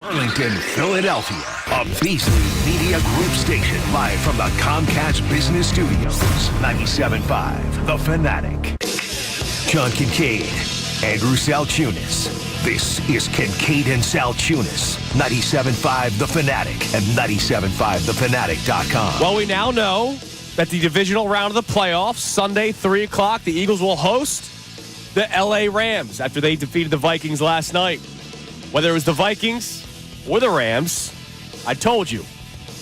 Arlington, Philadelphia, a Beasley Media Group station, live from the Comcast Business Studios. 97.5, The Fanatic. John Kincade, Andrew Salciunas. This is Kincade and Salciunas. 97.5, The Fanatic, and 97.5thefanatic.com. Well, we now know that the divisional round of the playoffs, Sunday, 3 o'clock, the Eagles will host the L.A. Rams after they defeated the Vikings last night. Whether it was the Vikings or the Rams, I told you,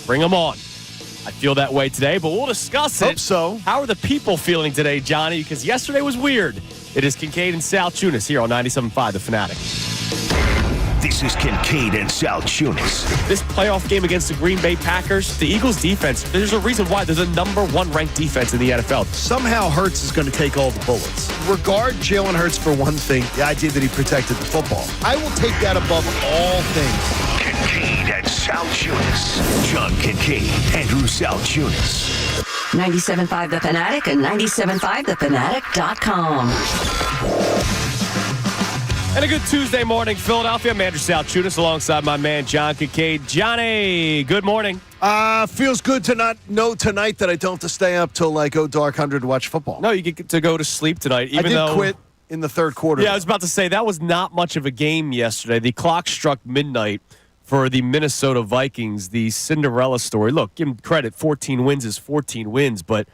bring them on. I feel that way today, but we'll discuss it. Hope so. How are the people feeling today, Johnny? Because yesterday was weird. It is Kincade and Salciunas here on 97.5 The Fanatic. This is Kincade and Salciunas. This playoff game against the Green Bay Packers, the Eagles' defense, there's a reason why they're the number one ranked defense in the NFL. Somehow Hurts is going to take all the bullets. Regard Jalen Hurts for one thing, the idea that he protected the football. I will take that above all things. Kincade and Salciunas. John Kincade, Andrew Salciunas. 97.5 The Fanatic and 97.5thefanatic.com. And a good Tuesday morning, Philadelphia. I'm Andrew Salciunas alongside my man, John Kincade. Johnny, good morning. Feels good to not know tonight that I don't have to stay up till like dark 100 to watch football. No, you get to go to sleep tonight. I did quit in the third quarter. Yeah, I was about to say, that was not much of a game yesterday. The clock struck midnight for the Minnesota Vikings, the Cinderella story. Look, give them credit, 14 wins is 14 wins, but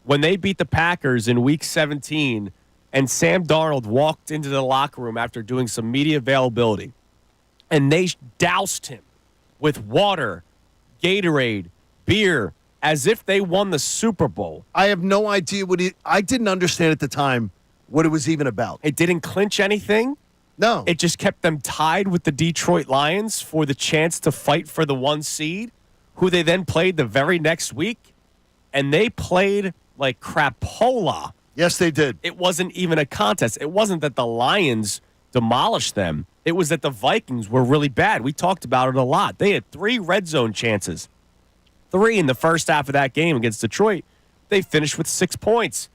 when they beat the Packers in Week 17 and Sam Darnold walked into the locker room after doing some media availability, and they doused him with water, Gatorade, beer, as if they won the Super Bowl. I have no idea I didn't understand at the time what it was even about. It didn't clinch anything. No. It just kept them tied with the Detroit Lions for the chance to fight for the 1 seed, who they then played the very next week. And they played like crapola. Yes, they did. It wasn't even a contest. It wasn't that the Lions demolished them. It was that the Vikings were really bad. We talked about it a lot. They had 3 red zone chances. 3 in the first half of that game against Detroit. They finished with 6 points.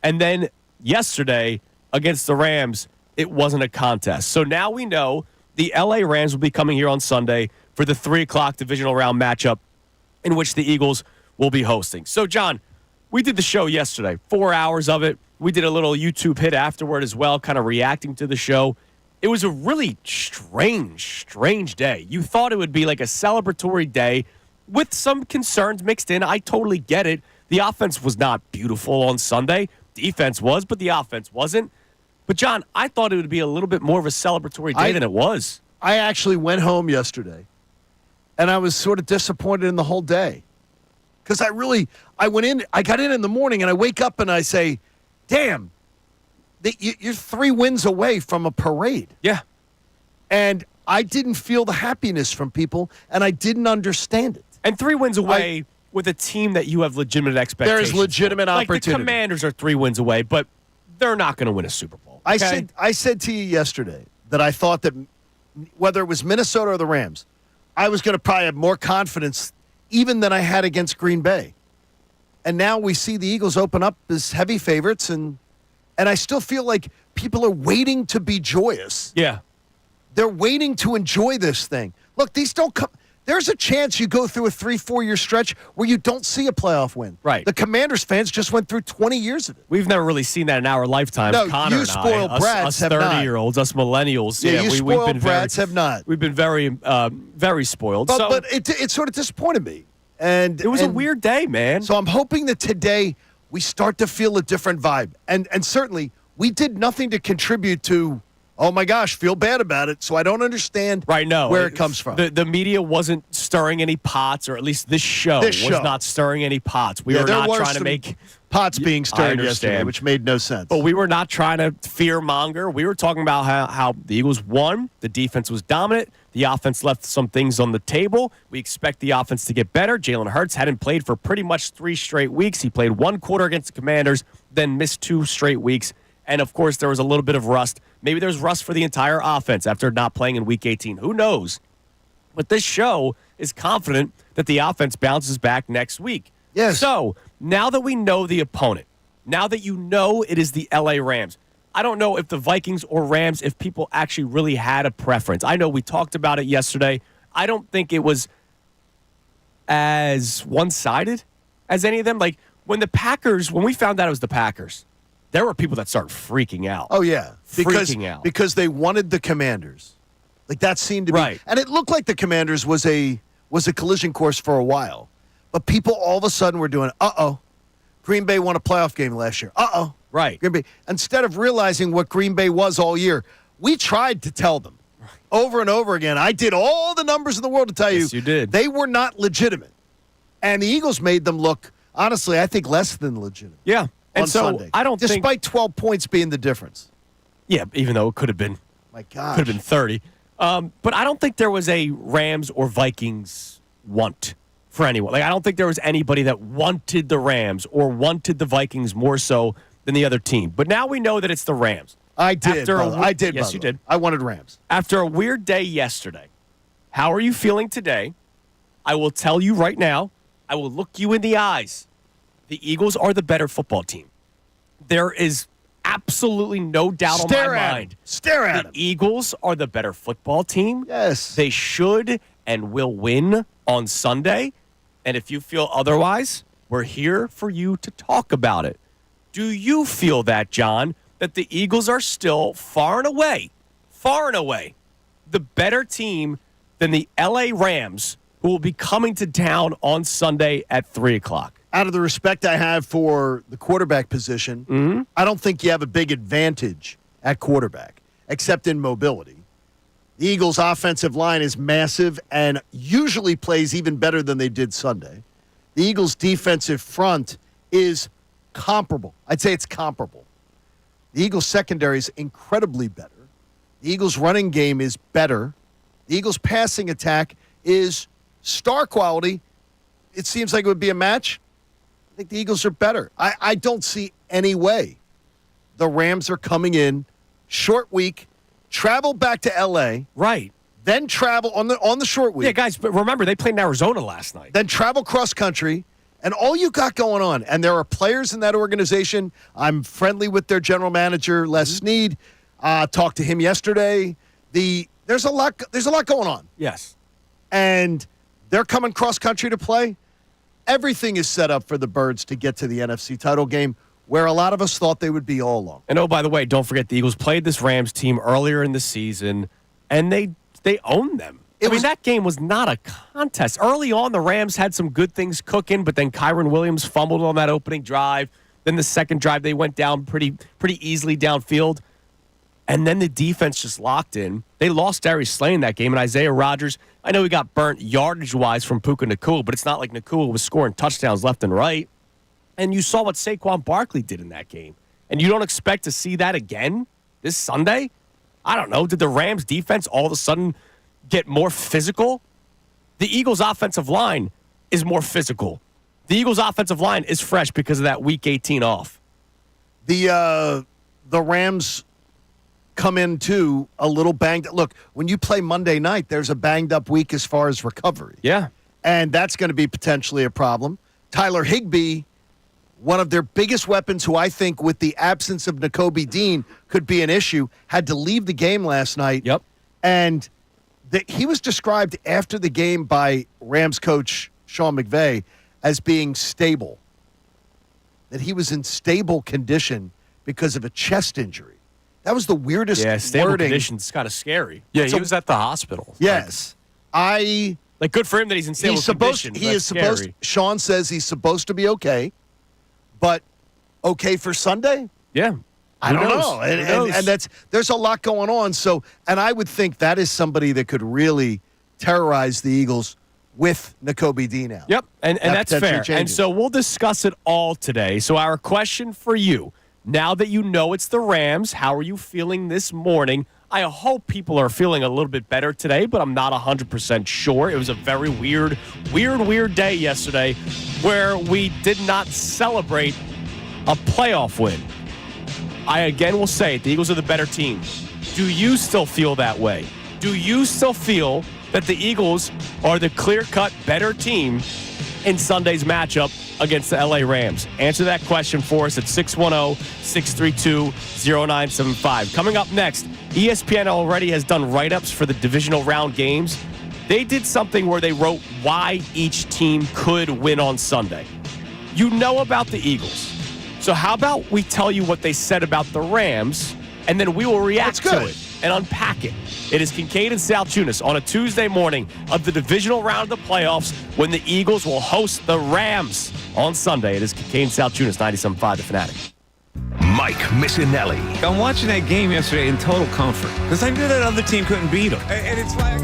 And then yesterday against the Rams, it wasn't a contest. So now we know the L.A. Rams will be coming here on Sunday for the 3 o'clock divisional round matchup in which the Eagles will be hosting. So, John, we did the show yesterday, 4 hours of it. We did a little YouTube hit afterward as well, kind of reacting to the show. It was a really strange day. You thought it would be like a celebratory day with some concerns mixed in. I totally get it. The offense was not beautiful on Sunday. Defense was, but the offense wasn't. But, John, I thought it would be a little bit more of a celebratory day than it was. I actually went home yesterday, and I was sort of disappointed in the whole day. Because I got in the morning, and I wake up and I say, damn, you're 3 wins away from a parade. Yeah. And I didn't feel the happiness from people, and I didn't understand it. And 3 wins away with a team that you have legitimate expectations. There's legitimate opportunity. Like the Commanders are 3 wins away, but they're not going to win a Super Bowl. Okay? I said to you yesterday that I thought that whether it was Minnesota or the Rams, I was going to probably have more confidence even than I had against Green Bay. And now we see the Eagles open up as heavy favorites, and I still feel like people are waiting to be joyous. Yeah. They're waiting to enjoy this thing. Look, these don't come. There's a chance you go through a 3-4 year stretch where you don't see a playoff win. Right. The Commanders fans just went through 20 years of it. We've never really seen that in our lifetimes. No, Connor you and spoiled brats us have not. 30-years, us millennials. Yeah, you we've spoiled been brats have not. We've been very, very spoiled. But it sort of disappointed me. And it was a weird day, man. So I'm hoping that today we start to feel a different vibe. And certainly we did nothing to contribute to, oh my gosh, feel bad about it. So I don't understand where it comes from. The media wasn't stirring any pots, or at least this show was not stirring any pots. We were not trying to make pots being stirred yesterday, which made no sense. But we were not trying to fear monger. We were talking about how the Eagles won. The defense was dominant. The offense left some things on the table. We expect the offense to get better. Jalen Hurts hadn't played for pretty much 3 straight weeks. He played 1 quarter against the Commanders, then missed 2 straight weeks. And, of course, there was a little bit of rust. Maybe there's rust for the entire offense after not playing in Week 18. Who knows? But this show is confident that the offense bounces back next week. Yes. So, now that we know the opponent, now that you know it is the L.A. Rams, I don't know if the Vikings or Rams, if people actually really had a preference. I know we talked about it yesterday. I don't think it was as one-sided as any of them. Like, when we found out it was the Packers, there were people that started freaking out. Oh, yeah. Freaking out. Because they wanted the Commanders. Like, that seemed to be. Right. And it looked like the Commanders was a collision course for a while. But people all of a sudden were doing, Green Bay won a playoff game last year. Right. Green Bay. Instead of realizing what Green Bay was all year, we tried to tell them over and over again. I did all the numbers in the world to tell Yes, you did. They were not legitimate. And the Eagles made them look, honestly, I think less than legitimate. Yeah. And on so Sunday. I don't think. Despite 12 points being the difference. Yeah, even though it could have been. My God. Could have been 30. But I don't think there was a Rams or Vikings want for anyone. Like, I don't think there was anybody that wanted the Rams or wanted the Vikings more so than the other team. But now we know that it's the Rams. I did. I did. Yes, you did. I wanted Rams. After a weird day yesterday, how are you feeling today? I will tell you right now. I will look you in the eyes. The Eagles are the better football team. There is absolutely no doubt on my mind. Stare at him. The Eagles are the better football team. Yes. They should and will win on Sunday. And if you feel otherwise, we're here for you to talk about it. Do you feel that, John, that the Eagles are still far and away, the better team than the L.A. Rams, who will be coming to town on Sunday at 3 o'clock? Out of the respect I have for the quarterback position, I don't think you have a big advantage at quarterback, except in mobility. The Eagles' offensive line is massive and usually plays even better than they did Sunday. The Eagles' defensive front is comparable. I'd say it's comparable. The Eagles' secondary is incredibly better. The Eagles' running game is better. The Eagles' passing attack is star quality. It seems like it would be a match. I think the Eagles are better. I don't see any way. The Rams are coming in, short week, travel back to L.A. Right. Then travel on the short week. Yeah, guys, but remember, they played in Arizona last night. Then travel cross country. And all you got going on, and there are players in that organization. I'm friendly with their general manager, Les Snead. Talked to him yesterday. There's a lot going on. Yes. And they're coming cross country to play. Everything is set up for the Birds to get to the NFC title game, where a lot of us thought they would be all along. And, oh, by the way, don't forget the Eagles played this Rams team earlier in the season, and they owned them. That game was not a contest. Early on, the Rams had some good things cooking, but then Kyron Williams fumbled on that opening drive. Then the second drive, they went down pretty easily downfield. And then the defense just locked in. They lost Darius Slay in that game, and Isaiah Rodgers, I know he got burnt yardage-wise from Puka Nacua, but it's not like Nacua was scoring touchdowns left and right. And you saw what Saquon Barkley did in that game. And you don't expect to see that again this Sunday? I don't know. Did the Rams defense all of a sudden get more physical? The Eagles' offensive line is more physical. The Eagles' offensive line is fresh because of that Week 18 off. The Rams come in, too, a little banged. Look, when you play Monday night, there's a banged-up week as far as recovery. Yeah. And that's going to be potentially a problem. Tyler Higbee, one of their biggest weapons, who I think with the absence of Nakobe Dean could be an issue, had to leave the game last night. Yep. And he was described after the game by Rams coach Sean McVay as being stable, that he was in stable condition because of a chest injury. That was the weirdest stable wording. condition's kind of scary. Yeah, he was at the hospital. Yes. Like, good for him that he's in stable condition. Sean says he's supposed to be okay, but okay for Sunday? Yeah. I don't know. And there's a lot going on. So, and I would think that is somebody that could really terrorize the Eagles with Nakobe Dean out. Yep, and that's fair. Changes. And so we'll discuss it all today. So our question for you, now that you know it's the Rams, how are you feeling this morning? I hope people are feeling a little bit better today, but I'm not 100% sure. It was a very weird day yesterday where we did not celebrate a playoff win. I again will say it, the Eagles are the better team. Do you still feel that way? Do you still feel that the Eagles are the clear-cut better team in Sunday's matchup against the LA Rams? Answer that question for us at 610-632-0975. Coming up next, ESPN already has done write-ups for the divisional round games. They did something where they wrote why each team could win on Sunday. You know about the Eagles. So how about we tell you what they said about the Rams, and then we will react to it and unpack it. It is Kincade and Salciunas on a Tuesday morning of the divisional round of the playoffs when the Eagles will host the Rams on Sunday. It is Kincade and Salciunas, 97.5 The Fanatic. Mike Missanelli. I'm watching that game yesterday in total comfort because I knew that other team couldn't beat them. And it's like...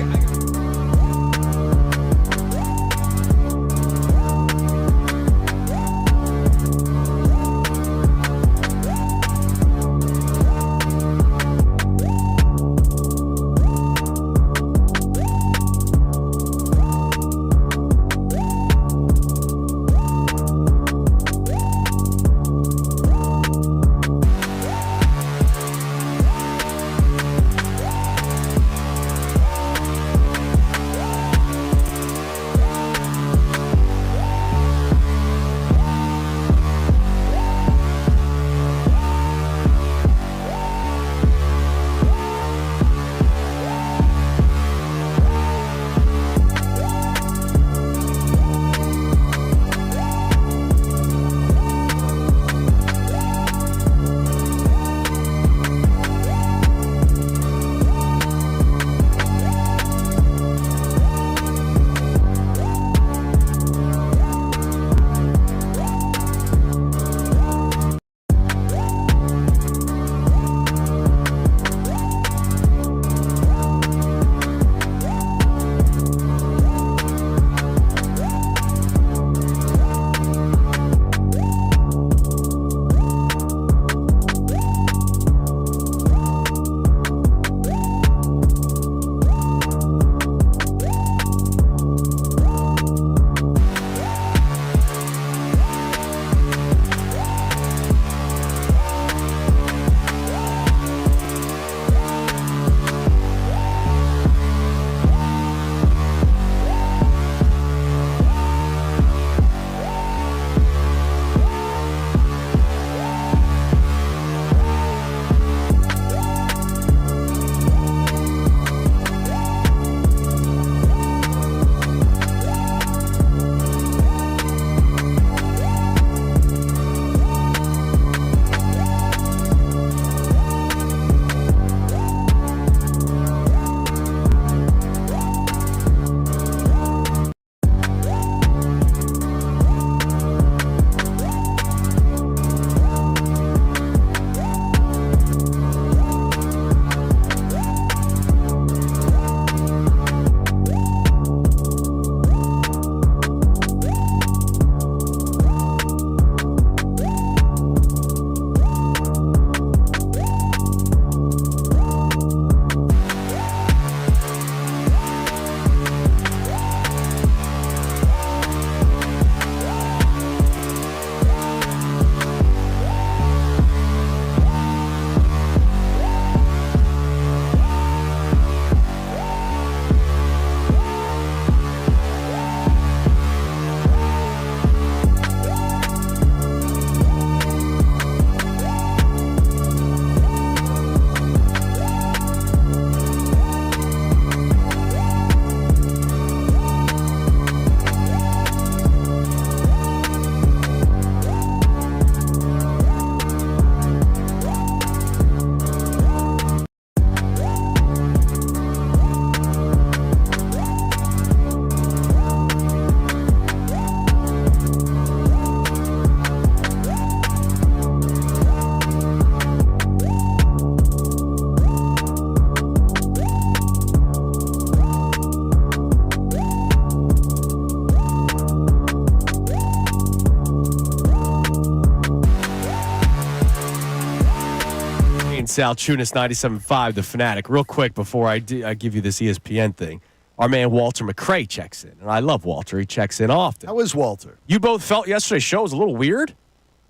Salciunas, 97.5 The Fanatic. Real quick before I give you this ESPN thing, our man Walter McCray checks in. And I love Walter. He checks in often. How is Walter? You both felt yesterday's show was a little weird?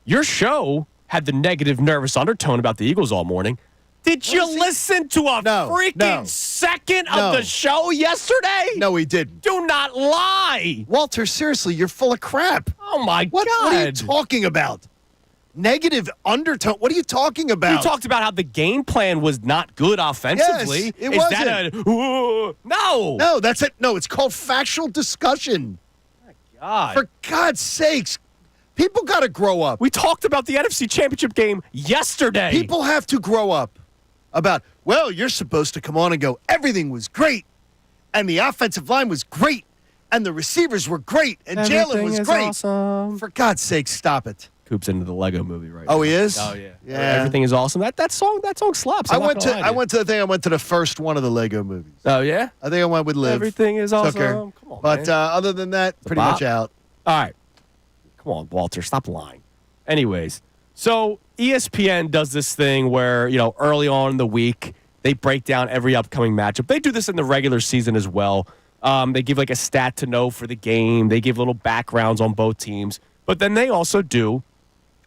Your show had the negative, nervous undertone about the Eagles all morning. Did you listen to a freaking second No. of the show yesterday? No, he didn't. Do not lie. Walter, seriously, you're full of crap. Oh, my What God. are you talking about? Negative undertone. What are you talking about? You talked about how the game plan was not good offensively. Yes, it Is wasn't. that a no? No, that's it. No, it's called factual discussion. God. For God's sakes, people got to grow up. We talked about the NFC Championship game yesterday. People have to grow up about, well, you're supposed to come on and go, everything was great, and the offensive line was great, and the receivers were great, and Jalen was great. Awesome. For God's sake, stop it. Coop's into the Lego movie right now. Oh, he is? Oh, yeah. Yeah. Everything is awesome. That song slaps. I went to the first one of the Lego movies. Oh, yeah? I think I went with Liv. Everything is awesome. Tucker. Come on, But man. other than that, pretty much out. All right. Come on, Walter. Stop lying. Anyways, so ESPN does this thing where, early on in the week, they break down every upcoming matchup. They do this in the regular season as well. They give like a stat to know for the game. They give little backgrounds on both teams. But then they also do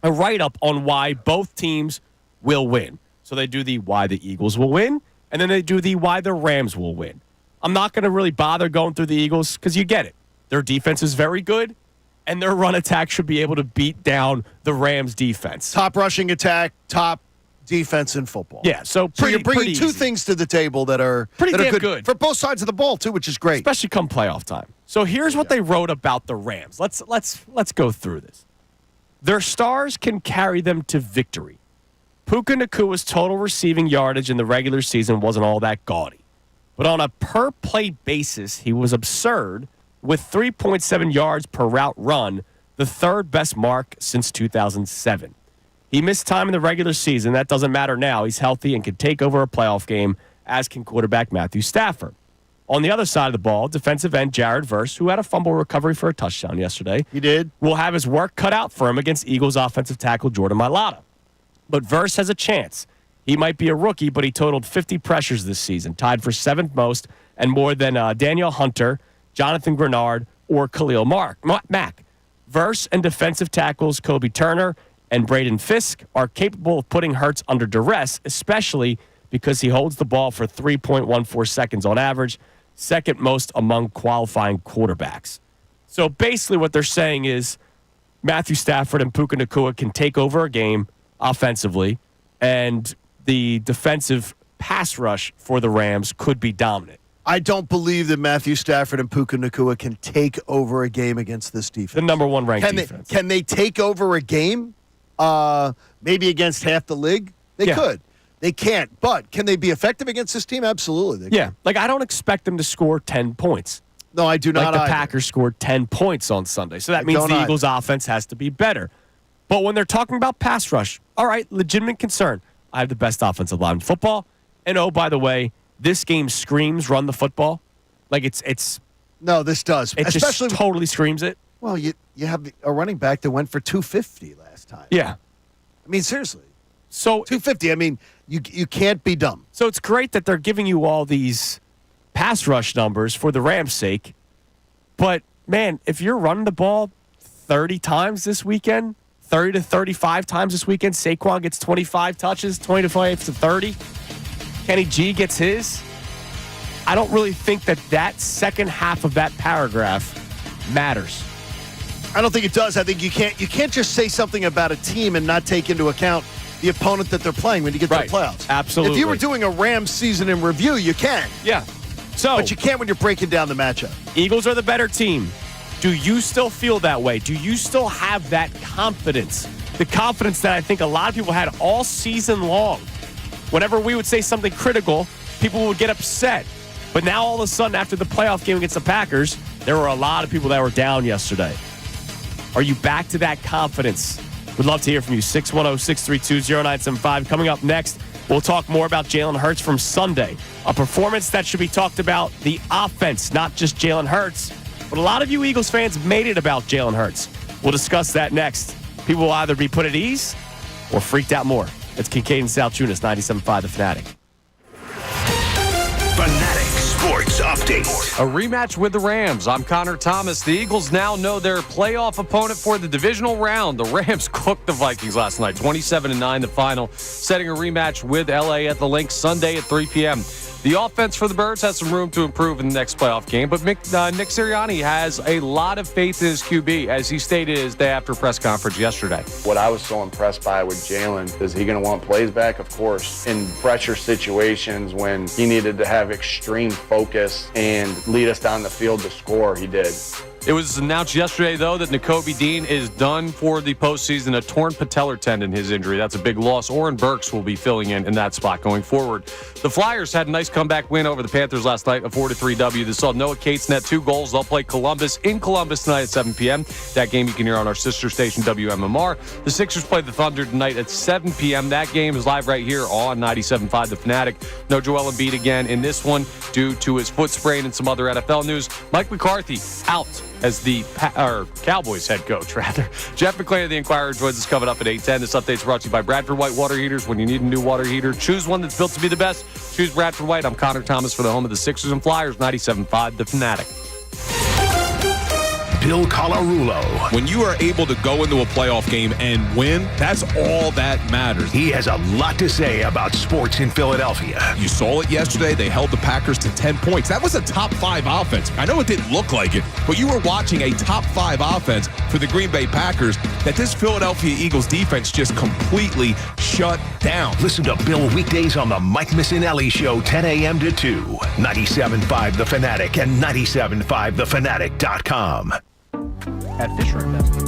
a write-up on why both teams will win. So they do the why the Eagles will win, and then they do the why the Rams will win. I'm not going to really bother going through the Eagles because you get it. Their defense is very good, and their run attack should be able to beat down the Rams' defense. Top rushing attack, top defense in football. Yeah, so you're bringing pretty two easy. things to the table that are Pretty that are damn good. for both sides of the ball too, which is great. Especially come playoff time. So here's what they wrote about the Rams. Let's go through this. Their stars can carry them to victory. Puka Nakua's total receiving yardage in the regular season wasn't all that gaudy. But on a per-play basis, he was absurd with 3.7 yards per route run, the third best mark since 2007. He missed time in the regular season. That doesn't matter now. He's healthy and can take over a playoff game, as can quarterback Matthew Stafford. On the other side of the ball, defensive end Jared Verse, who had a fumble recovery for a touchdown yesterday, He did. will have his work cut out for him against Eagles offensive tackle Jordan Mailata. But Verse has a chance. He might be a rookie, but he totaled 50 pressures this season, tied for seventh most and more than Daniel Hunter, Jonathan Grenard, or Khalil Mack. Verse and defensive tackles Kobe Turner and Braden Fisk are capable of putting Hurts under duress, especially because he holds the ball for 3.14 seconds on average, second most among qualifying quarterbacks. So basically what they're saying is Matthew Stafford and Puka Nacua can take over a game offensively, and the defensive pass rush for the Rams could be dominant. I don't believe that Matthew Stafford and Puka Nacua can take over a game against this defense. The number one ranked Can defense. Can they take over a game? Maybe against half the league? They could. They can't. But can they be effective against this team? Absolutely. They can. Like I don't expect them to score 10 points. No, I do not. Like the either. Packers scored 10 points on Sunday. So that I means don't the either. Eagles' offense has to be better. But when they're talking about pass rush, all right, legitimate concern. I have the best offensive line in football. And oh, by the way, this game screams run the football. Like it's No, this does. it Especially just totally screams it. well, you have a running back that went for 250 last time. Yeah. I mean, seriously. So 250. I mean, you can't be dumb. So it's great that they're giving you all these pass rush numbers for the Rams' sake. But, man, if you're running the ball 30 times this weekend, 30 to 35 times this weekend, Saquon gets 25 touches, 25 to 30, Kenny G gets his, I don't really think that second half of that paragraph matters. I don't think it does. I think you can't just say something about a team and not take into account the opponent that they're playing when you get to the playoffs. Absolutely. If you were doing a Rams season in review, you can. Yeah. So, But you can't when you're breaking down the matchup. Eagles are the better team. Do you still feel that way? Do you still have that confidence? The confidence that I think a lot of people had all season long. Whenever we would say something critical, people would get upset. But now all of a sudden, after the playoff game against the Packers, there were a lot of people that were down yesterday. Are you back to that confidence? We'd love to hear from you. 610-632-0975. Coming up next, we'll talk more about Jalen Hurts from Sunday. A performance that should be talked about, the offense, not just Jalen Hurts. But a lot of you Eagles fans made it about Jalen Hurts. We'll discuss that next. People will either be put at ease or freaked out more. It's Kincade Salciunas, 97.5 The Fanatic. Fanatic Sports update. A rematch with the Rams. I'm Connor Thomas. The Eagles now know their playoff opponent for the divisional round. The Rams cooked the Vikings last night, 27-9 the final, setting a rematch with LA at the Lynx Sunday at 3 p.m. The offense for the Birds has some room to improve in the next playoff game, but Nick Sirianni has a lot of faith in his QB, as he stated his day-after press conference yesterday. What I was so impressed by with Jalen, is he going to want plays back? Of course. In pressure situations when he needed to have extreme focus and lead us down the field to score, he did. It was announced yesterday, though, that Nakobe Dean is done for the postseason, a torn patellar tendon, his injury. That's a big loss. Oren Burks will be filling in that spot going forward. The Flyers had a nice comeback win over the Panthers last night, a 4-3 W. They saw Noah Cates net 2 goals. They'll play Columbus in Columbus tonight at 7 p.m. That game you can hear on our sister station, WMMR. The Sixers play the Thunder tonight at 7 p.m. That game is live right here on 97.5 The Fanatic. No Joel Embiid again in this one due to his foot sprain and some other NFL news. Mike McCarthy out as the Cowboys head coach, rather. Jeff McClain of the Inquirer joins us coming up at 8:10. This update is brought to you by Bradford White Water Heaters. When you need a new water heater, choose one that's built to be the best. Choose Bradford White. I'm Connor Thomas for the home of the Sixers and Flyers, 97.5 The Fanatic. Bill Colarulo. When you are able to go into a playoff game and win, that's all that matters. He has a lot to say about sports in Philadelphia. You saw it yesterday. They held the Packers to 10 points. That was a top 5 offense. I know it didn't look like it, but you were watching a top 5 offense for the Green Bay Packers that this Philadelphia Eagles defense just completely shut down. Listen to Bill weekdays on the Mike Missanelli Show, 10 a.m. to 2. 97.5 The Fanatic and 97.5thefanatic.com. At Fisher Investment.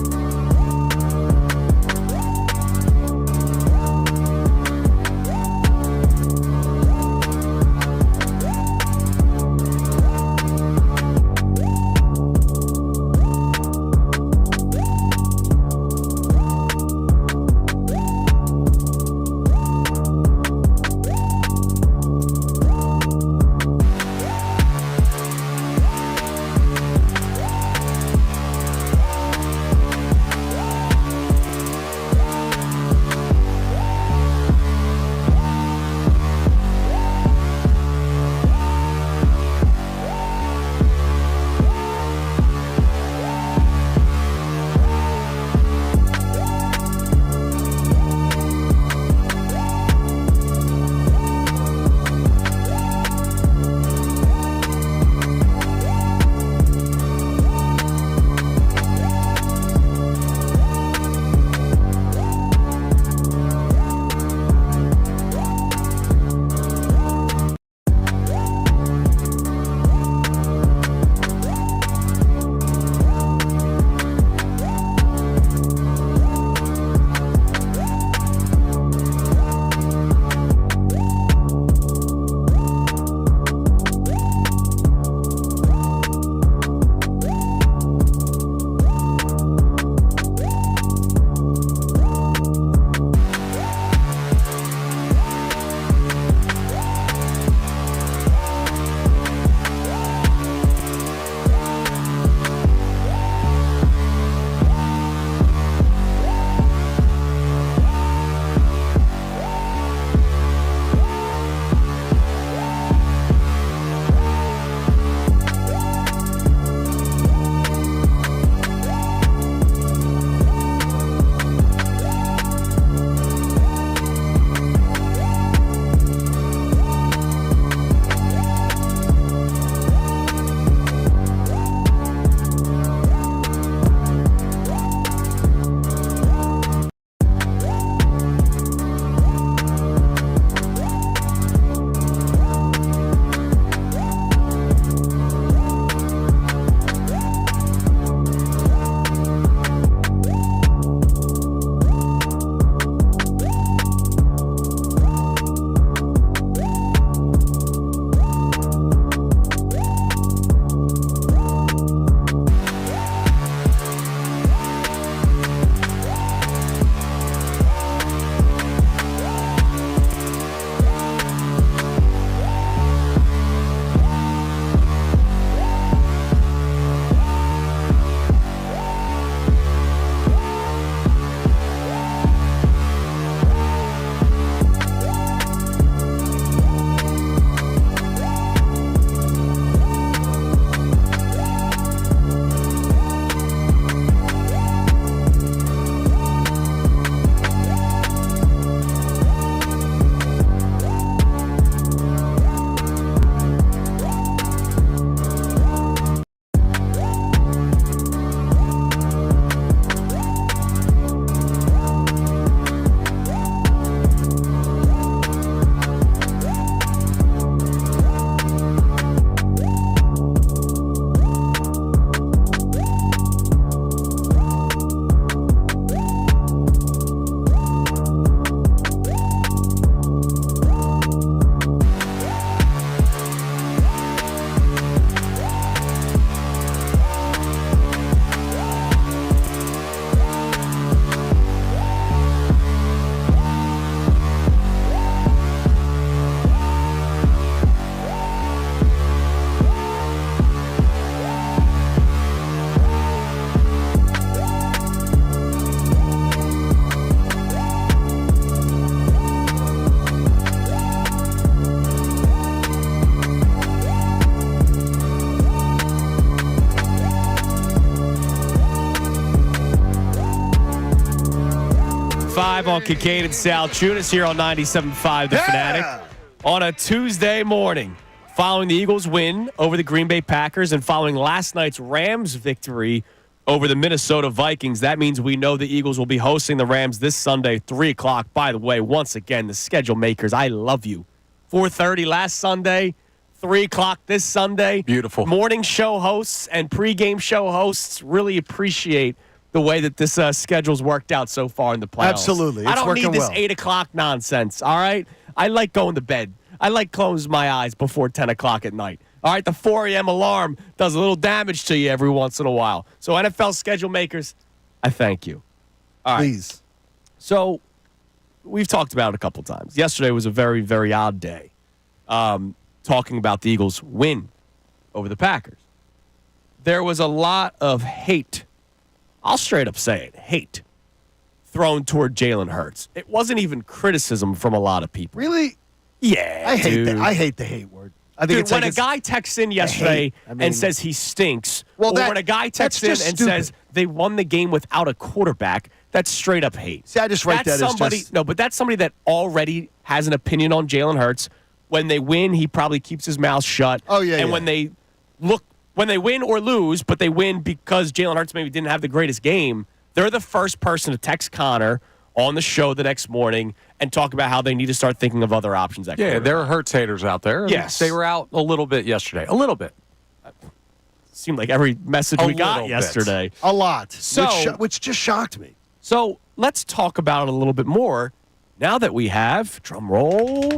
live on Kincade Salciunas here on 97.5 The Fanatic on a Tuesday morning. Following the Eagles' win over the Green Bay Packers and following last night's Rams victory over the Minnesota Vikings, that means we know the Eagles will be hosting the Rams this Sunday, 3 o'clock. By the way, once again, the schedule makers, I love you. 4:30 last Sunday, 3 o'clock this Sunday. Beautiful. Morning show hosts and pregame show hosts really appreciate the way that this schedule's worked out so far in the playoffs. Absolutely. I It's don't need working this well. 8 o'clock nonsense, all right? I like going to bed. I like closing my eyes before 10 o'clock at night. All right, the 4 a.m. alarm does a little damage to you every once in a while. So, NFL schedule makers, I thank you. All right. Please. So, we've talked about it a couple times. Yesterday was a very, very odd day. Talking about the Eagles' win over the Packers. There was a lot of hate. I'll straight up say it, hate, thrown toward Jalen Hurts. It wasn't even criticism from a lot Oh, of people. Really? Yeah, I hate dude. that. I hate the hate word. I think Dude, it's when like a guy texts in yesterday and says he stinks, or when a guy texts in and says they won the game without a quarterback, that's straight up hate. See, I just write that's that somebody, as just... No, but that's somebody that already has an opinion on Jalen Hurts. When they win, he probably keeps his mouth shut. Oh, yeah, And yeah. when they win or lose, but they win because Jalen Hurts maybe didn't have the greatest game, they're the first person to text Connor on the show the next morning and talk about how they need to start thinking of other options. Yeah, there are Hurts haters out there. Yes. They were out a little bit yesterday. A little bit. Seemed like every message we got little bit. yesterday. A lot. So- which just shocked me. So let's talk about it a little bit more now that we have, drum roll,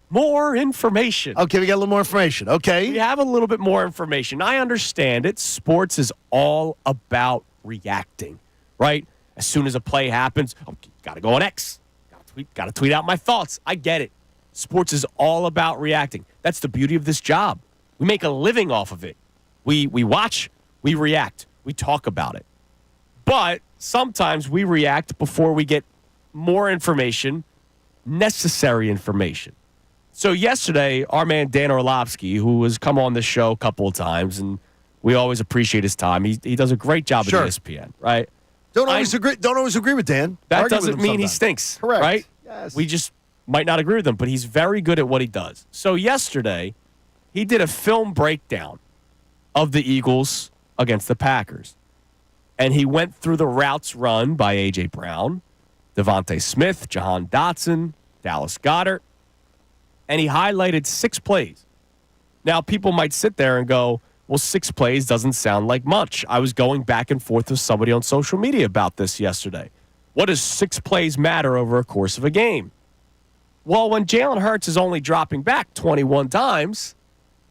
more information. Okay, we got a little more information. Okay. We have a little bit more information. I understand it. Sports is all about reacting, right? As soon as a play happens, got to go on X. Got to tweet out my thoughts. I get it. Sports is all about reacting. That's the beauty of this job. We make a living off of it. We watch, we react, we talk about it. But sometimes we react before we get more information, necessary information. So yesterday, our man Dan Orlovsky, who has come on this show a couple of times, and we always appreciate his time. He does a great job Sure. at ESPN, right? Don't always agree with Dan. That Argue with doesn't him mean he sometimes. stinks, Correct. right? Yes. We just might not agree with him, but he's very good at what he does. So yesterday, he did a film breakdown of the Eagles against the Packers. And he went through the routes run by A.J. Brown, Devontae Smith, Jahan Dotson, Dallas Goedert, and he highlighted 6 plays. Now, people might sit there and go, well, 6 plays doesn't sound like much. I was going back and forth with somebody on social media about this yesterday. What does 6 plays matter over a course of a game? Well, when Jalen Hurts is only dropping back 21 times,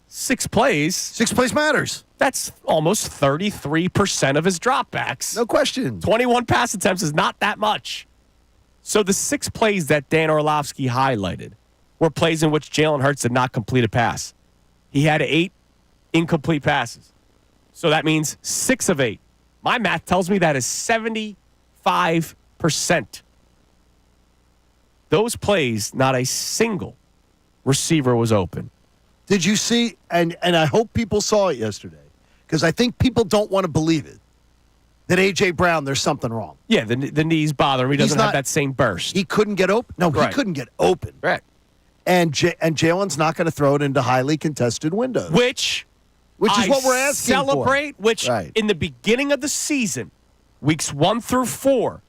6 plays. 6 plays matters. That's almost 33% of his dropbacks. No question. 21 pass attempts is not that much. So the 6 plays that Dan Orlovsky highlighted were plays in which Jalen Hurts did not complete a pass. He had 8 incomplete passes. So that means 6 of 8. My math tells me that is 75%. Those plays, not a single receiver was open. Did you see, and I hope people saw it yesterday, because I think people don't want to believe it, that A.J. Brown, there's something wrong. Yeah, the knees bother him. He doesn't have not- that same burst. He couldn't get open. No, Right. he couldn't get open. Right. And Jalen's not going to throw it into highly contested windows. Which is I what we're asking celebrate, for. which Right. in the beginning of the season, weeks 1 through 4,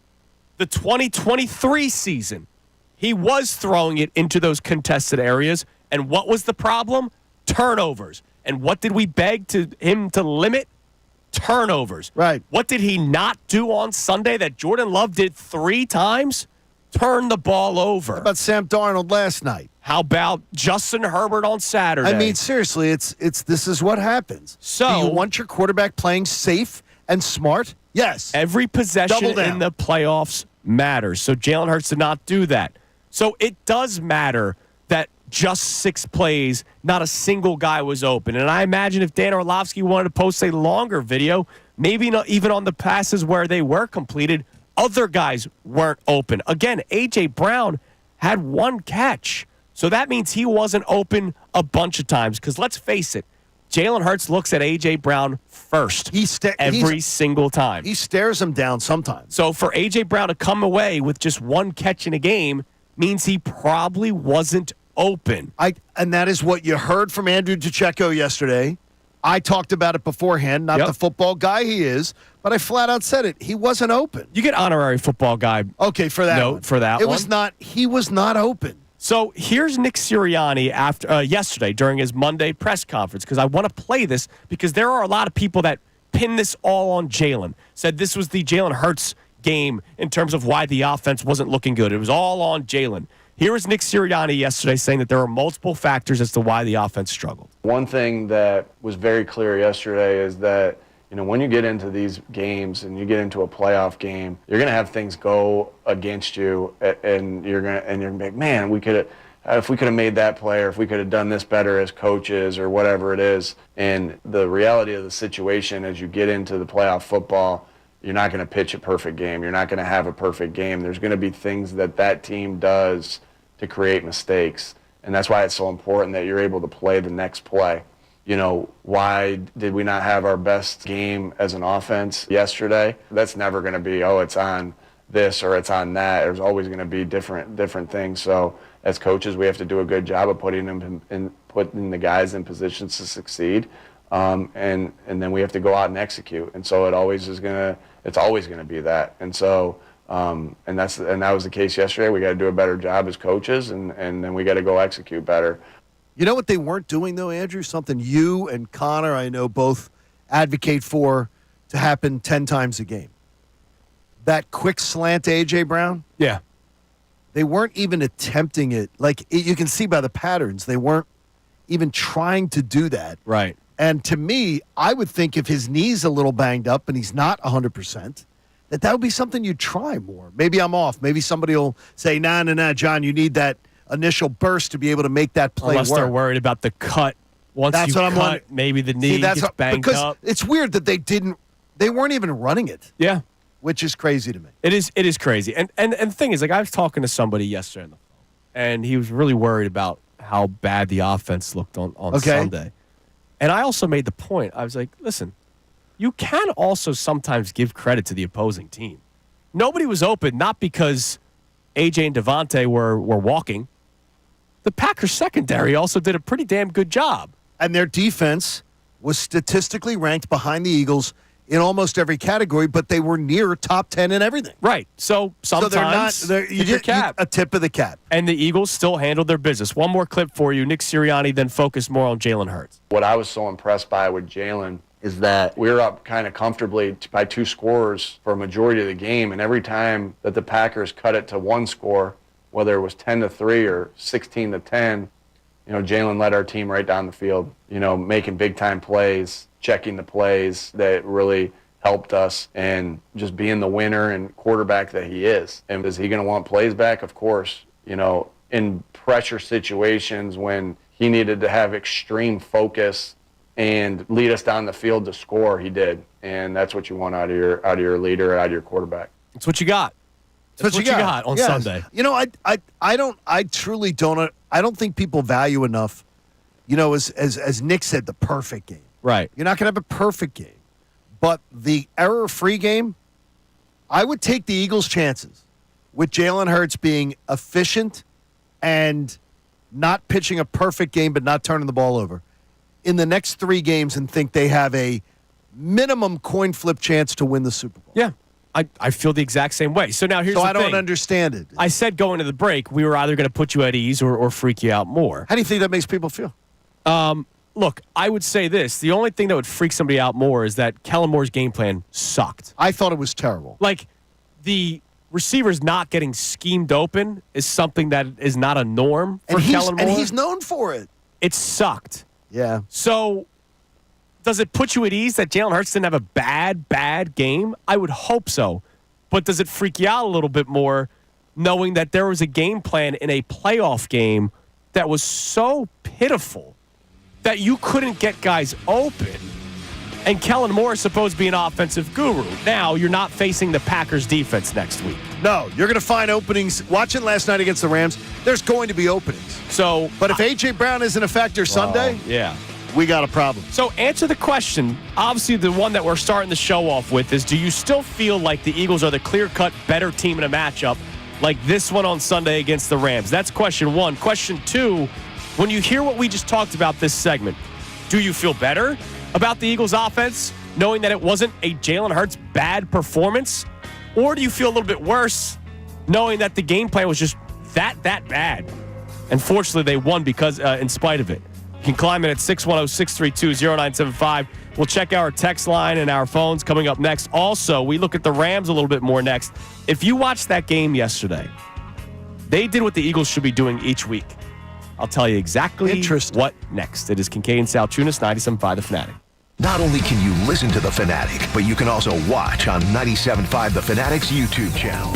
the 2023 season, he was throwing it into those contested areas. And what was the problem? Turnovers. And what did we beg him to limit? Turnovers. Right. What did he not do on Sunday that Jordan Love did 3 times? Turn the ball over. How about Sam Darnold last night? How about Justin Herbert on Saturday? I mean, seriously, it's this is what happens. So- Do you want your quarterback playing safe and smart? Yes. Every possession Double down. in the playoffs matters. So Jalen Hurts did not do that. So it does matter that just 6 plays, not a single guy was open. And I imagine if Dan Orlovsky wanted to post a longer video, maybe not even on the passes where they were completed, other guys weren't open. Again, A.J. Brown had 1 catch. So that means he wasn't open a bunch of times. Because let's face it, Jalen Hurts looks at A.J. Brown first every single time. He stares him down sometimes. So for A.J. Brown to come away with just one catch in a game means he probably wasn't open. And that is what you heard from Andrew DiCecco yesterday. I talked about it beforehand, not the football guy he is, but I flat out said it. He wasn't open. You get honorary football guy. Okay, for that note one. For that it one. was not. He was not open. So here's Nick Sirianni after yesterday during his Monday press conference, because I want to play this because there are a lot of people that pin this all on Jalen. Said this was the Jalen Hurts game in terms of why the offense wasn't looking good. It was all on Jalen. Here was Nick Sirianni yesterday saying that there are multiple factors as to why the offense struggled. One thing that was very clear yesterday is that, when you get into these games and you get into a playoff game, you're going to have things go against you, and you're going to be like, man, if we could have made that play, or if we could have done this better as coaches, or whatever it is. And the reality of the situation as you get into the playoff football, you're not going to pitch a perfect game. You're not going to have a perfect game. There's going to be things that team does to create mistakes. And that's why it's so important that you're able to play the next play. Why did we not have our best game as an offense yesterday? That's never going to be, it's on this or it's on that. There's always going to be different things. So as coaches, we have to do a good job of putting the guys in positions to succeed. And then we have to go out and execute. And so it's always going to be that. And so, and that was the case yesterday. We got to do a better job as coaches, and then we got to go execute better. You know what they weren't doing, though, Andrew? Something you and Connor, I know, both advocate for to happen 10 times a game. That quick slant to A.J. Brown? Yeah. They weren't even attempting it. You can see by the patterns, they weren't even trying to do that. Right. And to me, I would think if his knee's a little banged up and he's not 100%, that would be something you'd try more. Maybe I'm off. Maybe somebody will say, nah, John, you need that initial burst to be able to make that play Unless work. they're worried about the cut. Once that's you what cut, I'm wondering. maybe the knee gets banged because up. It's weird that they weren't even running it. Yeah. Which is crazy to me. It is crazy. And the thing is, I was talking to somebody yesterday on the phone, and he was really worried about how bad the offense looked on Sunday. And I also made the point. I was like, listen, you can also sometimes give credit to the opposing team. Nobody was open, not because AJ and Devontae were walking. The Packers secondary also did a pretty damn good job. And their defense was statistically ranked behind the Eagles in almost every category, but they were near top 10 in everything. Right. So sometimes you get a tip of the cap. And the Eagles still handled their business. One more clip for you. Nick Sirianni then focused more on Jalen Hurts. What I was so impressed by with Jalen is that we were up kind of comfortably by 2 scores for a majority of the game, and every time that the Packers cut it to 1 score, whether it was 10-3 or 16-10, Jalen led our team right down the field, making big-time plays, checking the plays that really helped us, and just being the winner and quarterback that he is. And is he going to want plays back? Of course. In pressure situations when he needed to have extreme focus and lead us down the field to score, he did. And that's what you want out of your leader, out of your quarterback. That's what you got. That's what you got on Sunday. I truly don't. I don't think people value enough. As Nick said, the perfect game. Right. You're not going to have a perfect game, but the error-free game, I would take the Eagles' chances with Jalen Hurts being efficient and not pitching a perfect game, but not turning the ball over in the next 3 games, and think they have a minimum coin flip chance to win the Super Bowl. Yeah. I feel the exact same way. So now here's the thing. So I don't understand it. I said going to the break, we were either going to put you at ease or freak you out more. How do you think that makes people feel? Look, I would say this. The only thing that would freak somebody out more is that Kellen Moore's game plan sucked. I thought it was terrible. The receivers not getting schemed open is something that is not a norm for Kellen Moore. And he's known for it. It sucked. Yeah. So does it put you at ease that Jalen Hurts didn't have a bad game? I would hope so. But does it freak you out a little bit more knowing that there was a game plan in a playoff game that was so pitiful that you couldn't get guys open? And Kellen Moore is supposed to be an offensive guru. Now, you're not facing the Packers defense next week. No, you're going to find openings. Watching last night against the Rams, there's going to be openings. But if A.J. Brown isn't a factor Sunday, yeah. we got a problem. So answer the question. Obviously, the one that we're starting the show off with is, do you still feel like the Eagles are the clear-cut better team in a matchup like this one on Sunday against the Rams? That's question one. Question two, when you hear what we just talked about this segment, do you feel better about the Eagles' offense, knowing that it wasn't a Jalen Hurts bad performance? Or do you feel a little bit worse, knowing that the game plan was just that bad? And fortunately, they won because in spite of it. You can climb in at 610-632-0975. We'll check our text line and our phones coming up next. Also, we look at the Rams a little bit more next. If you watched that game yesterday, they did what the Eagles should be doing each week. I'll tell you exactly what next. It is Kincade Salciunas, 97.5 The Fanatic. Not only can you listen to The Fanatic, but you can also watch on 97.5 The Fanatic's YouTube channel.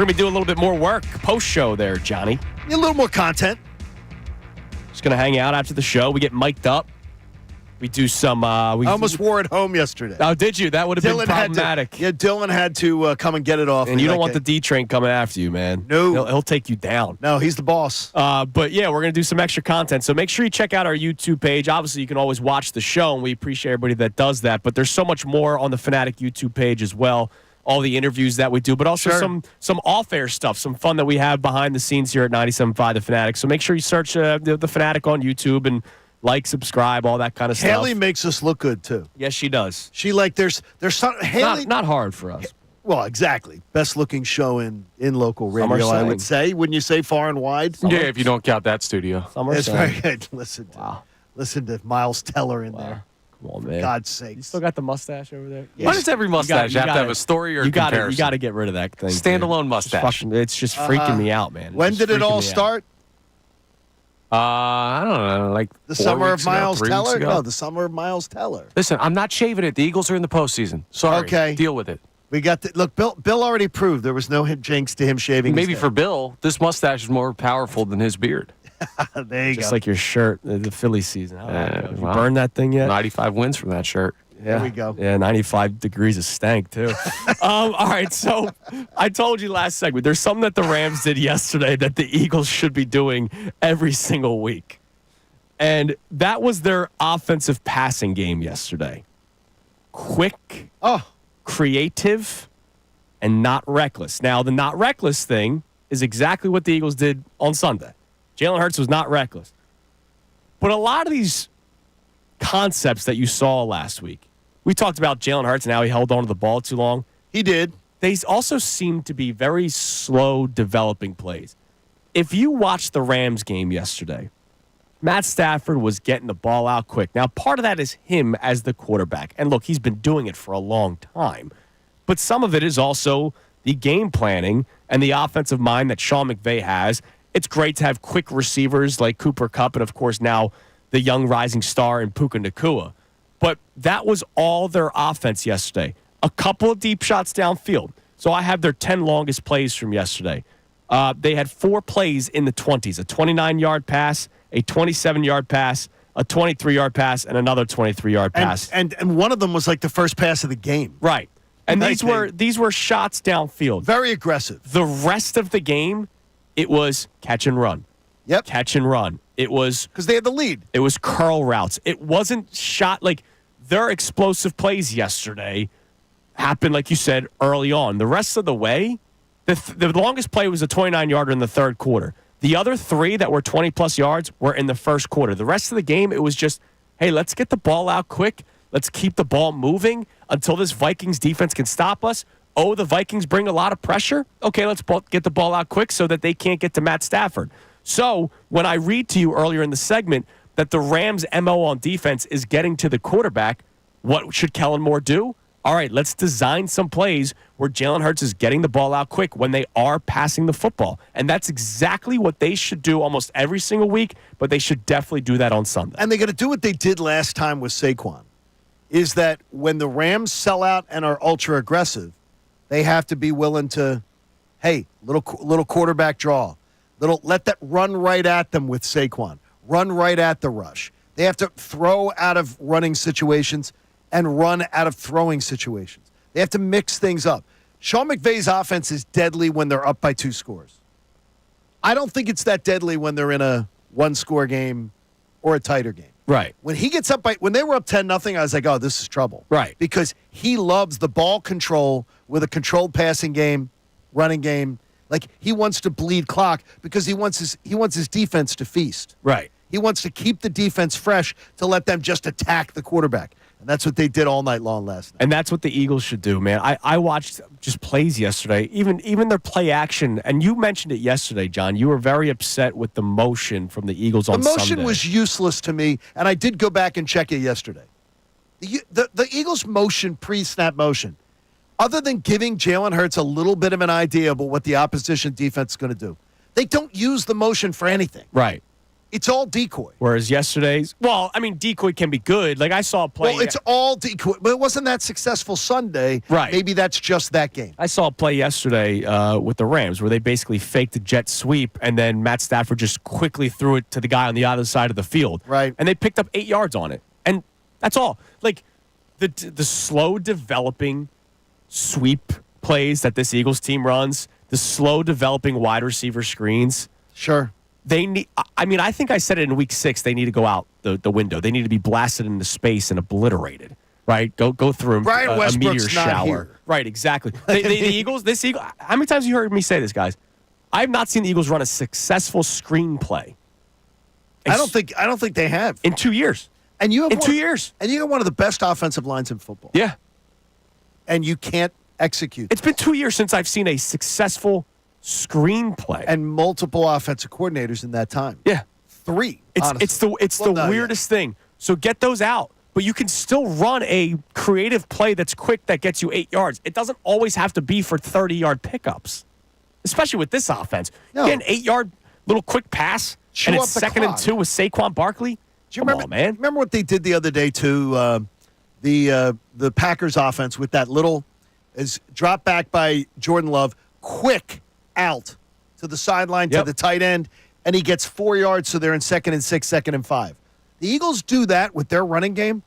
We're going to be doing a little bit more work post-show there, Johnny. A little more content. Just going to hang out after the show. We get mic'd up. We do some. I almost wore it home yesterday. Oh, did you? That would have been problematic. Dylan had to come and get it off. And you don't want the D train coming after you, man. No. He'll take you down. No, he's the boss. But yeah, we're going to do some extra content. So make sure you check out our YouTube page. Obviously, you can always watch the show, and we appreciate everybody that does that. But there's so much more on the Fanatic YouTube page as well. All the interviews that we do, but also some off-air stuff, some fun that we have behind the scenes here at 97.5 The Fanatic. So make sure you search the Fanatic on YouTube and like, subscribe, all that kind of stuff. Haley makes us look good too. Yes, she does. She there's some Haley. Not hard for us. Well, exactly. Best looking show in local radio, Some are I would say. Wouldn't you say far and wide? Yeah, if you don't count that studio. That's very good. Listen to Miles Teller in there. Come on, man. God's sake. You still got the mustache over there? Why does every mustache have to have a story or a comparison? You got to get rid of that thing. Standalone dude. mustache. It's just freaking me out, man. When did it all start? I don't know, like The 4 summer weeks of Miles ago, 3 weeks Teller? ago. No, the summer of Miles Teller. Listen, I'm not shaving it. The Eagles are in the postseason. Sorry. Okay. Deal with it. We got look. Bill already proved there was no jinx to him shaving. Maybe his for Bill, this mustache is more powerful than his beard. head. There you Just go. like your shirt, the Phillies season. Have you well, burned that thing yet? 95 wins from that shirt. There we go. Yeah, 95 degrees of stank, too. All right, so I told you last segment, there's something that the Rams did yesterday that the Eagles should be doing every single week. And that was their offensive passing game yesterday. Quick, creative, and not reckless. Now, the not reckless thing is exactly what the Eagles did on Sunday. Jalen Hurts was not reckless. But a lot of these concepts that you saw last week, we talked about Jalen Hurts and how he held on to the ball too long. He did. They also seem to be very slow developing plays. If you watched the Rams game yesterday, Matt Stafford was getting the ball out quick. Now, part of that is him as the quarterback. And look, he's been doing it for a long time. But some of it is also the game planning and the offensive mind that Sean McVay has. It's great to have quick receivers like Cooper Kupp and, of course, now the young rising star in Puka Nacua. But that was all their offense yesterday. A couple of deep shots downfield. So I have their 10 longest plays from yesterday. They had 4 plays in the 20s, a 29-yard pass, a 27-yard pass, a 23-yard pass, and another 23-yard pass. And one of them was like the first pass of the game. Right. And Right, these were shots downfield. Very aggressive. The rest of the game, it was catch and run. Yep. Catch and run. It was Because they had the lead. It was curl routes. It wasn't shot like their explosive plays yesterday happened, like you said, early on. The rest of the way, the longest play was a 29-yarder in the third quarter. The other 3 that were 20-plus yards were in the first quarter. The rest of the game, it was just, hey, let's get the ball out quick. Let's keep the ball moving until this Vikings defense can stop us. Oh, the Vikings bring a lot of pressure? Okay, let's get the ball out quick so that they can't get to Matt Stafford. So when I read to you earlier in the segment that the Rams' MO on defense is getting to the quarterback, what should Kellen Moore do? All right, let's design some plays where Jalen Hurts is getting the ball out quick when they are passing the football. And that's exactly what they should do almost every single week, but they should definitely do that on Sunday. And they're going to do what they did last time with Saquon, is that when the Rams sell out and are ultra aggressive, they have to be willing to, hey, little quarterback draw. Let that run right at them with Saquon. Run right at the rush. They have to throw out of running situations and run out of throwing situations. They have to mix things up. Sean McVay's offense is deadly when they're up by 2 scores. I don't think it's that deadly when they're in a 1-score game or a tighter game. Right. When he gets up when they were up 10-0, I was like, oh, this is trouble. Right. Because he loves the ball control with a controlled passing game, running game. Like, he wants to bleed clock because he wants his defense to feast. Right. He wants to keep the defense fresh to let them just attack the quarterback. And that's what they did all night long last night. And that's what the Eagles should do, man. I watched just plays yesterday, even their play action. And you mentioned it yesterday, John. You were very upset with the motion from the Eagles on Sunday. The motion was useless to me, and I did go back and check it yesterday. The Eagles' motion, pre-snap motion, other than giving Jalen Hurts a little bit of an idea about what the opposition defense is going to do, they don't use the motion for anything. Right. It's all decoy. Whereas yesterday's, decoy can be good. Like I saw a play. Well, it's all decoy. But it wasn't that successful Sunday. Right. Maybe that's just that game. I saw a play yesterday with the Rams where they basically faked a jet sweep and then Matt Stafford just quickly threw it to the guy on the other side of the field. Right. And they picked up 8 yards on it. And That's all. Like the slow developing sweep plays that this Eagles team runs, the slow developing wide receiver screens. Sure. They need. I mean, I think I said it in week 6. They need to go out the window. They need to be blasted into space and obliterated. Right? Go through Brian a Westbrook's meteor not shower. here. Right? Exactly. The Eagles. This Eagle. How many times have you heard me say this, guys? I have not seen the Eagles run a successful screenplay. I don't think they have in 2 years. And you have in 2 years. And you got one of the best offensive lines in football. Yeah. And you can't execute. It's been 2 years since I've seen a successful screenplay And multiple offensive coordinators in that time. Yeah. 3. It's the weirdest thing. So get those out. But you can still run a creative play that's quick that gets you 8 yards. It doesn't always have to be for 30-yard pickups, especially with this offense. No. You get an 8-yard little quick pass, Chew and up it's the 2nd clock. and 2 with Saquon Barkley. Do you Come remember, on, man. Remember what they did the other day to the Packers offense with that little drop back by Jordan Love, quick out to the sideline to the tight end, and he gets 4 yards, so they're in 2nd and 6, 2nd and 5. The Eagles do that with their running game.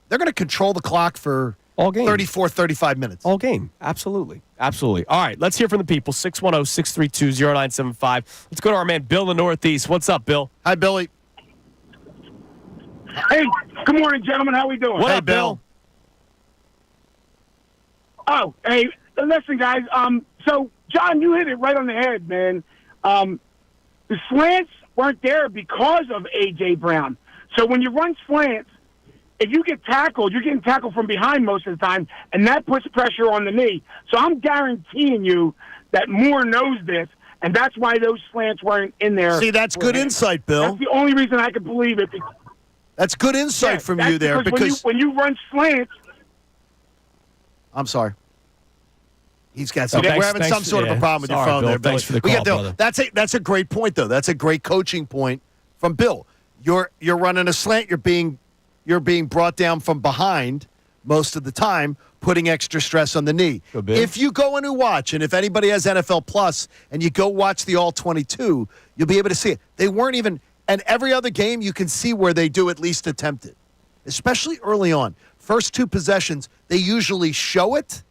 They're going to control the clock for all game. 34, 35 minutes. All game. Absolutely. Absolutely. All right, let's hear from the people. 610-632-0975. Let's go to our man Bill in the Northeast. What's up, Bill? Hi, Billy. Hey, good morning, gentlemen. How we doing? What Hey, up, Bill? Oh, hey, listen, guys. So, John, you hit it right on the head, man. The slants weren't there because of A.J. Brown. So when you run slants, if you get tackled, you're getting tackled from behind most of the time, and that puts pressure on the knee. So I'm guaranteeing you that Moore knows this, and that's why those slants weren't in there. See, that's good insight, Bill. That's the only reason I could believe it. That's good insight from you there because when you run slants, I'm sorry. He's got something. Thanks- We're having thanks- some sort of yeah. a problem with your Sorry, phone Bill. there, Billy. Thanks for the We call, got brother. That's a great point, though. That's a great coaching point from Bill. You're running a slant. You're being brought down from behind most of the time, putting extra stress on the knee. Go big. If you go in and watch, and if anybody has NFL Plus, and you go watch the All 22, you'll be able to see it. They weren't even, and every other game you can see where they do at least attempt it, especially early on. First 2 possessions, they usually show it.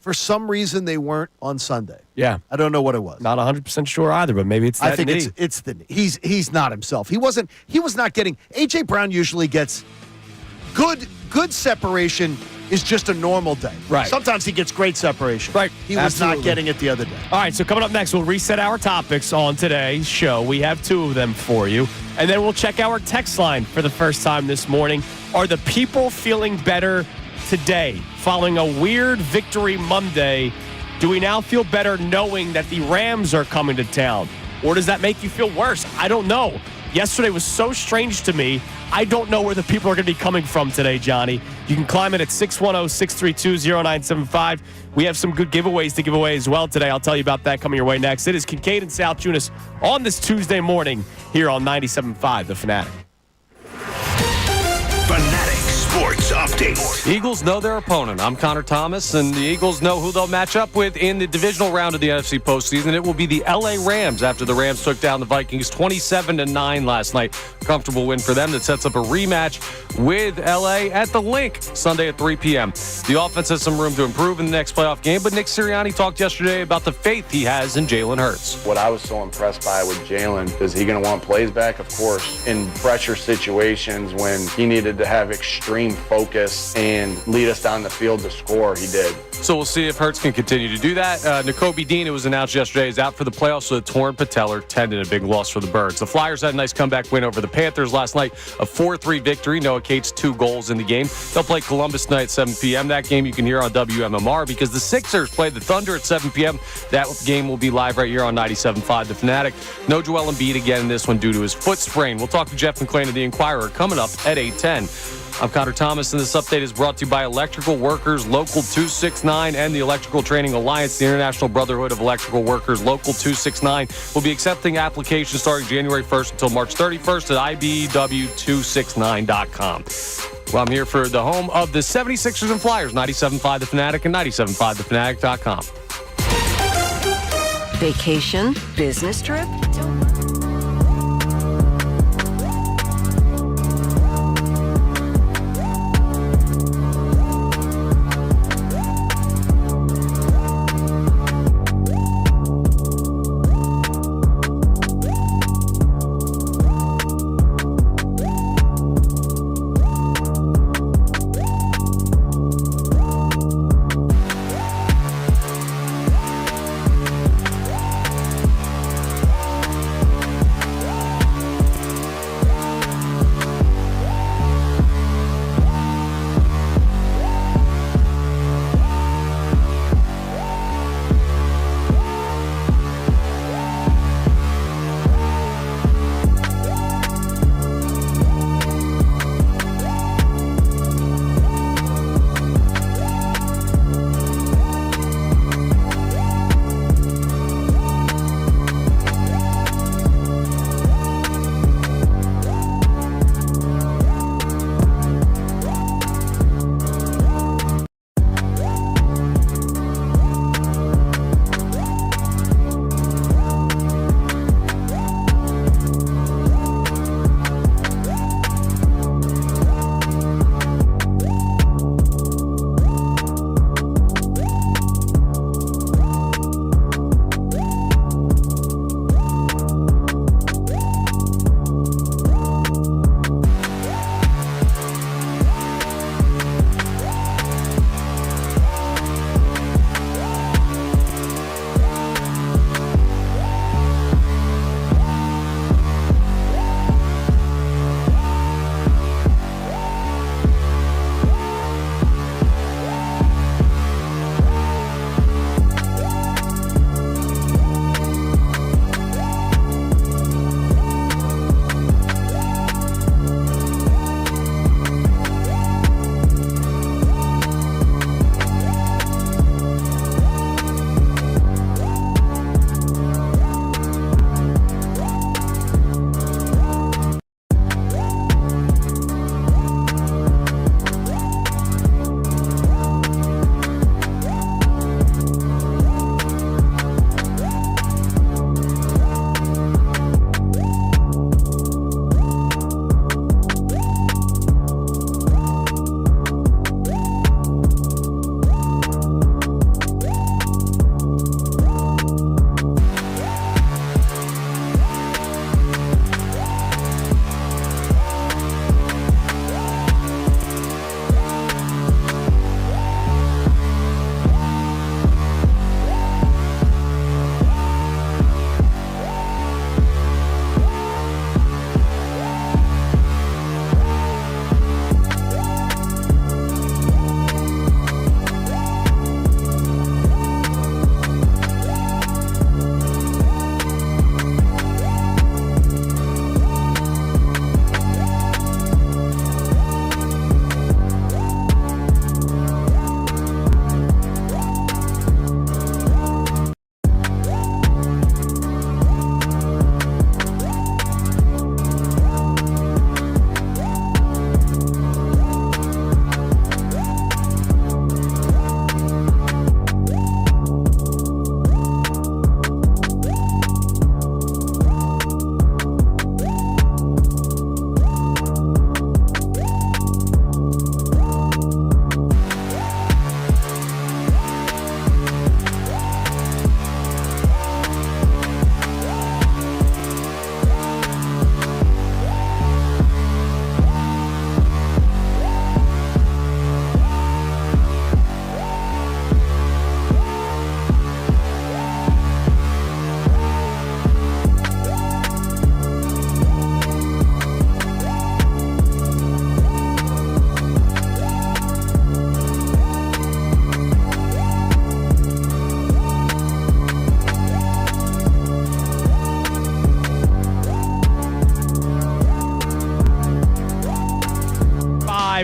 For some reason, they weren't on Sunday. Yeah. I don't know what it was. Not 100% sure either, but maybe it's that I think knee. it's the he's not himself. He was not getting. A.J. Brown usually gets good separation is just a normal day. Right. Sometimes he gets great separation. Right. He was Absolutely. not getting it the other day. All right, so coming up next, we'll reset our topics on today's show. We have 2 of them for you. And then we'll check our text line for the first time this morning. Are the people feeling better today following a weird victory Monday? Do we now feel better knowing that the Rams are coming to town? Or does that make you feel worse? I don't know. Yesterday was so strange to me. I don't know where the people are going to be coming from today, Johnny. You can climb it at 610-632-0975. We have some good giveaways to give away as well today. I'll tell you about that coming your way next. It is Kincade and Salciunas on this Tuesday morning here on 97.5 The Fanatic. Fanatic Sports Update. Eagles know their opponent. I'm Connor Thomas, and the Eagles know who they'll match up with in the divisional round of the NFC postseason. It will be the LA Rams after the Rams took down the Vikings 27-9 last night. Comfortable win for them that sets up a rematch with LA at the Link Sunday at 3 p.m. The offense has some room to improve in the next playoff game, but Nick Sirianni talked yesterday about the faith he has in Jalen Hurts. What I was so impressed by with Jalen, is he going to want plays back? Of course. In pressure situations when he needed to have extreme focus and lead us down the field to score, he did. So we'll see if Hurts can continue to do that. Nakobe Dean, it was announced yesterday, is out for the playoffs with a torn patellar tendon, a big loss for the Birds. The Flyers had a nice comeback win over the Panthers last night, a 4-3 victory. Noah Cates 2 goals in the game. They'll play Columbus tonight at 7 p.m. That game you can hear on WMMR because the Sixers play the Thunder at 7 p.m. That game will be live right here on 97.5 The Fanatic. No Joel Embiid again in this one due to his foot sprain. We'll talk to Jeff McClain of The Inquirer coming up at 8:10. I'm Connor Thomas, and this update is brought to you by Electrical Workers Local 269 and the Electrical Training Alliance, the International Brotherhood of Electrical Workers Local 269. Will be accepting applications starting January 1st until March 31st at IBEW269.com. Well, I'm here for the home of the 76ers and Flyers, 97.5 The Fanatic and 97.5thefanatic.com. Vacation? Business trip?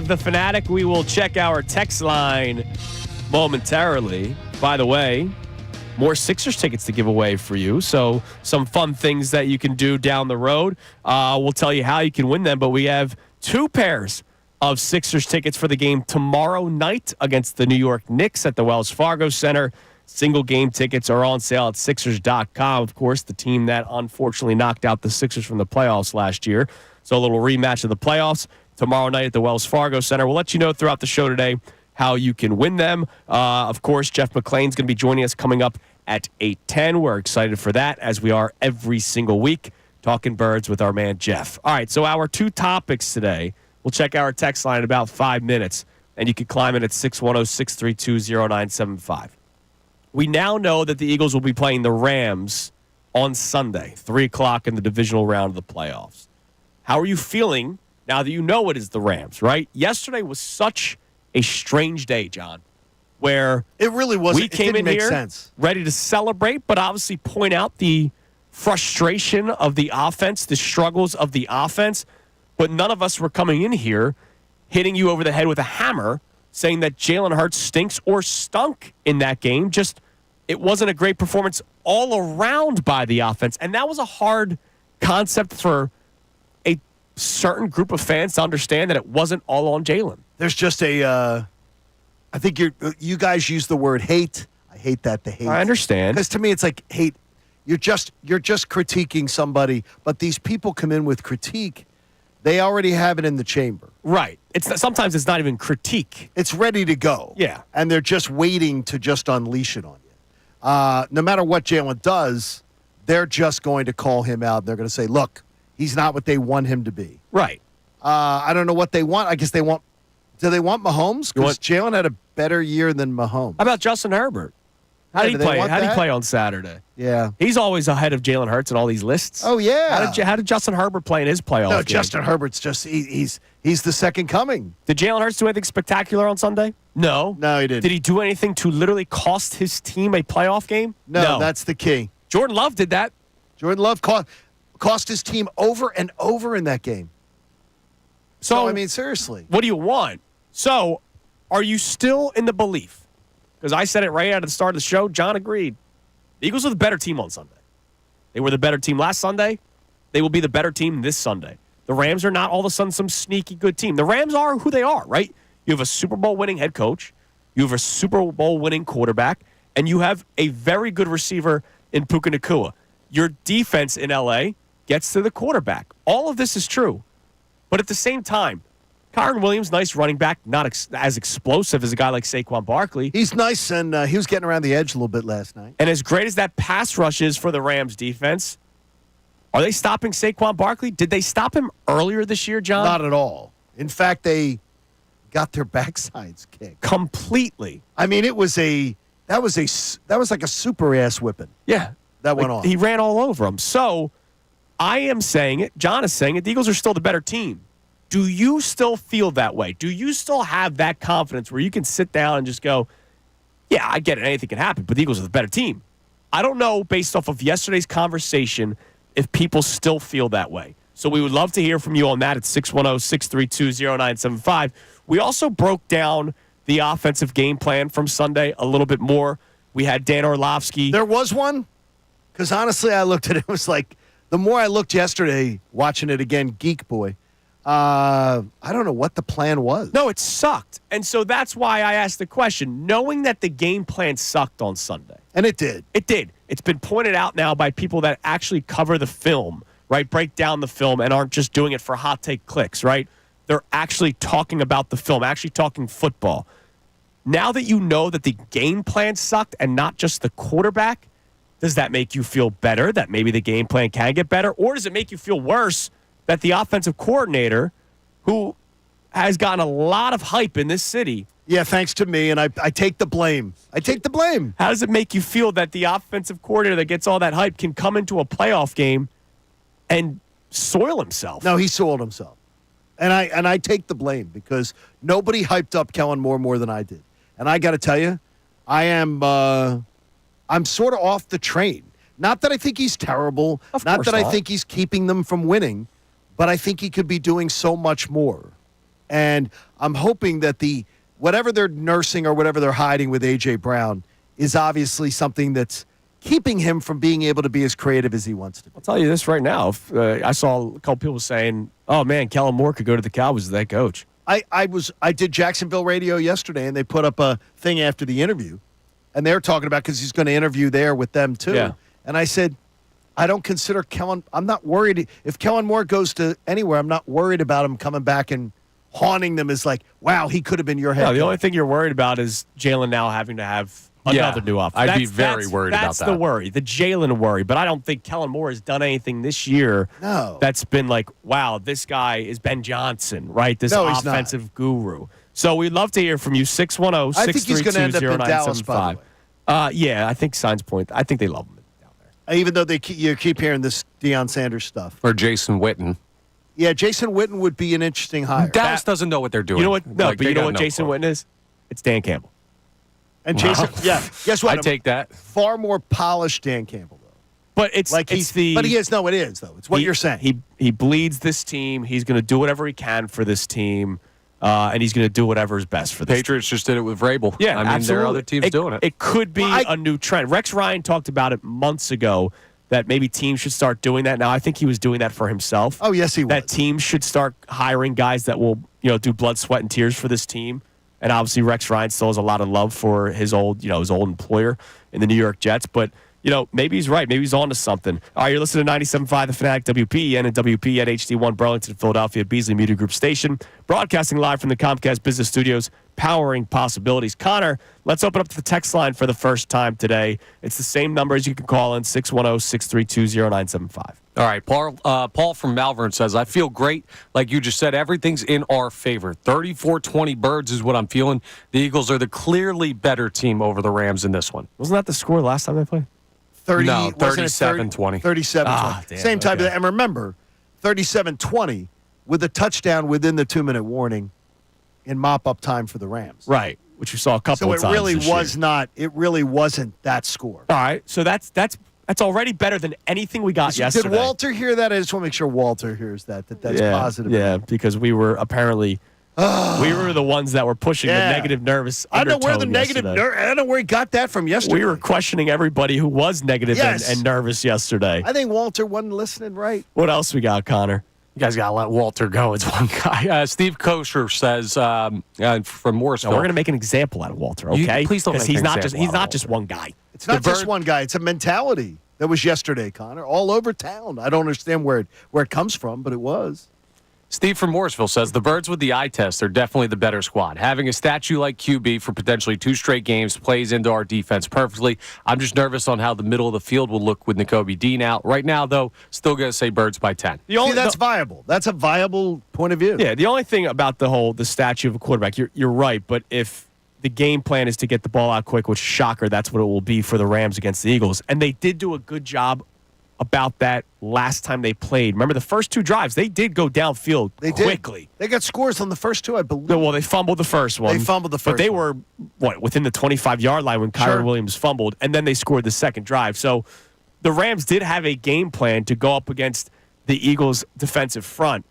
97.5, The Fanatic. We will check our text line momentarily. By the way, more Sixers tickets to give away for you. So some fun things that you can do down the road. We'll tell you how you can win them, but we have 2 pairs of Sixers tickets for the game tomorrow night against the New York Knicks at the Wells Fargo Center. Single game tickets are on sale at Sixers.com. Of course, the team that unfortunately knocked out the Sixers from the playoffs last year. So a little rematch of the playoffs tomorrow night at the Wells Fargo Center. We'll let you know throughout the show today how you can win them. Of course, Jeff McClain's going to be joining us coming up at 8:10. We're excited for that, as we are every single week, talking birds with our man Jeff. All right, so our 2 topics today. We'll check our text line in about 5 minutes, and you can climb in at 610-632-0975. We now know that the Eagles will be playing the Rams on Sunday, 3 o'clock in the divisional round of the playoffs. How are you feeling now that you know it is the Rams, right? Yesterday was such a strange day, John, where it really wasn't. We came in here sense. ready to celebrate, but obviously point out the frustration of the offense, the struggles of the offense. But none of us were coming in here hitting you over the head with a hammer saying that Jalen Hurts stinks or stunk in that game. Just it wasn't a great performance all around by the offense. And that was a hard concept for a certain group of fans to understand, that it wasn't all on Jalen. There's just I think you guys use the word hate. I hate that, the hate. I understand. Because to me, it's like hate. You're just critiquing somebody, but these people come in with critique. They already have it in the chamber. Right. Sometimes it's not even critique. It's ready to go. Yeah. And they're just waiting to just unleash it on you. No matter what Jalen does, they're just going to call him out. They're going to say, look, he's not what they want him to be. Right. I don't know what they want. I guess they want – do they want Mahomes? Because Jalen had a better year than Mahomes. How about Justin Herbert? How did he play? How did he play on Saturday? Yeah. He's always ahead of Jalen Hurts in all these lists. Oh, yeah. How did Justin Herbert play in his playoff game? Justin Herbert's just he's the second coming. Did Jalen Hurts do anything spectacular on Sunday? No. No, he didn't. Did he do anything to literally cost his team a playoff game? No, that's the key. Jordan Love did that. Jordan Love cost his team over and over in that game. So I mean, seriously. What do you want? So, are you still in the belief? Because I said it right out of the start of the show. John agreed. The Eagles are the better team on Sunday. They were the better team last Sunday. They will be the better team this Sunday. The Rams are not all of a sudden some sneaky good team. The Rams are who they are, right? You have a Super Bowl winning head coach. You have a Super Bowl winning quarterback. And you have a very good receiver in Puka Nacua. Your defense in L.A. gets to the quarterback. All of this is true. But at the same time, Kyron Williams, nice running back, not as explosive as a guy like Saquon Barkley. He's nice, and he was getting around the edge a little bit last night. And as great as that pass rush is for the Rams defense, are they stopping Saquon Barkley? Did they stop him earlier this year, John? Not at all. In fact, they got their backsides kicked completely. I mean, that was like a super ass whipping. Yeah, that went on. He ran all over him. So I am saying it. John is saying it. The Eagles are still the better team. Do you still feel that way? Do you still have that confidence where you can sit down and just go, yeah, I get it. Anything can happen, but the Eagles are the better team. I don't know, based off of yesterday's conversation, if people still feel that way. So we would love to hear from you on that at 610-632-0975. We also broke down the offensive game plan from Sunday a little bit more. We had Dan Orlovsky. There was one? Because honestly, I looked at it. It was like, the more I looked yesterday, watching it again, Geek Boy, I don't know what the plan was. No, it sucked. And so that's why I asked the question, knowing that the game plan sucked on Sunday. And it did. It did. It's been pointed out now by people that actually cover the film, right? Break down the film and aren't just doing it for hot take clicks, right? They're actually talking about the film, actually talking football. Now that you know that the game plan sucked and not just the quarterback, does that make you feel better that maybe the game plan can get better? Or does it make you feel worse that the offensive coordinator, who has gotten a lot of hype in this city. Yeah, thanks to me, and I take the blame. I take the blame. How does it make you feel that the offensive coordinator that gets all that hype can come into a playoff game and soil himself? No, he soiled himself. And I take the blame because nobody hyped up Kellen Moore more than I did. And I got to tell you, I'm sort of off the train. Not that I think he's terrible. Not that I think he's keeping them from winning. But I think he could be doing so much more. And I'm hoping that whatever they're nursing or whatever they're hiding with A.J. Brown is obviously something that's keeping him from being able to be as creative as he wants to be. I'll tell you this right now. I saw a couple people saying, oh, man, Kellen Moore could go to the Cowboys as that coach. I did Jacksonville radio yesterday, and they put up a thing after the interview, and they're talking about because he's going to interview there with them too. Yeah. And I said, I don't consider Kellen. I'm not worried if Kellen Moore goes to anywhere. I'm not worried about him coming back and haunting them as like, wow, he could have been your head. No, the coach. only thing you're worried about is Jalen now having to have another new offense. I'd be very worried about that. That's the worry, the Jalen worry. But I don't think Kellen Moore has done anything this year that's been like, wow, this guy is Ben Johnson, right? This offensive guru. So we'd love to hear from you, 610-632-0975. I think he's going to end up in Dallas, by the way. Yeah, I think Signs Point. I think they love him down there. Even though you keep hearing this Deion Sanders stuff. Or Jason Witten. Yeah, Jason Witten would be an interesting hire. Dallas doesn't know what they're doing. You know what? No, Like, but you know got what no Jason clue. Witten is? It's Dan Campbell. And Jason, guess what? I take that. Far more polished Dan Campbell, though. But it's Like it's the. But it is, though. It's what you're saying. He bleeds this team. He's going to do whatever he can for this team, and he's going to do whatever is best for this Patriots just did it with Vrabel. Yeah, I mean, absolutely. there are other teams doing it. It could be a new trend. Rex Ryan talked about it months ago that maybe teams should start doing that. Now, I think he was doing that for himself. Oh, yes, he was. That teams should start hiring guys that will, do blood, sweat, and tears for this team. And obviously, Rex Ryan still has a lot of love for his old employer in the New York Jets. But maybe he's right. Maybe he's on to something. All right, you're listening to 97.5 The Fanatic, WPEN and WPEN HD1 Burlington, Philadelphia, Beasley Media Group Station, broadcasting live from the Comcast Business Studios, powering possibilities. Connor, let's open up to the text line for the first time today. It's the same number as you can call in, 610-632-0975. All right, Paul from Malvern says, I feel great. Like you just said, everything's in our favor. 34-20 Birds is what I'm feeling. The Eagles are the clearly better team over the Rams in this one. Wasn't that the score last time they played? 37-20. 37-20. Same type of that. And remember, 37-20 with a touchdown within the 2-minute warning in mop-up time for the Rams. Right, which you saw a couple of times. So it really this was year. not. It really wasn't that score. All right, so that's already better than anything we got yesterday. Did Walter hear that? I just want to make sure Walter hears that's positive. Yeah, because we were apparently we were the ones that were pushing the negative nervous I don't know where the undertone negative. I don't know where he got that from yesterday. We were questioning everybody who was negative and nervous yesterday. I think Walter wasn't listening right. What else we got, Connor? You guys got to let Walter go. It's one guy. Steve Kosher says from Morrisville. No, we're going to make an example out of Walter, okay? Please don't make he's an not example he's out not of just one guy. It's not just one guy. It's a mentality that was yesterday, Connor, all over town. I don't understand where it comes from, but it was. Steve from Morrisville says the Birds with the eye test are definitely the better squad. Having a statue like QB for potentially 2 straight games plays into our defense perfectly. I'm just nervous on how the middle of the field will look with Nakobe Dean out. Right now, though, still going to say Birds by 10. That's viable. That's a viable point of view. Yeah, the only thing about the statue of a quarterback, you're right, but if the game plan is to get the ball out quick, which, shocker, that's what it will be for the Rams against the Eagles. And they did do a good job about that last time they played. Remember, the first 2 drives, they did go downfield quickly. They got scores on the first 2, I believe. Well, they fumbled the first one. But they were, within the 25-yard line when Kyron Williams fumbled, and then they scored the second drive. So the Rams did have a game plan to go up against the Eagles' defensive front.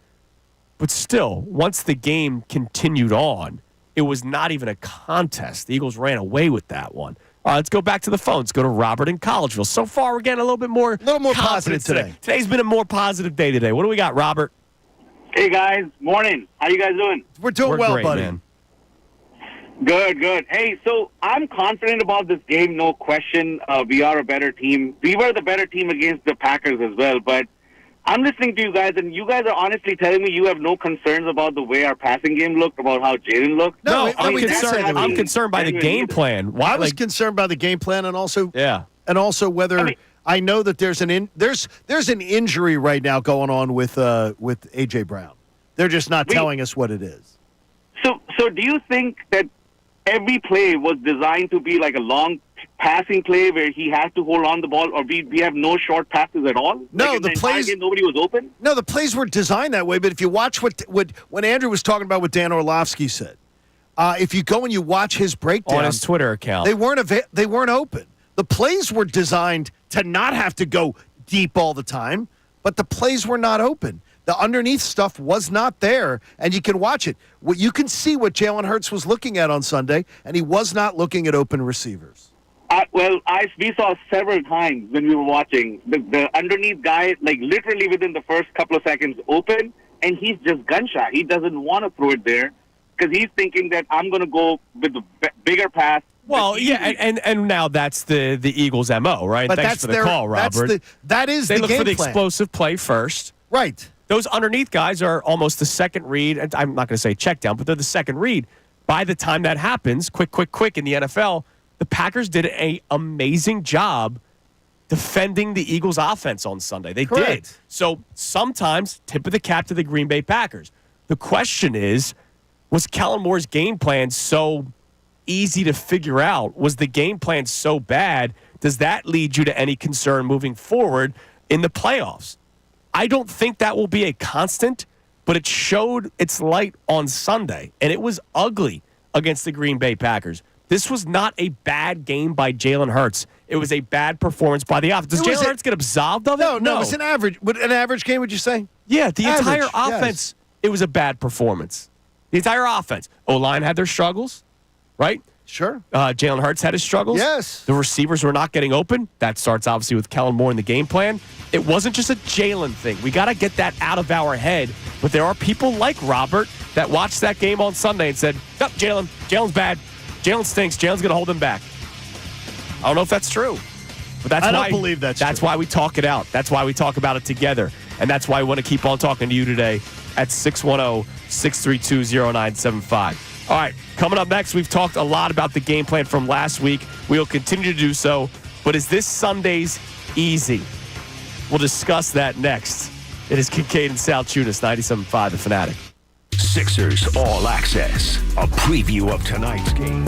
But still, once the game continued on, it was not even a contest. The Eagles ran away with that one. All right, let's go back to the phones. Go to Robert in Collegeville. So far, we're getting a little bit more positive today. Today's been a more positive day today. What do we got, Robert? Hey, guys. Morning. How you guys doing? We're doing well, great, buddy. Man. Good. Hey, so I'm confident about this game, no question. We are a better team. We were the better team against the Packers as well, but I'm listening to you guys, and you guys are honestly telling me you have no concerns about the way our passing game looked, about how Jaden looked. No, I'm concerned by the game plan. Why I was concerned by the game plan, and also whether I know that there's an injury right now going on with AJ Brown. They're just not telling us what it is. So do you think that every play was designed to be like a long passing play where he has to hold on the ball, or we have no short passes at all? No, like the plays game, nobody was open. No, the plays were designed that way. But if you watch when Andrew was talking about what Dan Orlovsky said, if you go and you watch his breakdown on his Twitter account, they weren't open. The plays were designed to not have to go deep all the time, but the plays were not open. The underneath stuff was not there, and you can watch it. You can see what Jalen Hurts was looking at on Sunday, and he was not looking at open receivers. We saw several times when we were watching the underneath guy, like literally within the first couple of seconds open, and he's just gun shy. He doesn't want to throw it there because he's thinking that I'm going to go with the bigger pass. Well, yeah, and now that's the Eagles' MO, right? But Thanks for the call, Robert. That is they the look game for the plan. explosive play first. Right. Those underneath guys are almost the second read. And I'm not going to say check down, but they're the second read. By the time that happens, quick in the NFL, the Packers did an amazing job defending the Eagles' offense on Sunday. They did. So sometimes, tip of the cap to the Green Bay Packers. The question is, was Kellen Moore's game plan so easy to figure out? Was the game plan so bad? Does that lead you to any concern moving forward in the playoffs? I don't think that will be a constant, but it showed its light on Sunday, and it was ugly against the Green Bay Packers. This was not a bad game by Jalen Hurts. It was a bad performance by the offense. Does Jalen Hurts get absolved of it? No, it was an average. An average game, would you say? Yeah, the entire Average, offense, it was a bad performance. The entire offense. O-line had their struggles, right? Sure. Jalen Hurts had his struggles. Yes. The receivers were not getting open. That starts, obviously, with Kellen Moore in the game plan. It wasn't just a Jalen thing. We got to get that out of our head. But there are people like Robert that watched that game on Sunday and said, oh, Jalen's bad. Jalen stinks. Jalen's going to hold him back. I don't know if that's true. But I don't believe that's true. That's why we talk it out. That's why we talk about it together. And that's why we want to keep on talking to you today at 610-632-0975. All right, coming up next, we've talked a lot about the game plan from last week. We will continue to do so. But is this Sunday's easy? We'll discuss that next. It is Kincade and Salciunas, 97.5 The Fanatic. Sixers All Access, a preview of tonight's game.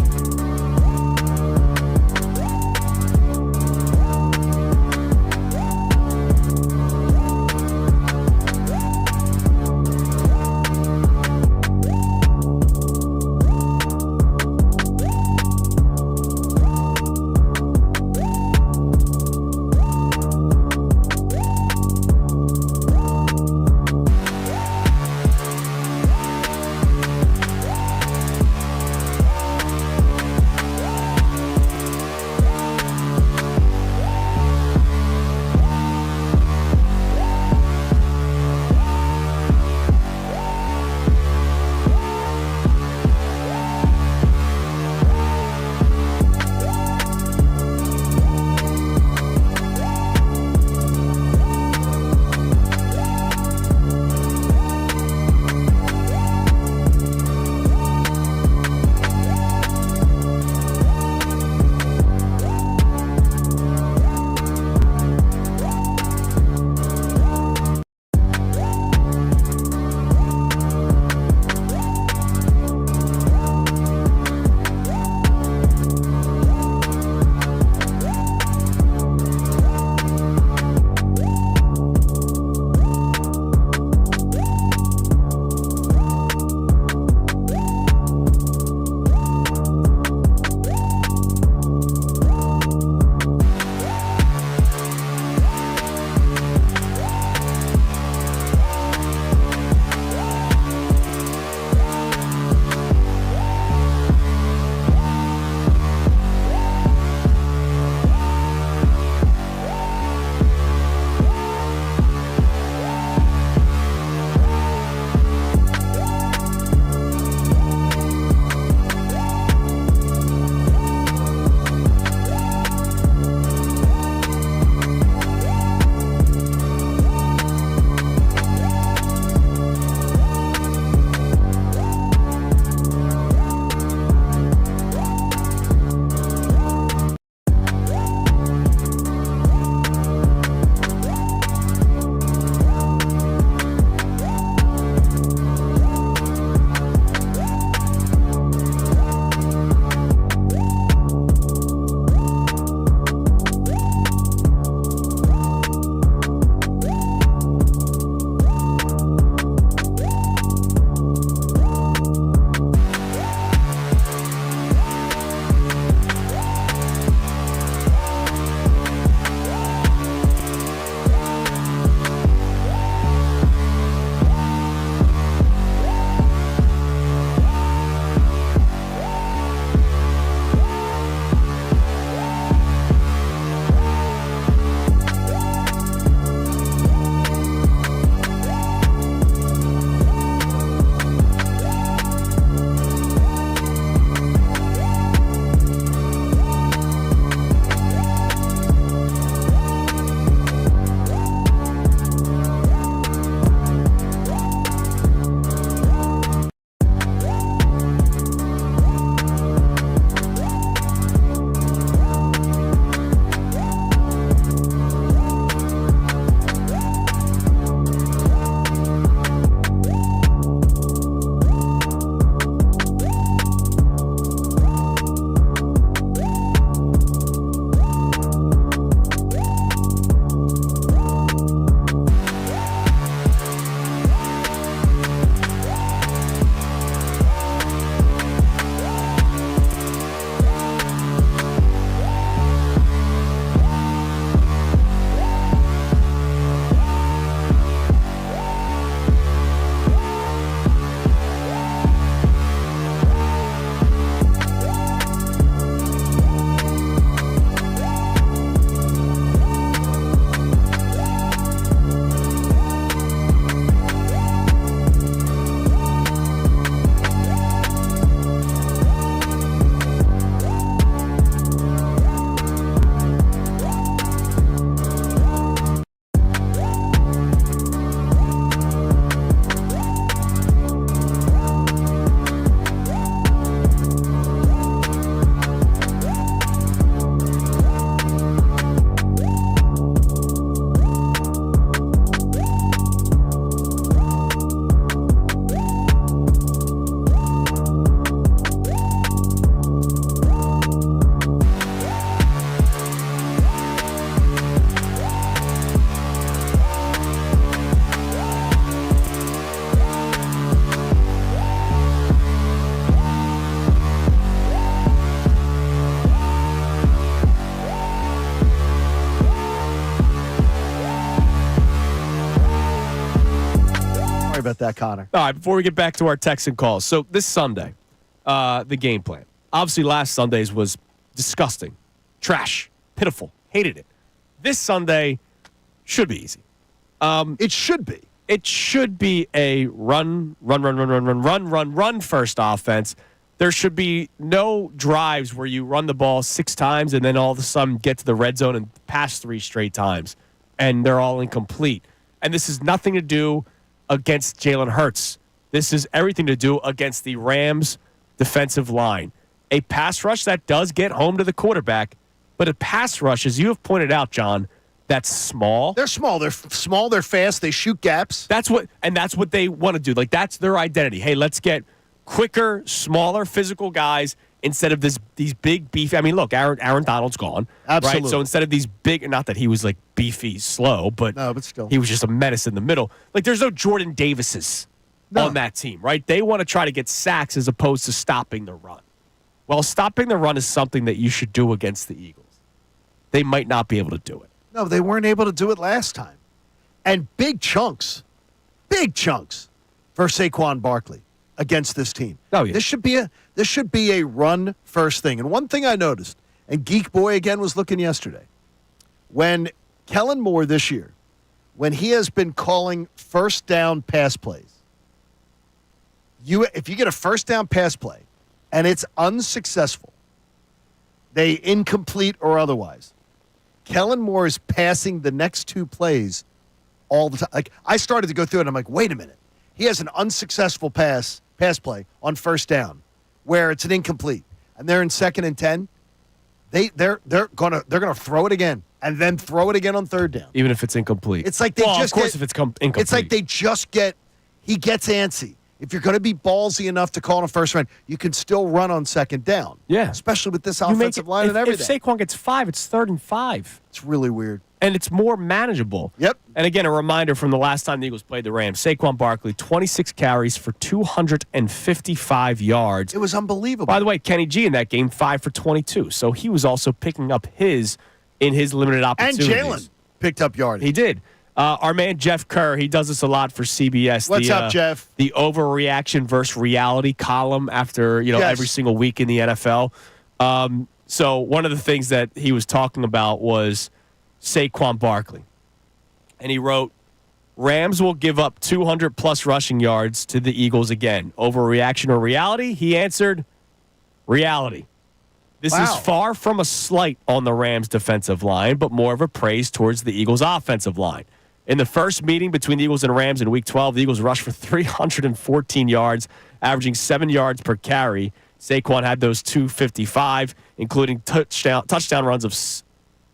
about that, Connor. All right, before we get back to our texts and calls. So this Sunday, the game plan. Obviously, last Sunday's was disgusting, trash, pitiful, hated it. This Sunday should be easy. It should be. It should be a run first offense. There should be no drives where you run the ball 6 times and then all of a sudden get to the red zone and pass 3 straight times, and they're all incomplete. And this has nothing to do against Jalen Hurts. This is everything to do against the Rams' defensive line. A pass rush that does get home to the quarterback, but a pass rush, as you have pointed out, John, that's small. They're small. They're small. They're fast. They shoot gaps. That's what they want to do. Like, that's their identity. Hey, let's get quicker, smaller, physical guys instead of these big, beefy. I mean, look, Aaron Donald's gone. Absolutely. Right? So instead of these big, not that he was like beefy, slow, but still. he was just a menace in the middle. Like, there's no Jordan Davises on that team, right? They want to try to get sacks as opposed to stopping the run. Well, stopping the run is something that you should do against the Eagles. They might not be able to do it. No, they weren't able to do it last time. And big chunks for Saquon Barkley against this team. Oh, yeah. This should be a run first thing. And one thing I noticed, and Geek Boy again was looking yesterday, when Kellen Moore this year, when he has been calling first down pass plays, if you get a first down pass play and it's unsuccessful, they incomplete or otherwise, Kellen Moore is passing the next 2 plays all the time. Like, I started to go through it, and I'm like, wait a minute. He has an unsuccessful pass play on first down where it's an incomplete, and they're in 2nd and 10. They're gonna throw it again and then throw it again on 3rd down, even if it's incomplete. It's like they just of course if it's incomplete. It's like he gets antsy. If you're going to be ballsy enough to call on a first round, you can still run on 2nd down. Yeah. Especially with this offensive line and everything. If Saquon gets 5, it's 3rd and 5. It's really weird. And it's more manageable. Yep. And again, a reminder from the last time the Eagles played the Rams, Saquon Barkley, 26 carries for 255 yards. It was unbelievable. By the way, Kenny G in that game, 5 for 22. So he was also picking up in his limited opportunities. And Jalen picked up yardage. He did. Our man Jeff Kerr, he does this a lot for CBS. What's up, Jeff? The overreaction versus reality column after every single week in the NFL. So one of the things that he was talking about was Saquon Barkley. And he wrote, Rams will give up 200-plus rushing yards to the Eagles again. Overreaction or reality? He answered, reality. This is far from a slight on the Rams' defensive line, but more of a praise towards the Eagles' offensive line. In the first meeting between the Eagles and Rams in Week 12, the Eagles rushed for 314 yards, averaging 7 yards per carry. Saquon had those 255, including touchdown runs of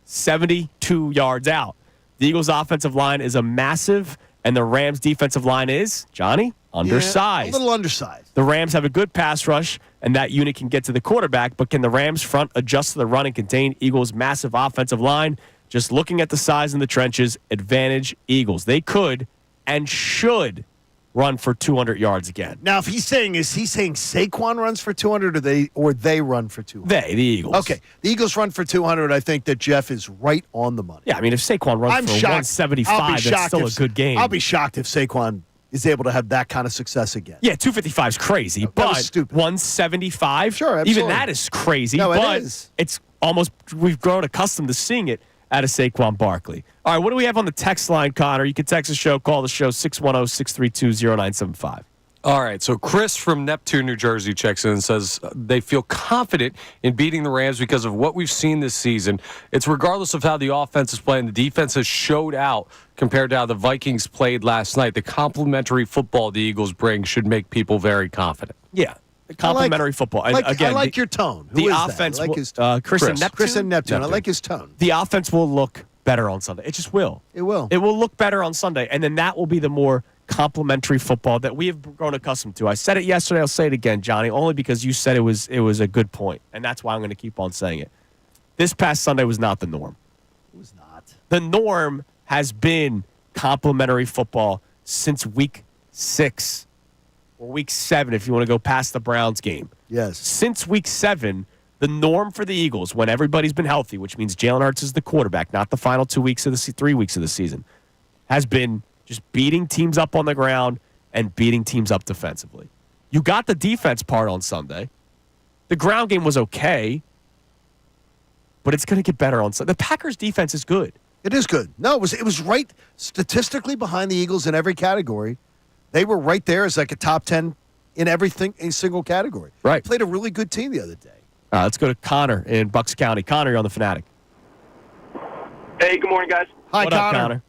72 yards out. The Eagles' offensive line is a massive, and the Rams' defensive line is, Johnny, undersized. Yeah, a little undersized. The Rams have a good pass rush, and that unit can get to the quarterback, but can the Rams' front adjust to the run and contain Eagles' massive offensive line? Just looking at the size in the trenches, advantage Eagles. They could and should run for 200 yards again. Now, is he saying Saquon runs for 200 or they run for 200? The Eagles. Okay. The Eagles run for 200. I think that Jeff is right on the money. Yeah, I mean, if Saquon runs for 175, that's still a good game. I'll be shocked if Saquon is able to have that kind of success again. Yeah, 255 is crazy, but stupid. 175, sure, absolutely. Even that is crazy. No, but it is. It's almost, we've grown accustomed to seeing it out of Saquon Barkley. All right, what do we have on the text line, Connor? You can text the show, call the show, 610-632-0975. All right, so Chris from Neptune, New Jersey checks in and says they feel confident in beating the Rams because of what we've seen this season. It's regardless of how the offense is playing. The defense has showed out compared to how the Vikings played last night. The complementary football the Eagles bring should make people very confident. Yeah, complementary football. And again, I like your tone. The offense, I like his tone. Chris and Neptune. I like his tone. The offense will look better on Sunday. It just will. It will. It will look better on Sunday, and then that will be the more complementary football that we have grown accustomed to. I said it yesterday. I'll say it again, Johnny, only because you said it was a good point, and that's why I'm going to keep on saying it. This past Sunday was not the norm. It was not. The norm has been complementary football since week 6 or week 7 if you want to go past the Browns game. Yes. Since week 7, the norm for the Eagles, when everybody's been healthy, which means Jalen Hurts is the quarterback, not the final 3 weeks of the season, has been just beating teams up on the ground and beating teams up defensively. You got the defense part on Sunday. The ground game was okay, but it's going to get better on Sunday. The Packers' defense is good. It is good. No, it was right statistically behind the Eagles in every category. They were right there as like a top 10 in everything, a single category. Right. They played a really good team the other day. Let's go to Connor in Bucks County. Connor, you're on the Fanatic. Hey, good morning, guys. Hi, What Connor. up,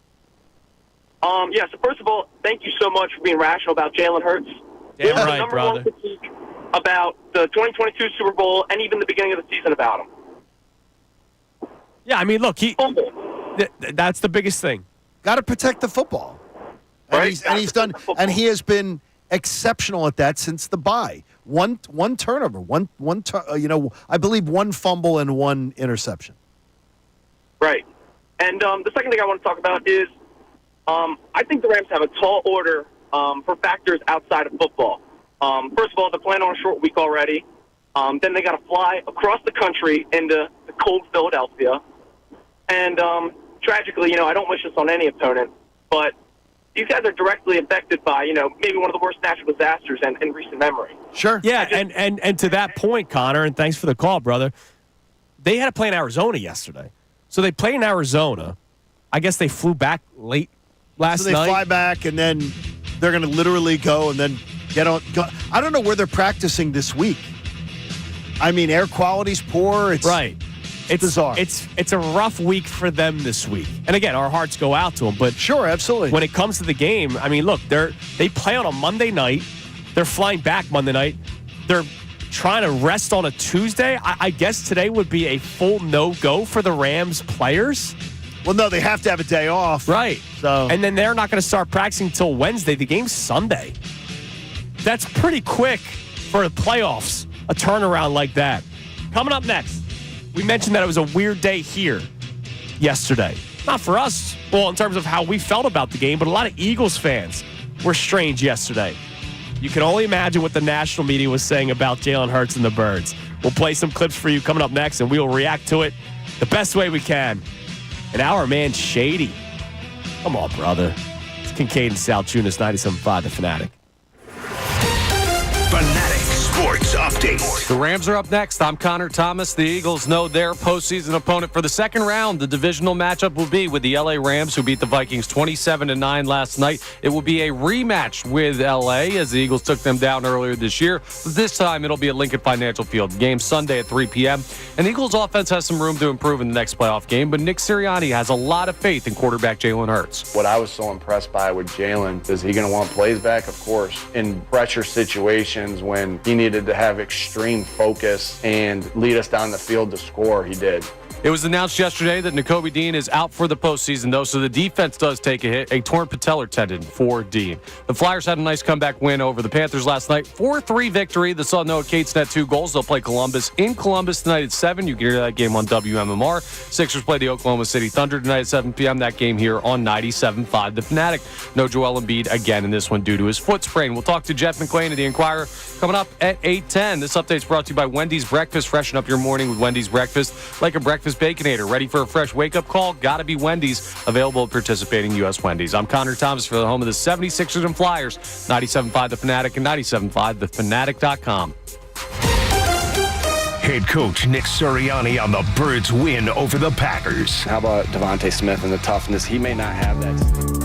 Connor? Yeah, so first of all, thank you so much for being rational about Jalen Hurts. Damn It was the right, number brother. one critique about the 2022 Super Bowl and even the beginning of the season about him. Yeah, I mean, look, Humble. that's the biggest thing. Got to protect the football. And Right. he's done, Gotta protect the and he football. has been exceptional at that since the bye. One turnover, I believe one fumble and one interception. Right. And the second thing I want to talk about is I think the Rams have a tall order for factors outside of football. First of all, they're playing on a short week already. Then they got to fly across the country into the cold Philadelphia. And tragically, I don't wish this on any opponent, but these guys are directly affected by, maybe one of the worst natural disasters in recent memory. Sure. Yeah, and to that point, Connor, and thanks for the call, brother, they had to play in Arizona yesterday. So they played in Arizona. I guess they flew back late last So they night. fly back, and then they're going to literally go and then get on. I don't know where they're practicing this week. I mean, air quality's poor. It's Right. It's bizarre. It's a rough week for them this week. And again, our hearts go out to them. But Sure, absolutely. when it comes to the game, I mean, look, they play on a Monday night. They're flying back Monday night. They're trying to rest on a Tuesday. I guess today would be a full no-go for the Rams players. Well, no, they have to have a day off. Right. So, And then they're not going to start practicing until Wednesday. The game's Sunday. That's pretty quick for the playoffs, a turnaround like that. Coming up next, we mentioned that it was a weird day here yesterday. Not for us, well, in terms of how we felt about the game, but a lot of Eagles fans were strange yesterday. You can only imagine what the national media was saying about Jalen Hurts and the Birds. We'll play some clips for you coming up next, and we will react to it the best way we can. And our man, Shady. Come on, brother. It's Kincade Salciunas, 97.5, The Fanatic. Fanatic Sports Update. The Rams are up next. I'm Connor Thomas. The Eagles know their postseason opponent for the second round. The divisional matchup will be with the LA Rams, who beat the Vikings 27-9 last night. It will be a rematch with LA as the Eagles took them down earlier this year. This time it'll be at Lincoln Financial Field. Game Sunday at 3 p.m. And the Eagles offense has some room to improve in the next playoff game, but Nick Sirianni has a lot of faith in quarterback Jalen Hurts. What I was so impressed by with Jalen, is he going to want plays back? Of course. In pressure situations when he needed to have extreme focus and lead us down the field to score, he did. It was announced yesterday that Nakobe Dean is out for the postseason, though, so the defense does take a hit, a torn patellar tendon for Dean. The Flyers had a nice comeback win over the Panthers last night, 4-3 victory. The saw Noah Cates net 2 goals. They'll play Columbus in Columbus tonight at 7. You can hear that game on WMMR. Sixers play the Oklahoma City Thunder tonight at 7 p.m. That game here on 97.5 The Fanatic. No Joel Embiid again in this one due to his foot sprain. We'll talk to Jeff McClain of the Inquirer coming up at 8:10. This update's brought to you by Wendy's Breakfast. Freshen up your morning with Wendy's Breakfast like a breakfast Baconator. Ready for a fresh wake-up call? Gotta be Wendy's. Available at participating U.S. Wendy's. I'm Connor Thomas for the home of the 76ers and Flyers. 97.5 The Fanatic and 97.5thefanatic.com. Head coach Nick Sirianni on the Birds' win over the Packers. How about Devontae Smith and the toughness? He may not have that.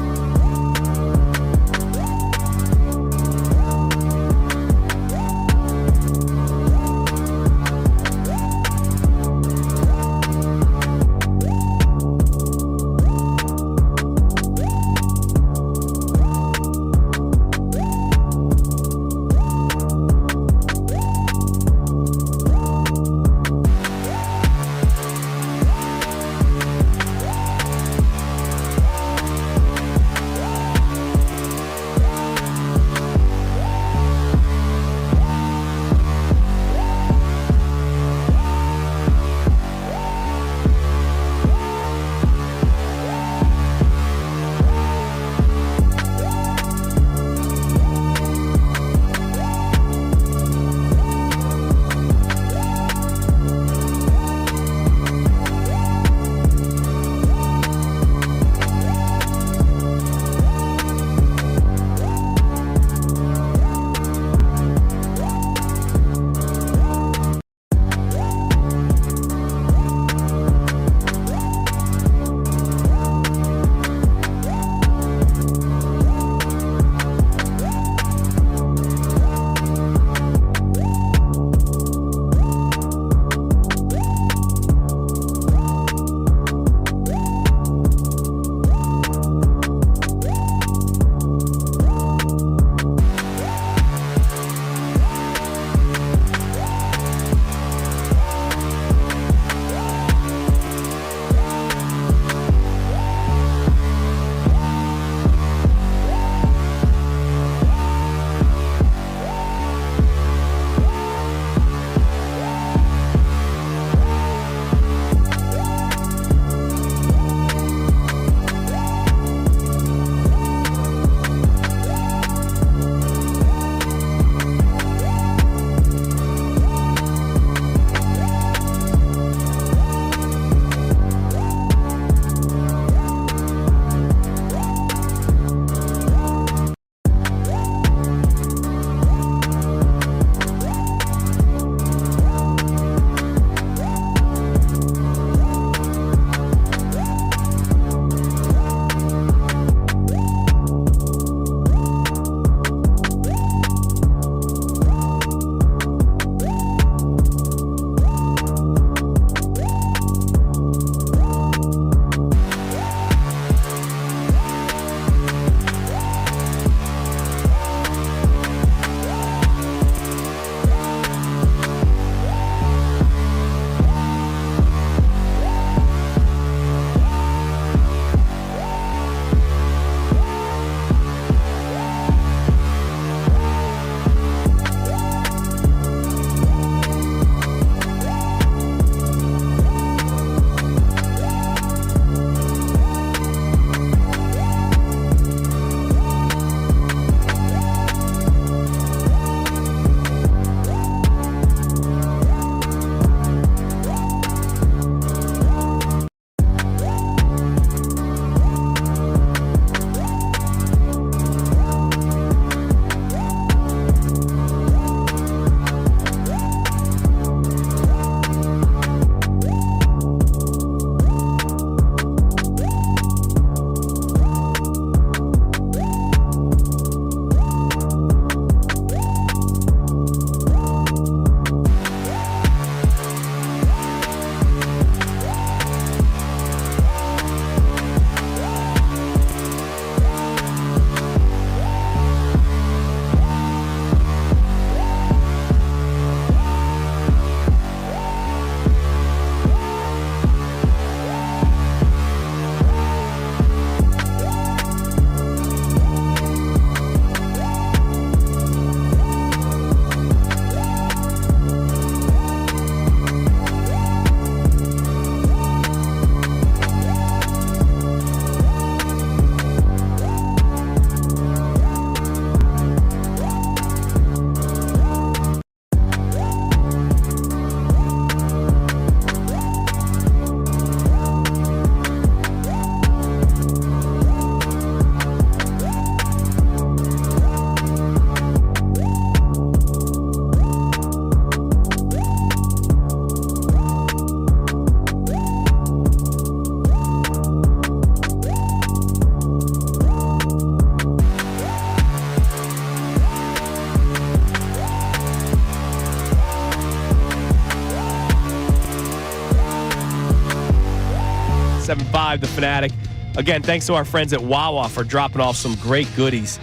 0975, The Fanatic. Again, thanks to our friends at Wawa for dropping off some great goodies.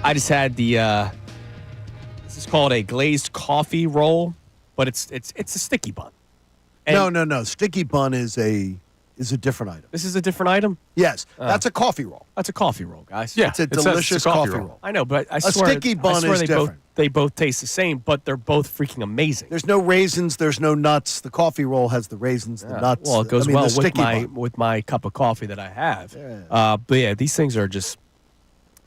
I just had the, this is called a glazed coffee roll, but it's a sticky bun. And No. Sticky bun is a different item. This is a different item? Yes, that's a coffee roll. That's a coffee roll, guys. Yeah, It's a it says delicious it's a coffee roll. I know, but I swear, sticky bun is different. They both taste the same, but they're both freaking amazing. There's no raisins. There's no nuts. The coffee roll has the raisins, the nuts. Well, it goes I mean, well the sticky bun. with my cup of coffee that I have. But yeah, these things are just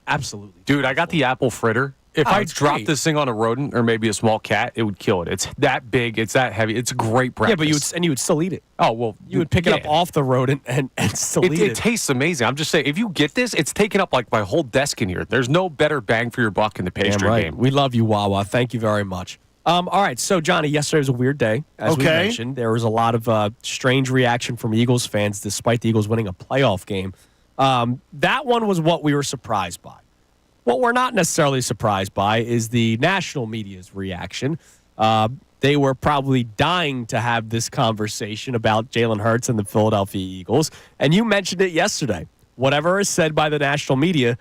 absolutely. Dude, I got the apple fritter. If I it's dropped great. this thing on a rodent or maybe a small cat, it would kill it. It's that big. It's that heavy. It's a great breakfast. Yeah, but you would still eat it. Oh, well. You would pick it up off the rodent and still eat It it. tastes amazing. I'm just saying, if you get this, it's taking up like my whole desk in here. There's no better bang for your buck in the pastry Damn right. game. We love you, Wawa. Thank you very much. All right, so Johnny, yesterday was a weird day, as we Okay. mentioned. There was a lot of strange reaction from Eagles fans, despite the Eagles winning a playoff game. That one was what we were surprised by. What we're not necessarily surprised by is the national media's reaction. They were probably dying to have this conversation about Jalen Hurts and the Philadelphia Eagles. And you mentioned it yesterday. Whatever is said by the national media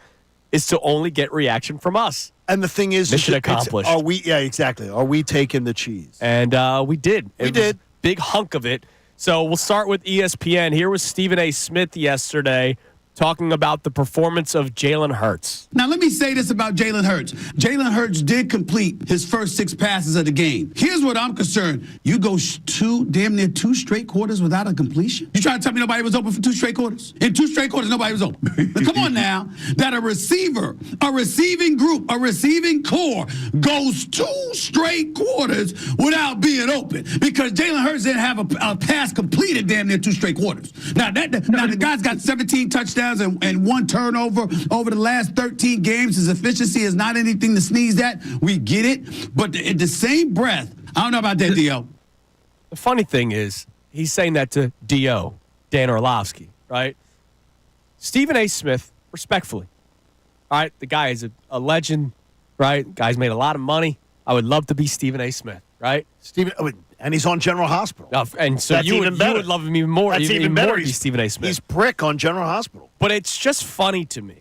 is to only get reaction from us. And the thing is, Mission accomplished. Are we? Yeah, exactly. Are we taking the cheese? And we did. We did. Big hunk of it. So we'll start with ESPN. Here was Stephen A. Smith yesterday talking about the performance of Jalen Hurts. Now, let me say this about Jalen Hurts. Jalen Hurts did complete his first 6 passes of the game. Here's what I'm concerned. You go damn near 2 straight quarters without a completion? You trying to tell me nobody was open for 2 straight quarters? In 2 straight quarters, nobody was open. Come on now. That a receiver, a receiving group, a receiving core goes 2 straight quarters without being open because Jalen Hurts didn't have a pass completed damn near 2 straight quarters. Now, the guy's got 17 touchdowns and 1 turnover over the last 13 games. His efficiency is not anything to sneeze at. We get it. But in the same breath, I don't know about that, Dio. The funny thing is, he's saying that to D.O., Dan Orlovsky, right? Stephen A. Smith, respectfully, all right, the guy is a legend, right? Guy's made a lot of money. I would love to be Stephen A. Smith, right? And he's on General Hospital. And so That's you even would better. love him even more. That's even more better. to be Stephen A. Smith. He's brick on General Hospital. But it's just funny to me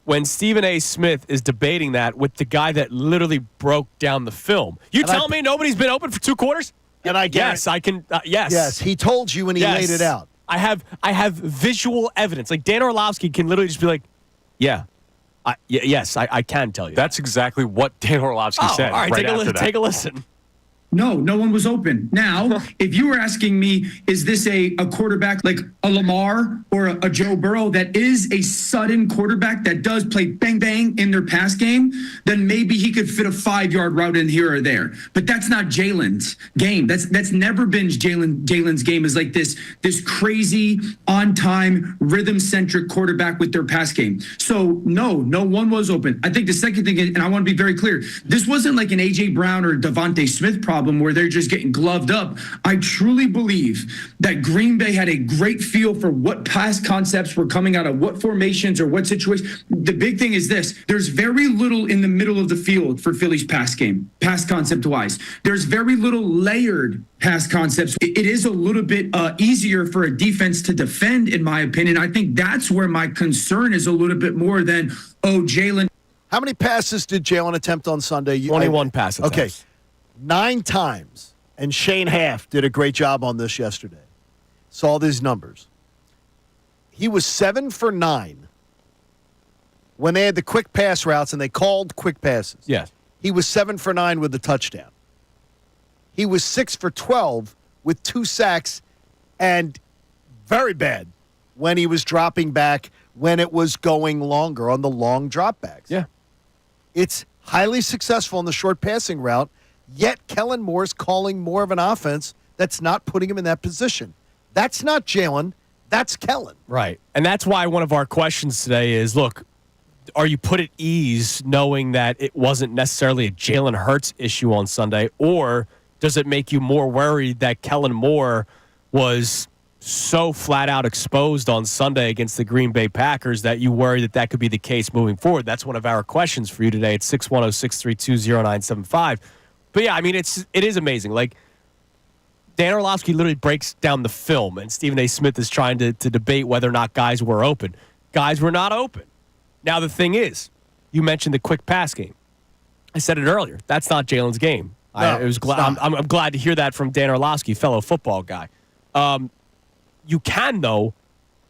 when Stephen A. Smith is debating that with the guy that literally broke down the film. You tell me nobody's been open for 2 quarters? And I guess yes, I can. Yes, Yes, he told you when he laid it out. I have visual evidence. Like Dan Orlovsky can literally just be like, yes, I can tell you. That's exactly what Dan Orlovsky said. All right, after that. take a listen. No one was open. Now, if you were asking me, is this a quarterback like a Lamar or a Joe Burrow that is a sudden quarterback that does play bang bang in their pass game, then maybe he could fit a 5-yard route in here or there. But that's not Jalen's game. That's never been Jalen's game. Is like this crazy on time rhythm centric quarterback with their pass game. So no one was open. I think the second thing, and I want to be very clear, this wasn't like an AJ Brown or Devontae Smith problem where they're just getting gloved up. I truly believe that Green Bay had a great feel for what pass concepts were coming out of what formations or what situations. The big thing is this. There's very little in the middle of the field for Philly's pass game, pass concept wise. There's very little layered pass concepts. It is a little bit easier for a defense to defend, in my opinion. I think that's where my concern is a little bit more than, Jalen. How many passes did Jalen attempt on Sunday? 21 passes. Okay. 9 times. And Shane Half did a great job on this yesterday. Saw these numbers. He was 7 for 9 when they had the quick pass routes and they called quick passes. Yes. He was 7 for 9 with the touchdown. He was 6 for 12 with 2 sacks and very bad when he was dropping back when it was going longer on the long dropbacks. Yeah. It's highly successful on the short passing route. Yet Kellen Moore's calling more of an offense that's not putting him in that position. That's not Jalen. That's Kellen. Right. And that's why one of our questions today is, look, are you put at ease knowing that it wasn't necessarily a Jalen Hurts issue on Sunday, or does it make you more worried that Kellen Moore was so flat out exposed on Sunday against the Green Bay Packers that you worry that could be the case moving forward? That's one of our questions for you today at 610-632-0975. But yeah, I mean, it is amazing. Like, Dan Orlovsky literally breaks down the film, and Stephen A. Smith is trying to debate whether or not guys were open. Guys were not open. Now, the thing is, you mentioned the quick pass game. I said it earlier. That's not Jalen's game. I'm glad to hear that from Dan Orlovsky, fellow football guy. You can, though,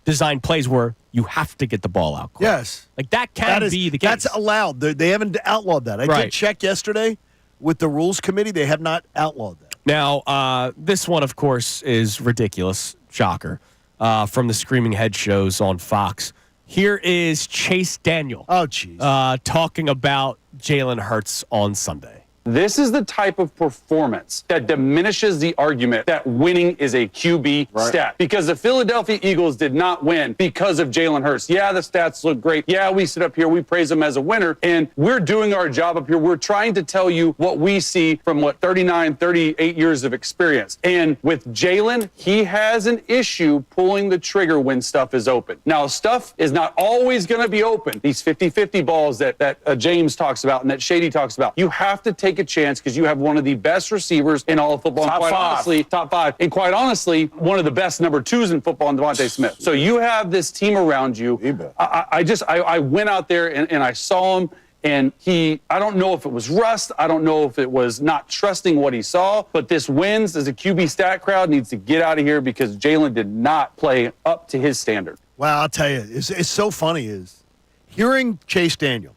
design plays where you have to get the ball out quick. Yes. Like, that can be the case. That's allowed. They haven't outlawed that. I did check yesterday with the Rules Committee. They have not outlawed that. Now, this one, of course, is ridiculous. Shocker. From the Screaming Head shows on Fox. Here is Chase Daniel. Oh, jeez. Talking about Jalen Hurts on Sunday. This is the type of performance that diminishes the argument that winning is a QB stat. Because the Philadelphia Eagles did not win because of Jalen Hurts. Yeah, the stats look great. Yeah, we sit up here, we praise him as a winner, and we're doing our job up here. We're trying to tell you what we see from 38 years of experience. And with Jalen, he has an issue pulling the trigger when stuff is open. Now, stuff is not always going to be open. These 50-50 balls that James talks about and that Shady talks about. You have to take a chance because you have one of the best receivers in all of football. Top five. And quite honestly, one of the best number 2s in football in Devontae Smith. So you have this team around you. I went out there and I saw him, and I don't know if it was rust. I don't know if it was not trusting what he saw, but this wins as a QB stat crowd needs to get out of here because Jalen did not play up to his standard. Well, I'll tell you, it's so funny is hearing Chase Daniel,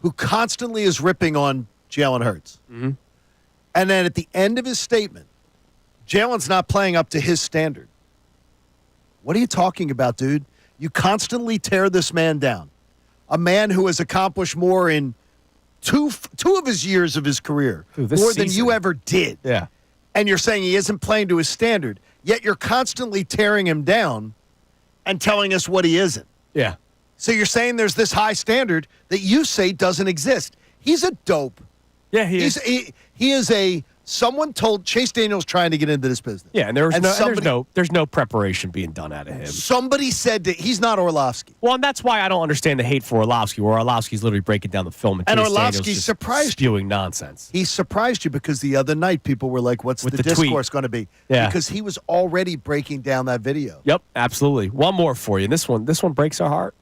who constantly is ripping on Jalen Hurts. Mm-hmm. And then at the end of his statement, Jalen's not playing up to his standard. What are you talking about, dude? You constantly tear this man down. A man who has accomplished more in two of his years of his career, more than you ever did. Yeah. And you're saying he isn't playing to his standard, yet you're constantly tearing him down and telling us what he isn't. Yeah. So you're saying there's this high standard that you say doesn't exist. He's a dope. Yeah, he is. He is someone told Chase Daniel's trying to get into this business. Yeah, and there's no preparation being done out of him. Somebody said that he's not Orlovsky. Well, and that's why I don't understand the hate for Orlovsky, where Orlovsky's literally breaking down the film and Orlovsky surprised spewing nonsense. He surprised you because the other night people were like, "What's the discourse going to be?" Yeah. Because he was already breaking down that video. Yep, absolutely. One more for you. This one breaks our heart.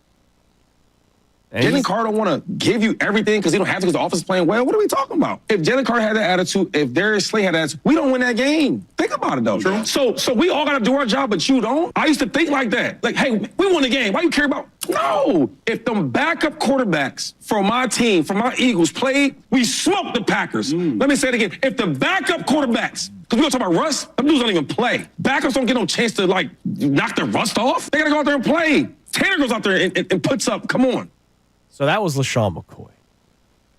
Jalen Carter don't want to give you everything because he don't have to because the offense is playing well. What are we talking about? If Jalen Carter had that attitude, if Darius Slay had that attitude, we don't win that game. Think about it, though. True. So we all got to do our job, but you don't? I used to think like that. Like, hey, we won the game. Why you care about? No. If them backup quarterbacks from my team, from my Eagles played, we smoked the Packers. Let me say it again. If the backup quarterbacks, because we don't talk about rust, them dudes don't even play. Backups don't get no chance to, knock their rust off. They got to go out there and play. Tanner goes out there and puts up. Come on. So that was LaShawn McCoy.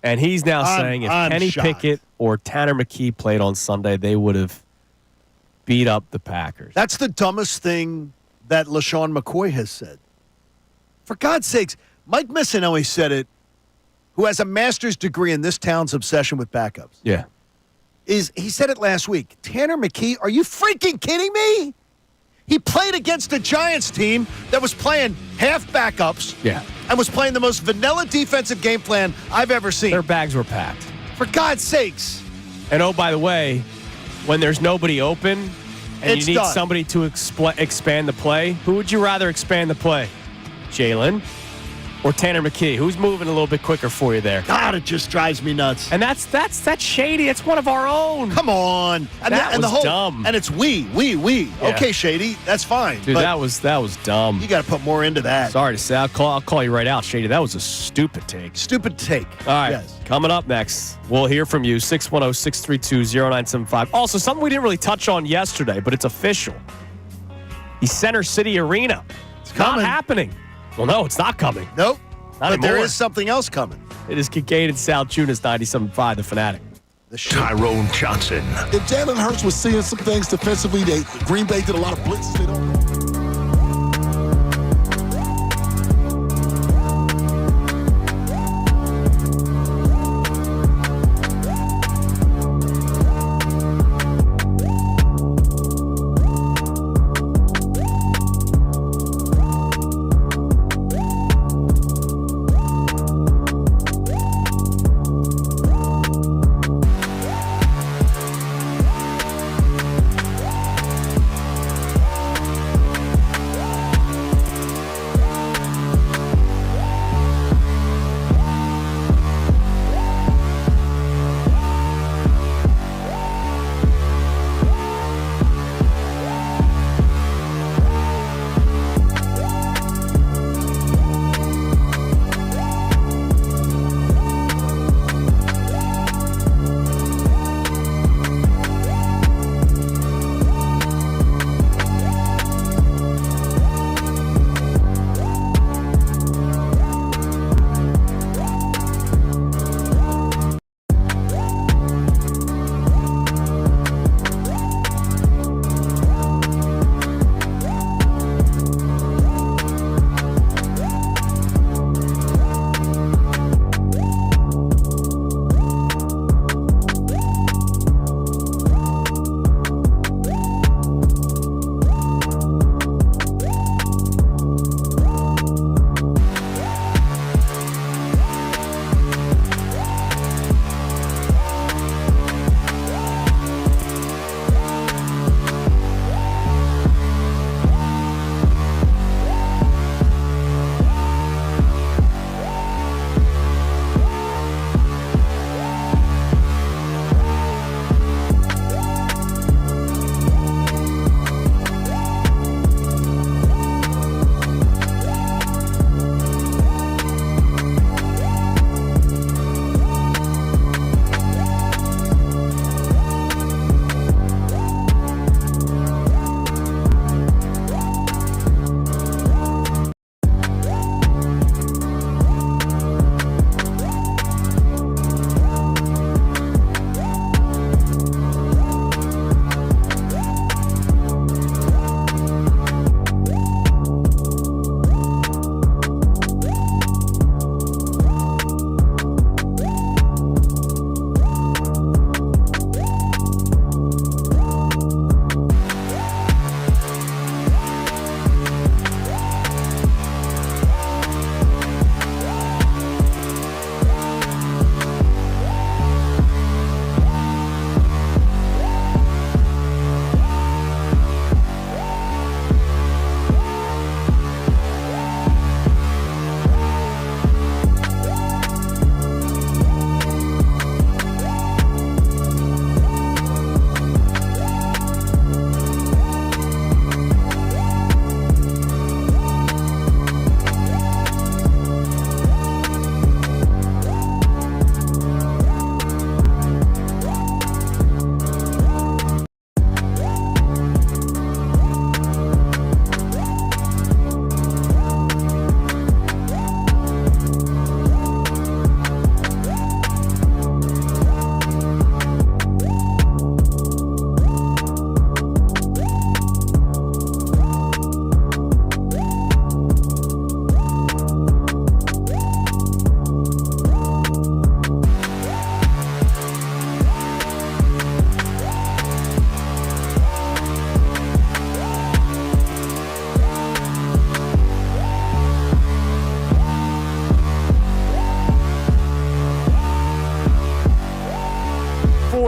And he's now saying if Kenny Pickett or Tanner McKee played on Sunday, they would have beat up the Packers. That's the dumbest thing that LaShawn McCoy has said. For God's sakes, Mike Missanelli said it, who has a master's degree in this town's obsession with backups. Yeah. He said it last week. Tanner McKee, are you freaking kidding me? He played against a Giants team that was playing half backups. Yeah. And was playing the most vanilla defensive game plan I've ever seen. Their bags were packed. For God's sakes. And oh, by the way, when there's nobody open and you need somebody to expand the play, who would you rather expand the play? Jalen or Tanner McKee? Who's moving a little bit quicker for you there? God, it just drives me nuts. And that's Shady. It's one of our own. Come on. And that was dumb. And it's we. Yeah. Okay, Shady, that's fine. Dude, that was dumb. You got to put more into that. Sorry to say. I'll call you right out, Shady. That was a stupid take. All right. Yes. Coming up next, we'll hear from you, 610-632-0975. Also, something we didn't really touch on yesterday, but it's official. The Center City Arena. It's not happening. Well, no, it's not coming. Nope. Not but anymore. There is something else coming. It is Kincade Salciunas, 97.5, The Fanatic. Tyrone Johnson. If Jalen Hurts was seeing some things defensively, Green Bay did a lot of blitzes. They don't.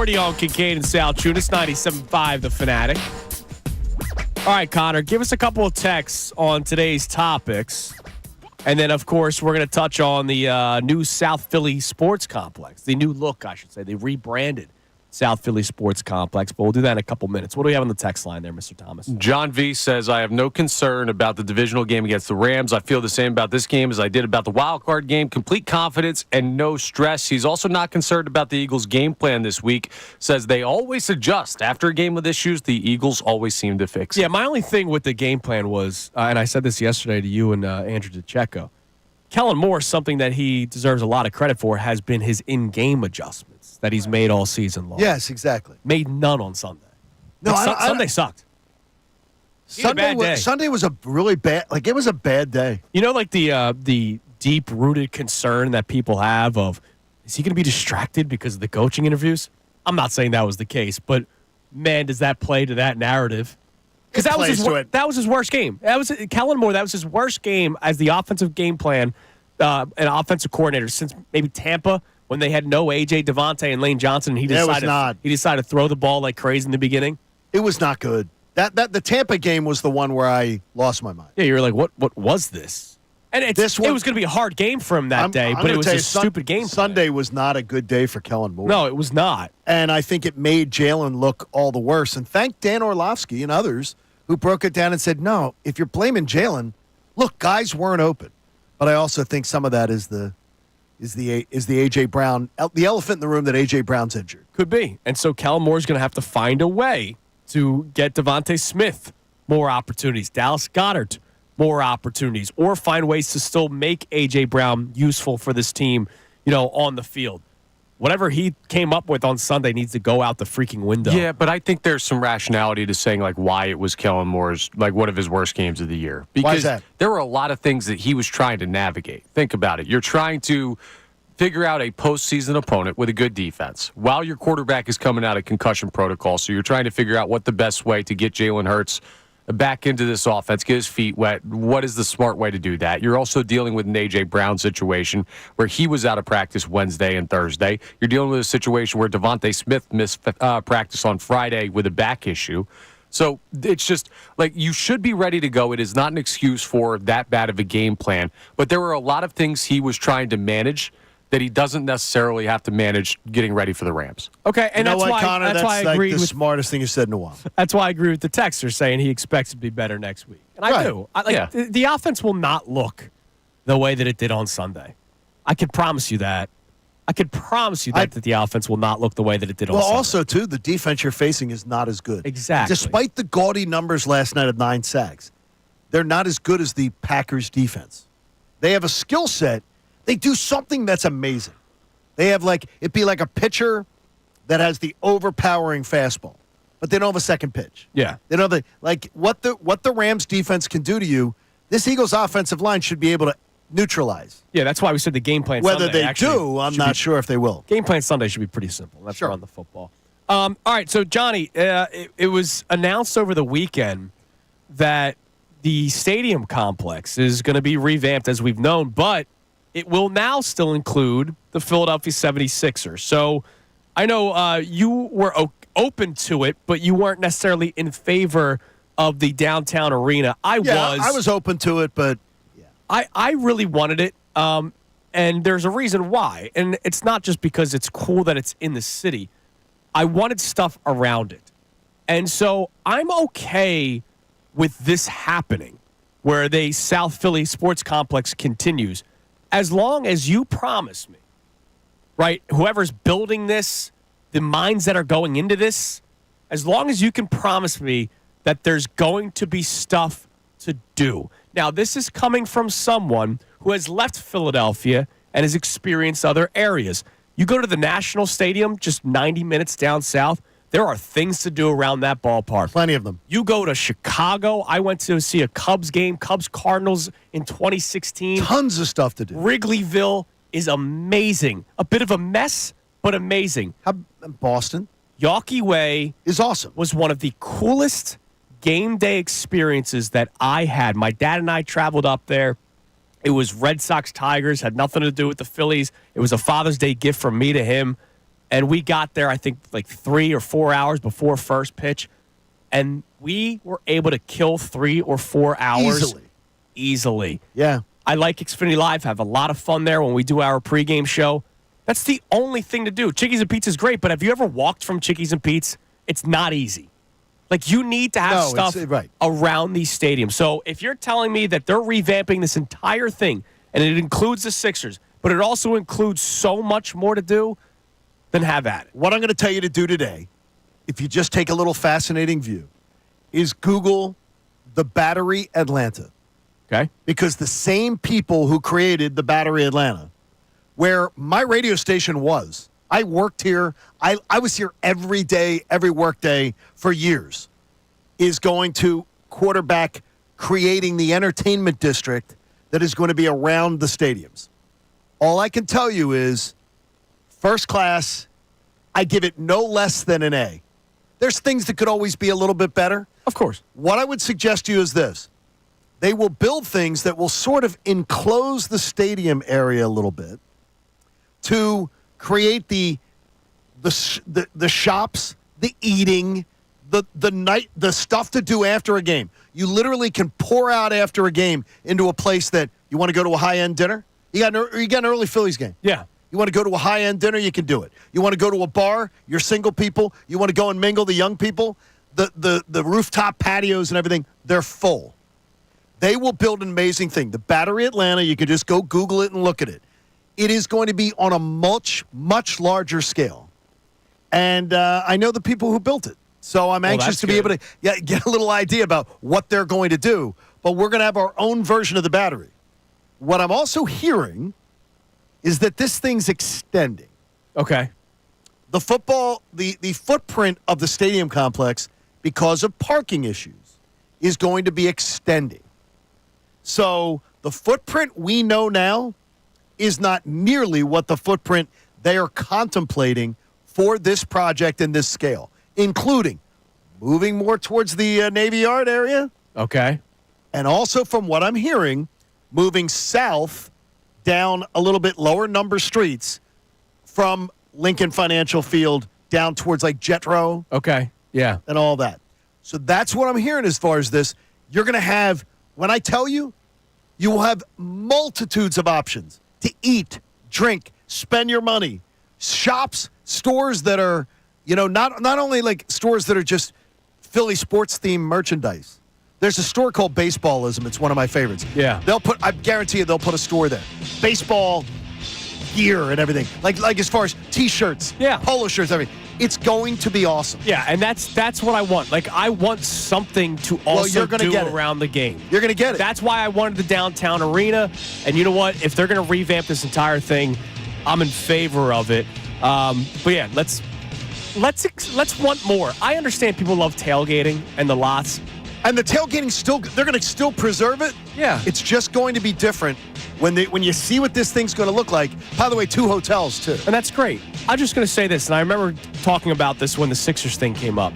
640 on Kincade and Salciunas, 97.5 The Fanatic. All right, Connor, give us a couple of texts on today's topics. And then, of course, we're going to touch on the new South Philly Sports Complex. The new look, I should say. They rebranded South Philly Sports Complex, but we'll do that in a couple minutes. What do we have on the text line there, Mr. Thomas? John V says, I have no concern about the divisional game against the Rams. I feel the same about this game as I did about the wild card game. Complete confidence and no stress. He's also not concerned about the Eagles' game plan this week. Says they always adjust. After a game with issues, the Eagles always seem to fix it. Yeah, my only thing with the game plan was, and I said this yesterday to you and Andrew DeCecco, Kellen Moore, something that he deserves a lot of credit for, has been his in-game adjustments that he's made all season long. Yes, exactly. Made none on Sunday. No, Sunday sucked. Sunday was a really bad, it was a bad day. You know, like the deep-rooted concern that people have of, is he going to be distracted because of the coaching interviews? I'm not saying that was the case, but, man, does that play to that narrative? Because that was his worst game. That was Kellen Moore. That was his worst game as the offensive game plan and offensive coordinator since maybe Tampa when they had no AJ Devontae and Lane Johnson. And he decided to throw the ball like crazy in the beginning. It was not good. The Tampa game was the one where I lost my mind. Yeah, you were like, what was this? And it was going to be a hard game for him that day, but it was a stupid game. Sunday was not a good day for Kellen Moore. No, it was not. And I think it made Jalen look all the worse. And thank Dan Orlovsky and others who broke it down and said, no, if you're blaming Jalen, look, guys weren't open. But I also think some of that is the A.J. Brown, the elephant in the room that A.J. Brown's injured. Could be. And so Kellen Moore's going to have to find a way to get Devontae Smith more opportunities, Dallas Goedert more opportunities, or find ways to still make A.J. Brown useful for this team, on the field. Whatever he came up with on Sunday needs to go out the freaking window. Yeah, but I think there's some rationality to saying why it was Kellen Moore's one of his worst games of the year. Because why is that? There were a lot of things that he was trying to navigate. Think about it. You're trying to figure out a postseason opponent with a good defense while your quarterback is coming out of concussion protocol. So you're trying to figure out what the best way to get Jalen Hurts back into this offense, get his feet wet. What is the smart way to do that? You're also dealing with an A.J. Brown situation where he was out of practice Wednesday and Thursday. You're dealing with a situation where Devontae Smith missed practice on Friday with a back issue. So it's just you should be ready to go. It is not an excuse for that bad of a game plan, but there were a lot of things he was trying to manage that he doesn't necessarily have to manage getting ready for the Rams. Okay, and that's why, Connor, that's why I agree the smartest thing you said in a while. That's why I agree with the texter saying he expects to be better next week. And I do. The offense will not look the way that it did on Sunday. I can promise you that. I can promise you that the offense will not look the way that it did on Sunday. Well, also, too, the defense you're facing is not as good. Exactly. Despite the gaudy numbers last night of 9 sacks, they're not as good as the Packers' defense. They have a skill set. They do something that's amazing. They have it'd be like a pitcher that has the overpowering fastball, but they don't have a second pitch. Yeah. They don't have what the Rams defense can do to you, this Eagles offensive line should be able to neutralize. Yeah, that's why we said the game plan Whether Sunday they do, I'm not sure if they will. Game plan Sunday should be pretty simple. Let's run the football. All right, so Johnny, it was announced over the weekend that the stadium complex is going to be revamped as we've known, but it will now still include the Philadelphia 76ers. So I know you were open to it, but you weren't necessarily in favor of the downtown arena. I was open to it, but I really wanted it, and there's a reason why. And it's not just because it's cool that it's in the city. I wanted stuff around it. And so I'm okay with this happening, where the South Philly Sports Complex continues, as long as you promise me, right, whoever's building this, the minds that are going into this, as long as you can promise me that there's going to be stuff to do. Now, this is coming from someone who has left Philadelphia and has experienced other areas. You go to the National Stadium, just 90 minutes down south, there are things to do around that ballpark. Plenty of them. You go to Chicago. I went to see a Cubs game, Cubs-Cardinals in 2016. Tons of stuff to do. Wrigleyville is amazing. A bit of a mess, but amazing. How Boston? Yawkey Way is awesome. Was one of the coolest game day experiences that I had. My dad and I traveled up there. It was Red Sox Tigers, had nothing to do with the Phillies. It was a Father's Day gift from me to him. And we got there, I think, like 3 or 4 hours before first pitch. And we were able to kill 3 or 4 hours easily. Yeah. I like Xfinity Live. Have a lot of fun there when we do our pregame show. That's the only thing to do. Chickies and Pete's is great, but have you ever walked from Chickies and Pete's? It's not easy. Like, you need to have stuff around these stadiums. So if you're telling me that they're revamping this entire thing, and it includes the Sixers, but it also includes so much more to do, then have at it. What I'm going to tell you to do today, if you just take a little fascinating view, is Google the Battery Atlanta. Okay. Because the same people who created the Battery Atlanta, where my radio station was, I worked here. I was here every day, every work day for years, is going to quarterback creating the entertainment district that is going to be around the stadiums. All I can tell you is, first class, I give it no less than an A. There's things that could always be a little bit better. Of course. What I would suggest to you is this. They will build things that will sort of enclose the stadium area a little bit to create the shops, the eating, the stuff to do after a game. You literally can pour out after a game into a place that you want to go to a high-end dinner. You got an early Phillies game. Yeah. You want to go to a high-end dinner, you can do it. You want to go to a bar, you're single people, you want to go and mingle, the young people, the rooftop patios and everything, they're full. They will build an amazing thing. The Battery Atlanta, you can just go Google it and look at it. It is going to be on a much, much larger scale. And I know the people who built it. So I'm anxious to be able to get a little idea about what they're going to do. But we're going to have our own version of the Battery. What I'm also hearing is that this thing's extending. Okay. The footprint of the stadium complex, because of parking issues, is going to be extending. So the footprint we know now is not nearly what the footprint they are contemplating for this project and this scale, including moving more towards the Navy Yard area. Okay. And also, from what I'm hearing, moving south down a little bit lower number streets from Lincoln Financial Field down towards like Jetro. Okay. Yeah. And all that. So that's what I'm hearing as far as this. You're going to have, when I tell you, you will have multitudes of options to eat, drink, spend your money. Shops, stores that are, not only like stores that are just Philly sports themed merchandise. There's a store called Baseballism. It's one of my favorites. Yeah. I guarantee you they'll put a store there. Baseball gear and everything. Like as far as T-shirts, polo shirts, everything. It's going to be awesome. Yeah, and that's what I want. Like, I want something to also do around the game. You're going to get it. That's why I wanted the downtown arena. And you know what? If they're going to revamp this entire thing, I'm in favor of it. But yeah, let's want more. I understand people love tailgating and the lots. And the tailgating they're going to still preserve it. Yeah. It's just going to be different when you see what this thing's going to look like. By the way, 2 hotels too. And that's great. I'm just going to say this, and I remember talking about this when the Sixers thing came up.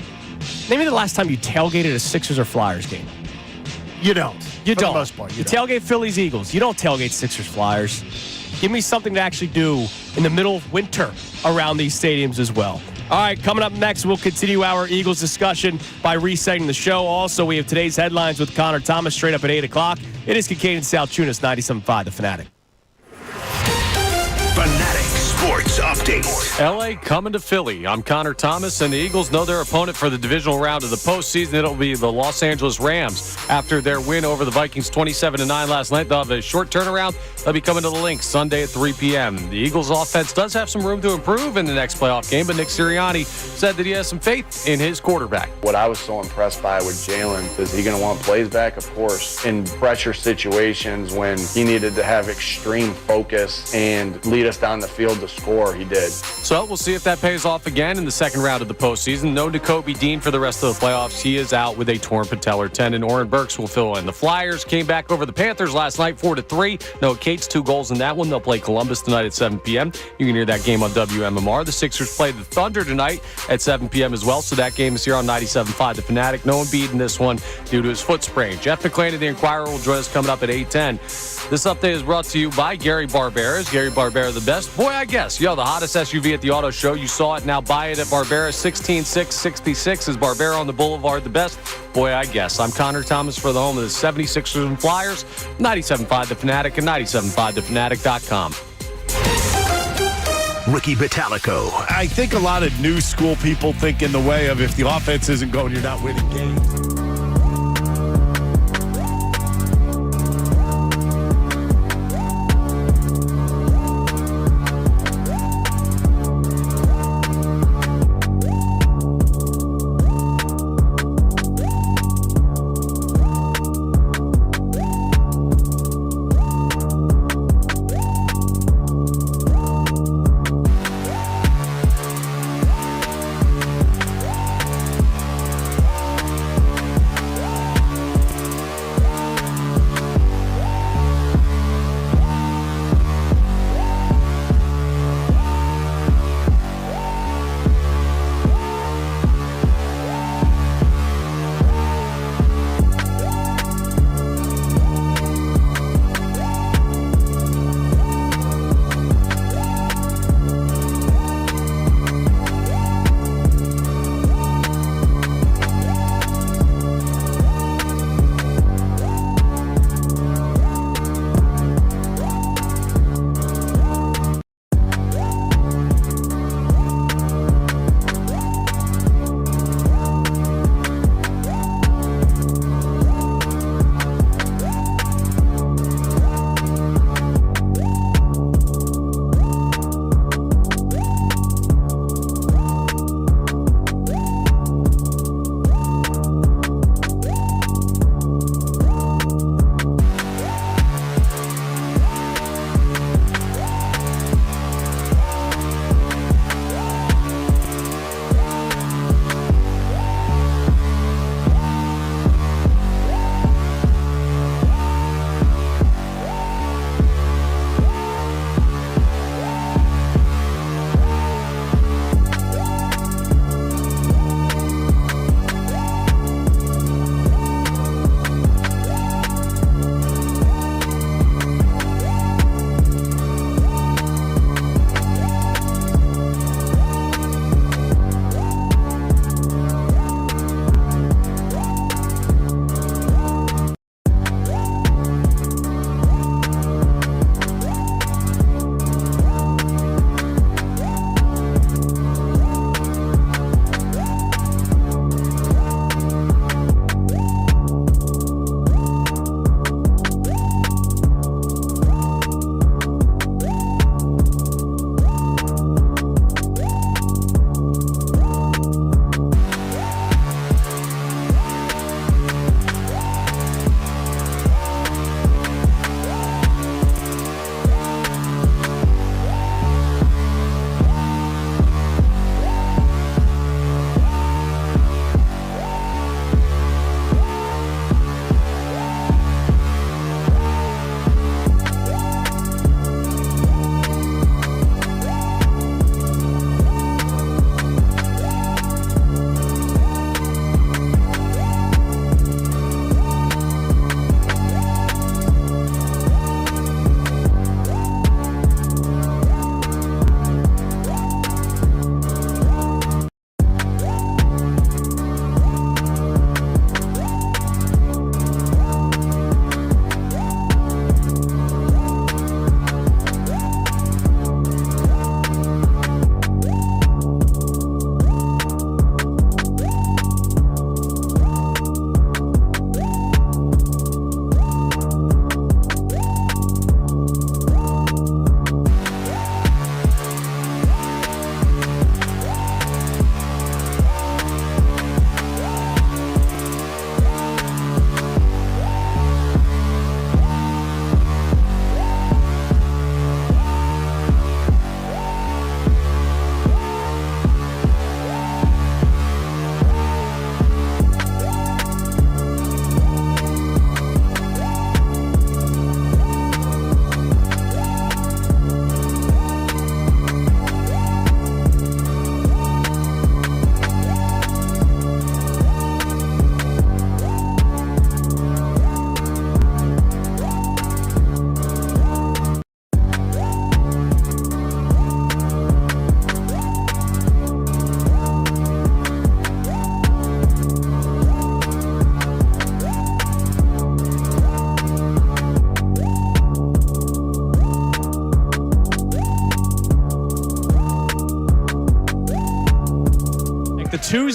Name me the last time you tailgated a Sixers or Flyers game. You don't. You For don't. the most part, you tailgate Phillies, Eagles. You don't tailgate Sixers, Flyers. Give me something to actually do in the middle of winter around these stadiums as well. All right, coming up next, we'll continue our Eagles discussion by resetting the show. Also, we have today's headlines with Connor Thomas straight up at 8 o'clock. It is Kincade Salciunas, 97.5, The Fanatic. Fanatic Sports Update. LA coming to Philly. I'm Connor Thomas, and the Eagles know their opponent for the divisional round of the postseason. It'll be the Los Angeles Rams. After their win over the Vikings 27-9 last night, they'll have a short turnaround. They'll be coming to the Lynx Sunday at 3 p.m. The Eagles' offense does have some room to improve in the next playoff game, but Nick Sirianni said that he has some faith in his quarterback. What I was so impressed by with Jalen, is he going to want plays back? Of course. In pressure situations when he needed to have extreme focus and lead us down the field to score, he did. So we'll see if that pays off again in the second round of the postseason. No Nakobe Dean for the rest of the playoffs. He is out with a torn patellar tendon. Oren Burks will fill in. The Flyers came back over the Panthers last night 4-3. Noah Cates, 2 goals in that one. They'll play Columbus tonight at 7 p.m. You can hear that game on WMMR. The Sixers play the Thunder tonight at 7 p.m. as well. So that game is here on 97.5 The Fanatic. No Embiid in this one due to his foot sprain. Jeff McClain of the Inquirer will join us coming up at 8:10. This update is brought to you by Gary Barbera. Is Gary Barbera the best? Boy, I guess. Yo, the hottest SUV at the auto show. You saw it. Now buy it at Barbera. 16666 is Barbera on the Boulevard the best? Boy, I guess. I'm Connor Thomas for the home of the 76ers and Flyers. 97.5 The Fanatic and 97.5thefanatic.com. Ricky Batalico. I think a lot of new school people think in the way of if the offense isn't going, you're not winning games.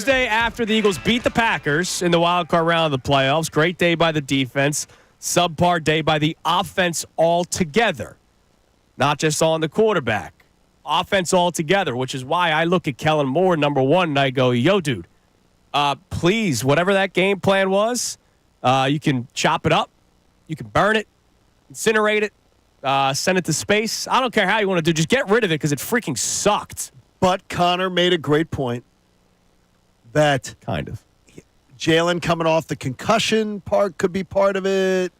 Tuesday after the Eagles beat the Packers in the wild card round of the playoffs. Great day by the defense. Subpar day by the offense altogether. Not just on the quarterback. Offense altogether, which is why I look at Kellen Moore, number one, and I go, yo, dude, please, whatever that game plan was, you can chop it up. You can burn it, incinerate it, send it to space. I don't care how you want to do. Just get rid of it because it freaking sucked. But Connor made a great point that kind of Jalen coming off the concussion part could be part of it.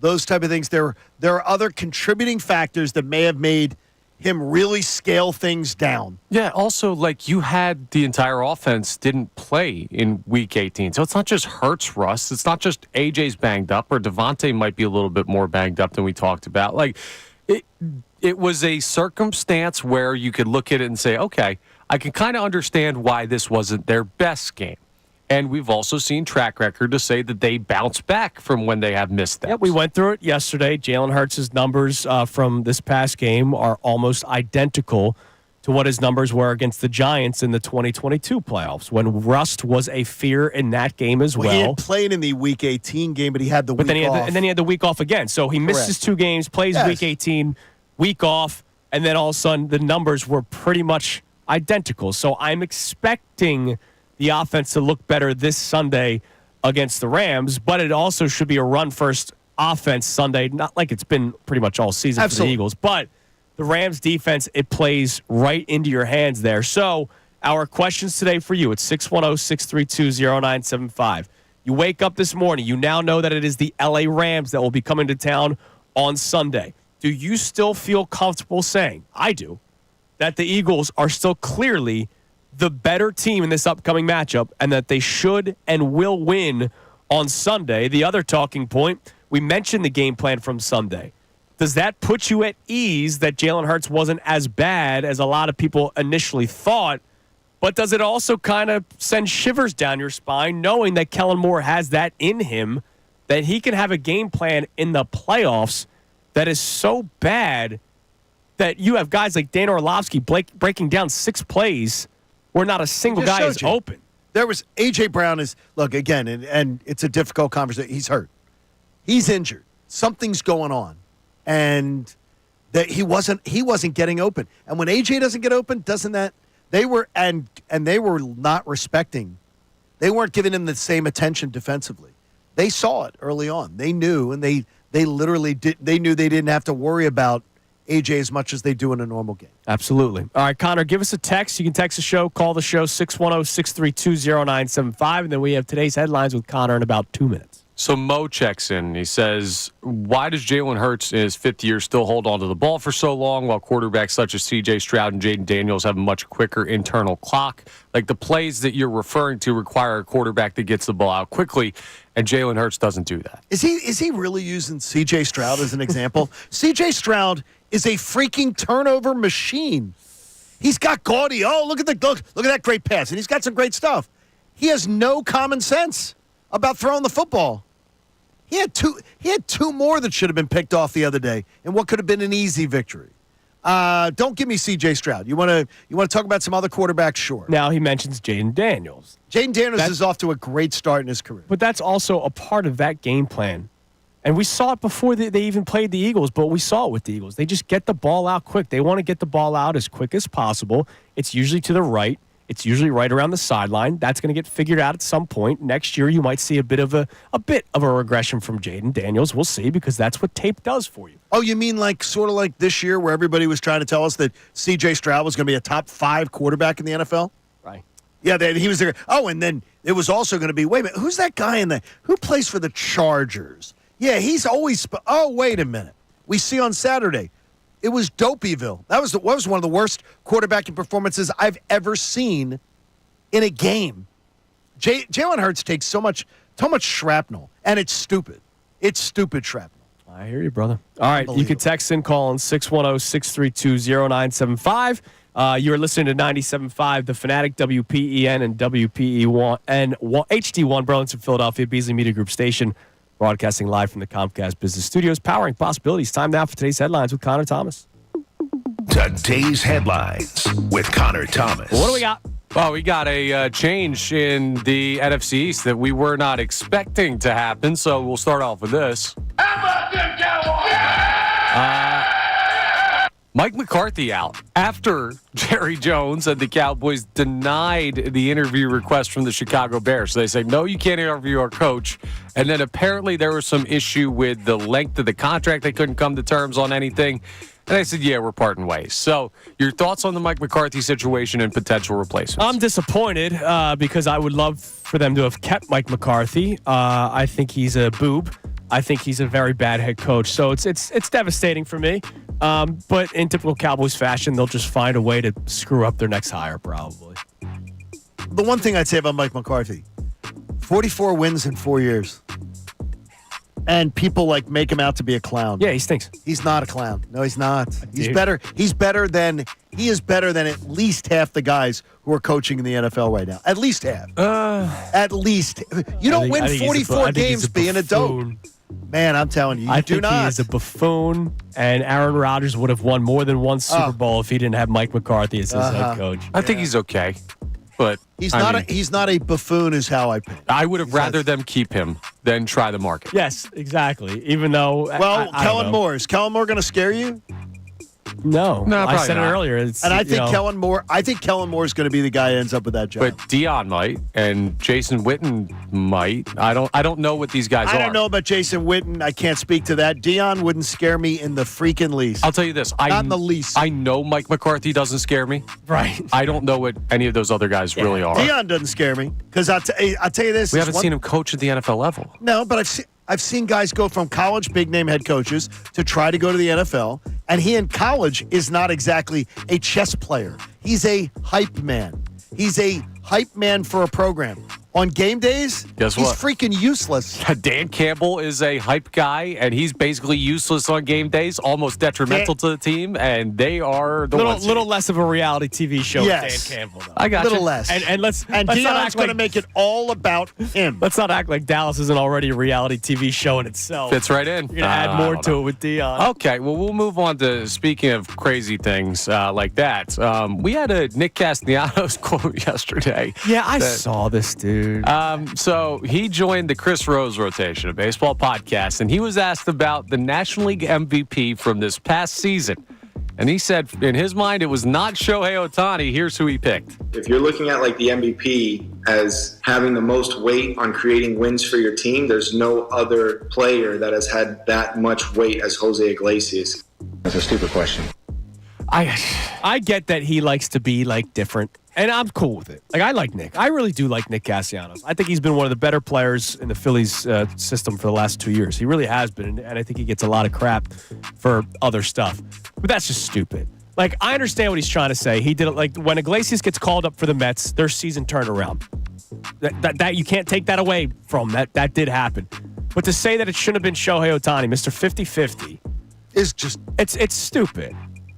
Those type of things. There are other contributing factors that may have made him really scale things down. Yeah, also, like, you had the entire offense didn't play in Week 18. So it's not just Hurts, Russ. It's not just AJ's banged up, or Devontae might be a little bit more banged up than we talked about. Like, it was a circumstance where you could look at it and say, okay, I can kind of understand why this wasn't their best game. And we've also seen track record to say that they bounce back from when they have missteps. Yeah, we went through it yesterday. Jalen Hurts' numbers from this past game are almost identical to what his numbers were against the Giants in the 2022 playoffs, when Rust was a fear in that game as well. He had played in the Week 18 game, but he had the week off. And then he had the week off again. So he misses 2 games, plays Week 18, week off, and then all of a sudden the numbers were pretty much identical. So I'm expecting the offense to look better this Sunday against the Rams, but it also should be a run-first offense Sunday, not like it's been pretty much all season for the Eagles, but the Rams defense, it plays right into your hands there. So our questions today for you, it's 610-632-0975. You wake up this morning, you now know that it is the LA Rams that will be coming to town on Sunday. Do you still feel comfortable saying, I do, that the Eagles are still clearly the better team in this upcoming matchup and that they should and will win on Sunday? The other talking point, we mentioned the game plan from Sunday. Does that put you at ease that Jalen Hurts wasn't as bad as a lot of people initially thought? But does it also kind of send shivers down your spine knowing that Kellen Moore has that in him, that he can have a game plan in the playoffs that is so bad that you have guys like Dan Orlovsky breaking down 6 plays where not a single guy is open? There was A.J. Brown is, look, again, and it's a difficult conversation. He's hurt. He's injured. Something's going on. And that he wasn't getting open. And when A.J. doesn't get open, doesn't that they were not respecting. They weren't giving him the same attention defensively. They saw it early on. They knew, and they literally did. They knew they didn't have to worry about AJ as much as they do in a normal game. Absolutely. All right, Connor, give us a text. You can text the show, call the show, 610-632-0975, and then we have today's headlines with Connor in about 2 minutes. So Mo checks in. He says, why does Jalen Hurts in his 5th year still hold on to the ball for so long while quarterbacks such as C.J. Stroud and Jaden Daniels have a much quicker internal clock? Like, the plays that you're referring to require a quarterback that gets the ball out quickly, and Jalen Hurts doesn't do that. Is he really using C.J. Stroud as an example? C.J. Stroud is a freaking turnover machine. He's got gaudy. Oh, look at that great pass, and he's got some great stuff. He has no common sense about throwing the football. He had two more that should have been picked off the other day in what could have been an easy victory. Don't give me C.J. Stroud. You want to talk about some other quarterbacks? Sure. Now he mentions Jaden Daniels. Jaden Daniels is off to a great start in his career. But that's also a part of that game plan. And we saw it before they even played the Eagles, but we saw it with the Eagles. They just get the ball out quick. They want to get the ball out as quick as possible. It's usually to the right. It's usually right around the sideline. That's going to get figured out at some point. Next year, you might see a bit of a regression from Jaden Daniels. We'll see, because that's what tape does for you. Oh, you mean sort of like this year where everybody was trying to tell us that C.J. Stroud was going to be a top 5 quarterback in the NFL? Right. Yeah, he was there. Oh, and then it was also going to be, wait a minute, who's that guy who plays for the Chargers? Yeah, he's always, oh, wait a minute. We see on Saturday, it was Dopeyville. That was one of the worst quarterbacking performances I've ever seen in a game. Jalen Hurts takes so much shrapnel, and it's stupid. It's stupid shrapnel. I hear you, brother. All right, you can text in, call on 610-632-0975. You're listening to 97.5, The Fanatic, WPEN, and WPE1, and HD1, Burlington, Philadelphia, Beasley Media Group station. Broadcasting live from the Comcast Business Studios, powering possibilities. Time now for today's headlines with Connor Thomas. Today's headlines with Connor Thomas. What do we got? Well, we got a change in the NFC East that we were not expecting to happen, so we'll start off with this. Mike McCarthy out after Jerry Jones and the Cowboys denied the interview request from the Chicago Bears. So they said, no, you can't interview our coach. And then apparently there was some issue with the length of the contract. They couldn't come to terms on anything. And I said, yeah, we're parting ways. So your thoughts on the Mike McCarthy situation and potential replacements? I'm disappointed because I would love for them to have kept Mike McCarthy. I think he's a boob. I think he's a very bad head coach. So it's devastating for me. But in typical Cowboys fashion, they'll just find a way to screw up their next hire, probably. The one thing I'd say about Mike McCarthy, 44 wins in 4 years. And people make him out to be a clown. Yeah, he stinks. He's not a clown. No, he's not. He is better than at least half the guys who are coaching in the NFL right now. At least half. At least. You don't win 44 games being a dope. Man, I'm telling you, I think he is a buffoon, and Aaron Rodgers would have won more than one Super Bowl if he didn't have Mike McCarthy as his head coach. I think he's okay, but he's not a buffoon, is how I pick. I would have rather them keep him than try the market. Yes, exactly. Even though, Kellen Moore, is Kellen Moore going to scare you? No, I said it earlier. I think Kellen Moore is going to be the guy who ends up with that job. But Dion might, and Jason Witten might. I don't know what these guys are. I don't know about Jason Witten. I can't speak to that. Dion wouldn't scare me in the freaking least. I'll tell you this. Not in the least. I know Mike McCarthy doesn't scare me. Right. I don't know what any of those other guys really are. Dion doesn't scare me because I'll tell you this. We haven't seen him coach at the NFL level. No, but I've seen guys go from college big-name head coaches to try to go to the NFL, and he in college is not exactly a chess player. He's a hype man. He's a hype man for a program. On game days, guess what? He's freaking useless. Dan Campbell is a hype guy, and he's basically useless on game days, almost detrimental to the team, and they are the ones. Little less of a reality TV show with Dan Campbell, though. I got little you. less. And let's Dion's going to make it all about him. Let's not act like Dallas isn't already a reality TV show in itself. Fits right in. You're going to add more to it with Dion. Okay, well, we'll move on to speaking of crazy things like that. We had a Nick Castellanos quote yesterday. Yeah, I saw this, dude. So he joined the Chris Rose rotation, a baseball podcast, and he was asked about the National League MVP from this past season. And he said, in his mind, it was not Shohei Ohtani. Here's who he picked. If you're looking at the MVP as having the most weight on creating wins for your team, there's no other player that has had that much weight as Jose Iglesias. That's a stupid question. I get that he likes to be different, and I'm cool with it. I like Nick. I really do like Nick Castellanos. I think he's been one of the better players in the Phillies system for the last 2 years. He really has been, and I think he gets a lot of crap for other stuff. But that's just stupid. I understand what he's trying to say. He did it when Iglesias gets called up for the Mets, their season turned around. That you can't take that away from that did happen. But to say that it shouldn't have been Shohei Ohtani, Mr. 50-50, is just it's stupid.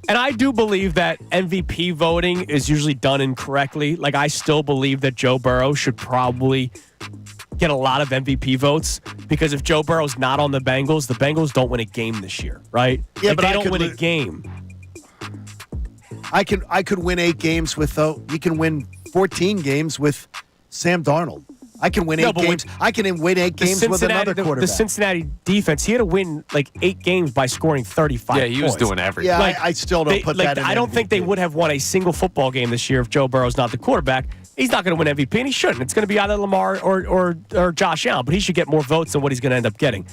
And I do believe that MVP voting is usually done incorrectly. I still believe that Joe Burrow should probably get a lot of MVP votes because if Joe Burrow's not on the Bengals don't win a game this year, right? Yeah, but they don't win a game. I could win 8 games with you can win 14 games with Sam Darnold. I can win 8 games. I can win 8 games with another quarterback. The Cincinnati defense, he had to win 8 games by scoring 35 points. Yeah, he was doing everything. Yeah, I still don't put that in I don't MVP. think they would have won a single football game this year if Joe Burrow's not the quarterback. He's not going to win MVP, and he shouldn't. It's going to be either Lamar or Josh Allen, but he should get more votes than what he's going to end up getting.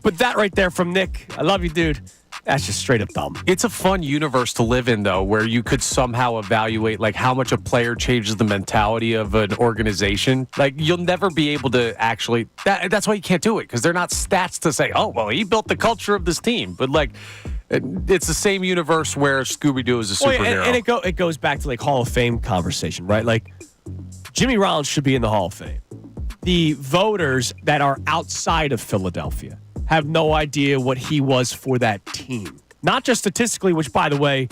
But that right there from Nick, I love you, dude. That's just straight up dumb. It's a fun universe to live in, though, where you could somehow evaluate how much a player changes the mentality of an organization. You'll never be able to actually. That's why you can't do it, because they're not stats to say, oh, well, he built the culture of this team. But it's the same universe where Scooby-Doo is a superhero. And it goes back to Hall of Fame conversation, right? Jimmy Rollins should be in the Hall of Fame. The voters that are outside of Philadelphia have no idea what he was for that team. Not just statistically, which, by the way,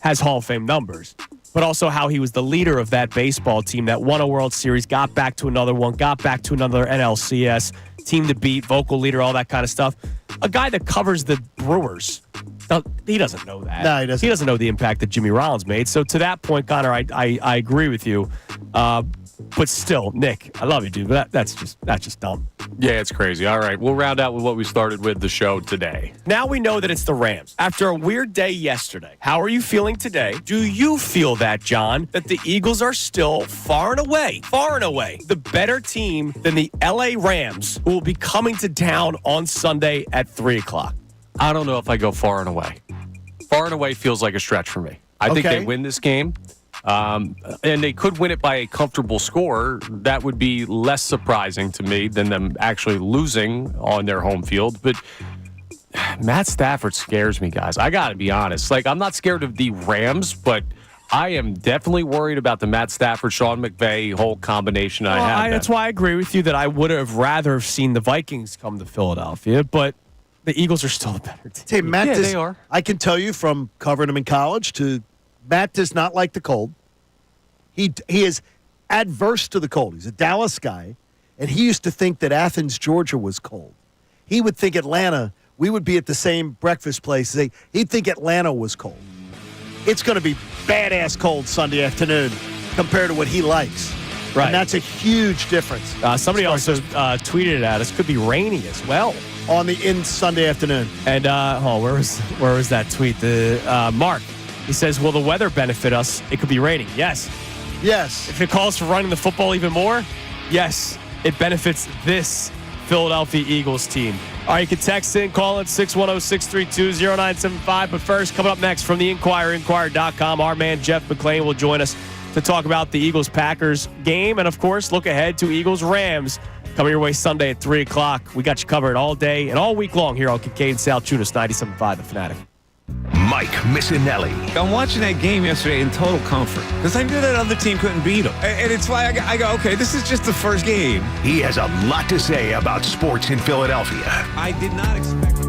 has Hall of Fame numbers, but also how he was the leader of that baseball team that won a World Series, got back to another one, got back to another NLCS, team to beat, vocal leader, all that kind of stuff. A guy that covers the Brewers, he doesn't know that. No, he doesn't. He doesn't know the impact that Jimmy Rollins made. So to that point, Connor, I agree with you. But still, Nick, I love you, dude. But that's just dumb. Yeah, it's crazy. All right, we'll round out with what we started with the show today. Now we know that it's the Rams. After a weird day yesterday, how are you feeling today? Do you feel that, John, that the Eagles are still far and away, the better team than the LA Rams, who will be coming to town on Sunday at 3 o'clock? I don't know if I go far and away. Far and away feels like a stretch for me. I think they win this game. And they could win it by a comfortable score. That would be less surprising to me than them actually losing on their home field. But Matt Stafford scares me, guys. I got to be honest. Like, I'm not scared of the Rams, but I am definitely worried about the Matt Stafford, Sean McVay whole combination. That's why I agree with you that I would have rather seen the Vikings come to Philadelphia, but the Eagles are still the better team. Hey, Matt, they are. I can tell you from covering him in college Matt does not like the cold. He is adverse to the cold. He's a Dallas guy, and he used to think that Athens, Georgia was cold. He would think Atlanta, we would be at the same breakfast place. He'd think Atlanta was cold. It's going to be badass cold Sunday afternoon compared to what he likes. Right. And that's a huge difference. Somebody also tweeted it at us. Could be rainy as well in Sunday afternoon. And where was that tweet? Mark. He says, will the weather benefit us? It could be raining. Yes. Yes. If it calls for running the football even more, yes, it benefits this Philadelphia Eagles team. All right, you can text in, call in 610-632-0975. But first, coming up next from the Inquirer, Inquirer.com, our man Jeff McClain will join us to talk about the Eagles-Packers game and, of course, look ahead to Eagles-Rams coming your way Sunday at 3 o'clock. We got you covered all day and all week long here on Kincade Salciunas, 97.5 The Fanatic. Mike Missanelli. I'm watching that game yesterday in total comfort because I knew that other team couldn't beat them. And it's why I go, okay, this is just the first game. He has a lot to say about sports in Philadelphia. I did not expect it.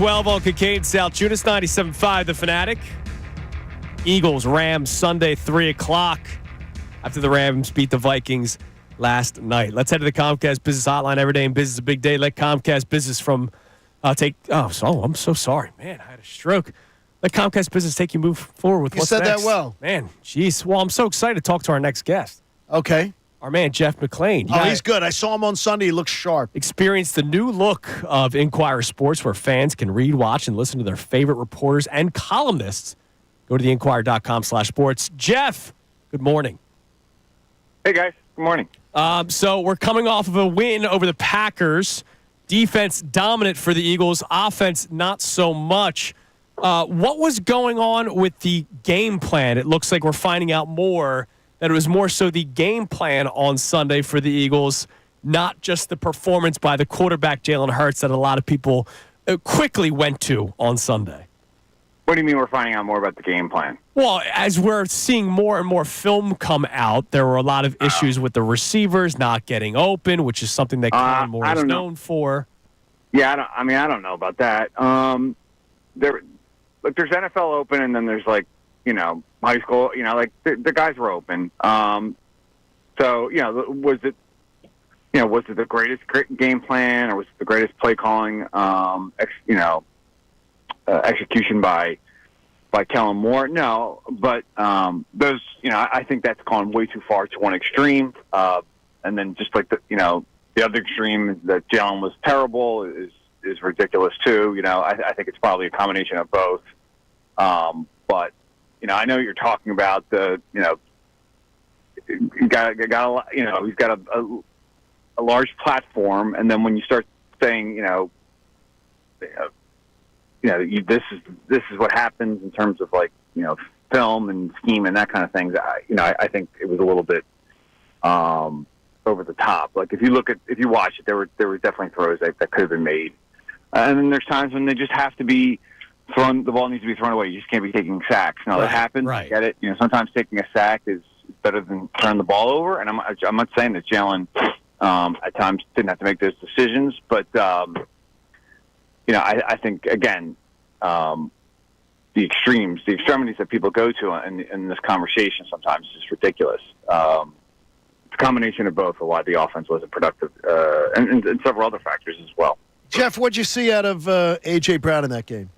12 on Kincade Salciunas, 97.5 The Fanatic. Eagles, Rams, Sunday, 3 o'clock. After the Rams beat the Vikings last night. Let's head to the Comcast Business Hotline. Every day in business is a big day. Let Comcast Business I'm so sorry. Man, I had a stroke. Let Comcast Business take you move forward with what's next. You said that well. Man, jeez. Well, I'm so excited to talk to our next guest. Okay. Our man, Jeff McClain. He's good. I saw him on Sunday. He looks sharp. Experience the new look of Inquirer Sports where fans can read, watch, and listen to their favorite reporters and columnists. Go to theinquirer.com/sports. Jeff, good morning. Hey, guys. Good morning. So we're coming off of a win over the Packers. Defense dominant for the Eagles. Offense not so much. What was going on with the game plan? It looks like we're finding out more that it was more so the game plan on Sunday for the Eagles, not just the performance by the quarterback, Jalen Hurts, that a lot of people quickly went to on Sunday. What do you mean we're finding out more about the game plan? Well, as we're seeing more and more film come out, there were a lot of issues with the receivers not getting open, which is something that Kellen Moore is known for. Yeah, I don't know about that. There's NFL open, and then there's high school. The guys were open. So was it the greatest game plan, or was it the greatest play calling? Execution by Kellen Moore? No, but those, I think that's gone way too far to one extreme. And then just like the other extreme that Jalen was terrible is ridiculous too. I think it's probably a combination of both. But I know you're talking about he's got a large platform, and then when you start saying this is what happens in terms of film and scheme and that kind of thing. I think it was a little bit over the top. Like if you watch it, there were definitely throws that could have been made, and then there's times when they just have to be thrown. The ball needs to be thrown away. You just can't be taking sacks. Now that happens. Right. I get it. Sometimes taking a sack is better than turning the ball over. And I'm not saying that Jalen at times didn't have to make those decisions, but. I think, again, the extremities that people go to in this conversation sometimes is ridiculous. It's a combination of both of why the offense wasn't productive and several other factors as well. Jeff, what'd you see out of A.J. Brown in that game?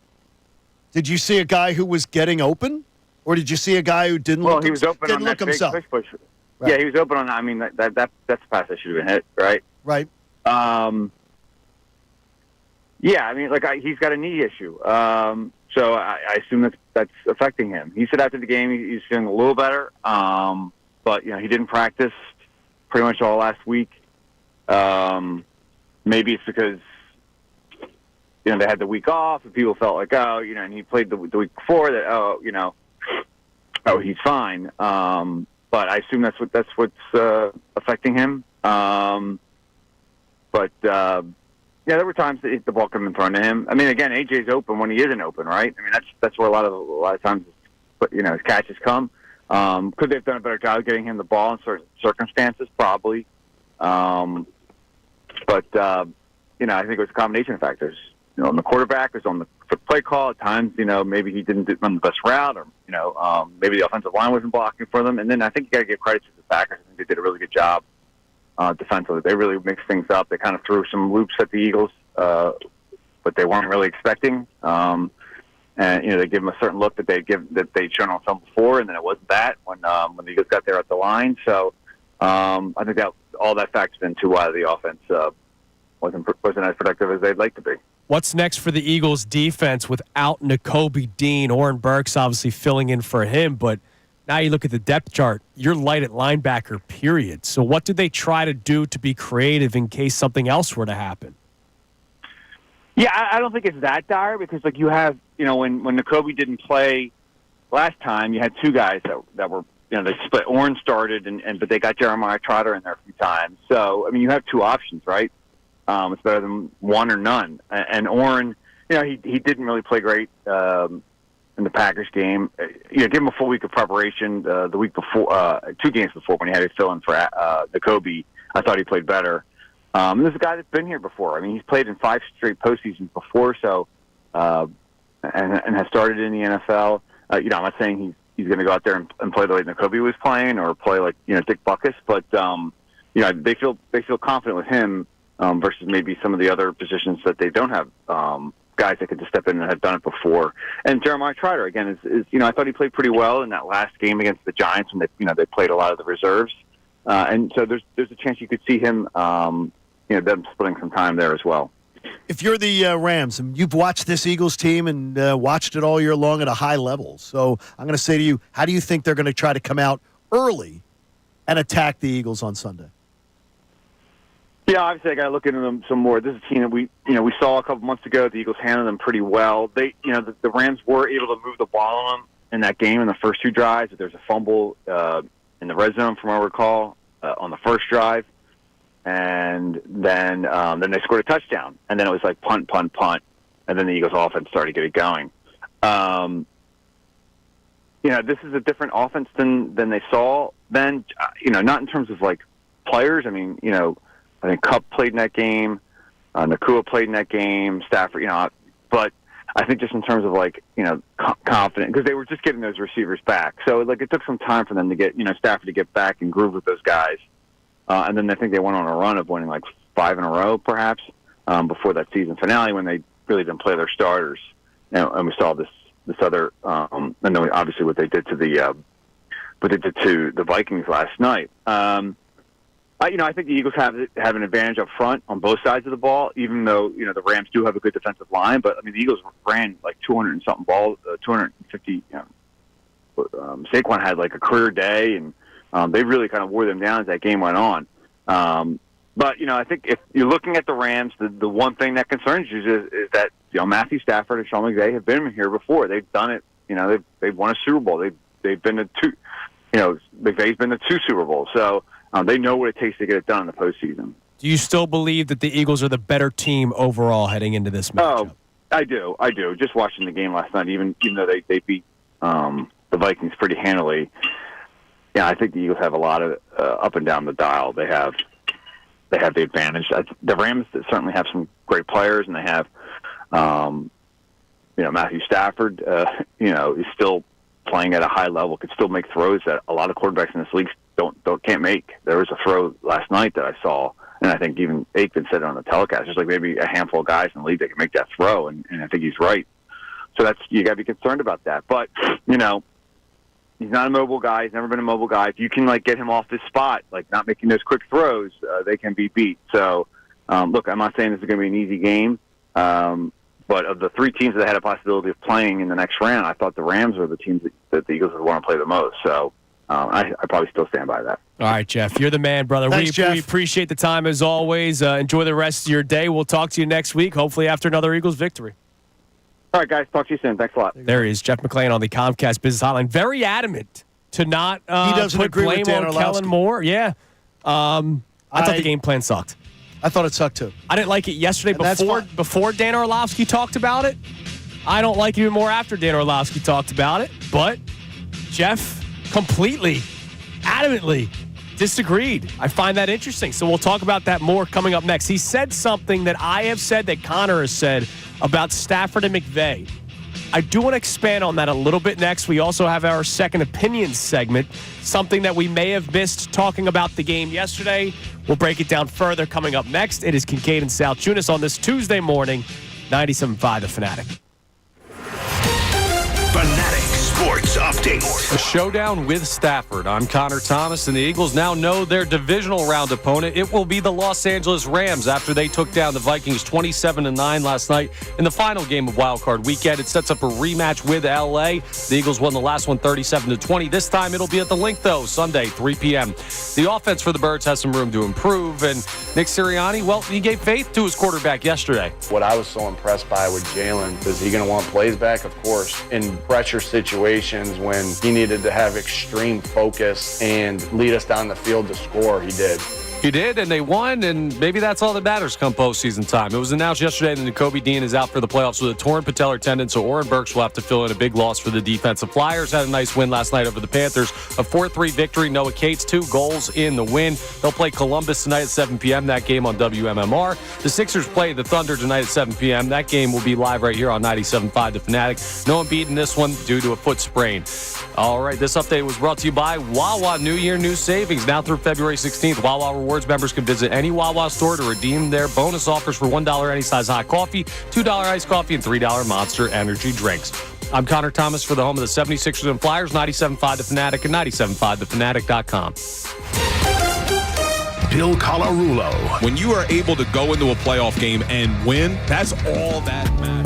Did you see a guy who was getting open, or did you see a guy who didn't look himself? He was open on. I mean, that's a pass that should have been hit, right? Right. Yeah, I mean, he's got a knee issue, so I assume that's affecting him. He said after the game he's feeling a little better, but he didn't practice pretty much all last week. Maybe it's because they had the week off, and people felt like and he played the week before that he's fine. But I assume that's what's affecting him. Yeah, there were times that the ball could have been thrown to him. I mean, again, AJ's open when he isn't open, right? I mean, that's where a lot of times, his catches come. Could they have done a better job getting him the ball in certain circumstances? Probably. I think it was a combination of factors. On the quarterback, it was on the play call. At times, maybe he didn't run the best route, or maybe the offensive line wasn't blocking for them. And then I think you got to give credit to the Packers. I think they did a really good job. Defensively, they really mixed things up. They kind of threw some loops at the Eagles, but they weren't really expecting. And they give them a certain look that they'd shown on film before, and then it wasn't that when the Eagles got there at the line. So I think that all that factors into why the offense wasn't as productive as they'd like to be. What's next for the Eagles defense without Nakobe Dean? Oren Burks obviously filling in for him, but now you look at the depth chart, you're light at linebacker, period. So what did they try to do to be creative in case something else were to happen? Yeah, I don't think it's that dire because, you have, when Nakobe didn't play last time, you had two guys that were, they split. Oren started, but they got Jeremiah Trotter in there a few times. So, I mean, you have two options, right? It's better than one or none. And Oren, he didn't really play great in the Packers game. Give him a full week of preparation. The week before, 2 games before, when he had to fill in for Nakobe, I thought he played better. This is a guy that's been here before. I mean, he's played in 5 straight postseasons before, so and has started in the NFL. I'm not saying he's going to go out there and play the way Nakobe was playing or play like Dick Butkus, but they feel confident with him versus maybe some of the other positions that they don't have guys that could just step in and have done it before. And Jeremiah Trotter again is I thought he played pretty well in that last game against the Giants when they played a lot of the reserves, and so there's a chance you could see him them splitting some time there as well. If you're the Rams, and you've watched this Eagles team and watched it all year long at a high level, so I'm going to say to you, how do you think they're going to try to come out early and attack the Eagles on Sunday? Yeah, obviously I got to look into them some more. This is a team that we saw a couple months ago. The Eagles handled them pretty well. They, the Rams were able to move the ball on them in that game in the first two drives. There's a fumble in the red zone, from what I recall, on the first drive. And then they scored a touchdown, and then it was like punt, and then the Eagles' offense started to get it going. This is a different offense than they saw then. Not in terms of like players. I mean, I think Kupp played in that game, Nakua played in that game, Stafford. But I think just in terms of like confident, because they were just getting those receivers back. So like it took some time for them to get Stafford to get back and groove with those guys. And then I think they went on a run of winning like 5 in a row, perhaps, before that season finale when they really didn't play their starters. And we saw this other, and then obviously what they did to the Vikings last night. I think the Eagles have an advantage up front on both sides of the ball, even though the Rams do have a good defensive line. But I mean, the Eagles ran like 200 and something balls, 250. Saquon had like a career day, and they really kind of wore them down as that game went on. But I think if you're looking at the Rams, the one thing that concerns you is that Matthew Stafford and Sean McVay have been here before. They've done it. They've won a Super Bowl. They've been to two. McVay's been to 2 Super Bowls. So they know what it takes to get it done in the postseason. Do you still believe that the Eagles are the better team overall heading into this matchup? Oh, I do. Just watching the game last night, even though they beat the Vikings pretty handily. Yeah, I think the Eagles have a lot of up and down the dial. They have the advantage. The Rams certainly have some great players, and they have, Matthew Stafford. Is still playing at a high level. Could still make throws that a lot of quarterbacks in this league can't make. There was a throw last night that I saw, and I think even Aikman said it on the telecast. There's like maybe a handful of guys in the league that can make that throw, and I think he's right. So you got to be concerned about that. But he's not a mobile guy. He's never been a mobile guy. If you can get him off this spot, not making those quick throws, they can be beat. So, look, I'm not saying this is going to be an easy game, but of the 3 teams that had a possibility of playing in the next round, I thought the Rams were the teams that the Eagles would want to play the most. So, I probably still stand by that. All right, Jeff, you're the man, brother. Thanks, Jeff. We appreciate the time as always. Enjoy the rest of your day. We'll talk to you next week, hopefully after another Eagles victory. All right, guys. Talk to you soon. Thanks a lot. There he is, Jeff McClain on the Comcast Business Hotline. Very adamant to not he doesn't put agree blame with Dan on Orlovsky. Kellen Moore. Yeah. I thought the game plan sucked. I thought it sucked too. I didn't like it yesterday before Dan Orlovsky talked about it. I don't like it even more after Dan Orlovsky talked about it. But Jeff completely, adamantly disagreed. I find that interesting. So we'll talk about that more coming up next. He said something that I have said, that Connor has said about Stafford and McVay. I do want to expand on that a little bit next. We also have our second opinion segment, something that we may have missed talking about the game yesterday. We'll break it down further coming up next. It is Kincade and Salciunas on this Tuesday morning, 97.5 The Fanatic. Fanatic Sports Update. A showdown with Stafford. I'm Connor Thomas, and the Eagles now know their divisional round opponent. It will be the Los Angeles Rams after they took down the Vikings 27-9 last night in the final game of Wild Card Weekend. It sets up a rematch with LA. The Eagles won the last one 37-20. This time it'll be at the Link, though, Sunday, 3 p.m. The offense for the Birds has some room to improve, and Nick Sirianni, well, he gave faith to his quarterback yesterday. What I was so impressed by with Jalen, is he going to want plays back? Of course. In pressure situations when he needed to have extreme focus and lead us down the field to score, he did. He did, and they won, and maybe that's all that matters come postseason time. It was announced yesterday that Nakobe Dean is out for the playoffs with a torn patellar tendon, so Oren Burks will have to fill in a big loss for the defensive Flyers. Had a nice win last night over the Panthers, a 4-3 victory. Noah Cates, 2 goals in the win. They'll play Columbus tonight at 7 p.m. That game on WMMR. The Sixers play the Thunder tonight at 7 p.m. That game will be live right here on 97.5 The Fanatic. No Embiid in this one due to a foot sprain. All right, this update was brought to you by Wawa. New Year, new savings. Now through February 16th, Wawa Rewards members can visit any Wawa store to redeem their bonus offers for $1 any size hot coffee, $2 iced coffee, and $3 Monster Energy drinks. I'm Connor Thomas for the home of the 76ers and Flyers, 97.5 The Fanatic and 97.5thefanatic.com. Bill Colarulo. When you are able to go into a playoff game and win, that's all that matters.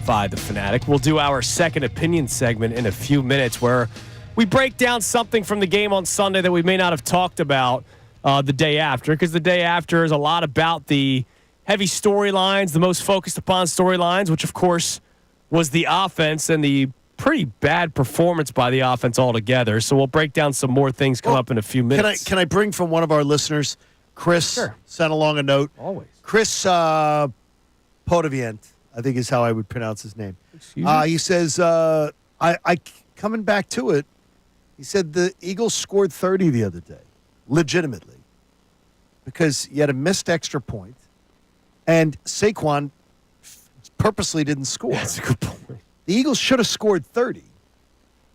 97.5 The Fanatic. We'll do our second opinion segment in a few minutes where we break down something from the game on Sunday that we may not have talked about the day after, because the day after is a lot about the heavy storylines, the most focused upon storylines, which, of course, was the offense and the pretty bad performance by the offense altogether. So we'll break down some more things coming up in a few minutes. Can I bring from one of our listeners? Chris sent along a note. Always. Chris Podavient, I think is how I would pronounce his name. He says, I coming back to it, he said the Eagles scored 30 the other day, legitimately, because you had a missed extra point, and Saquon purposely didn't score. That's a good point. The Eagles should have scored 30,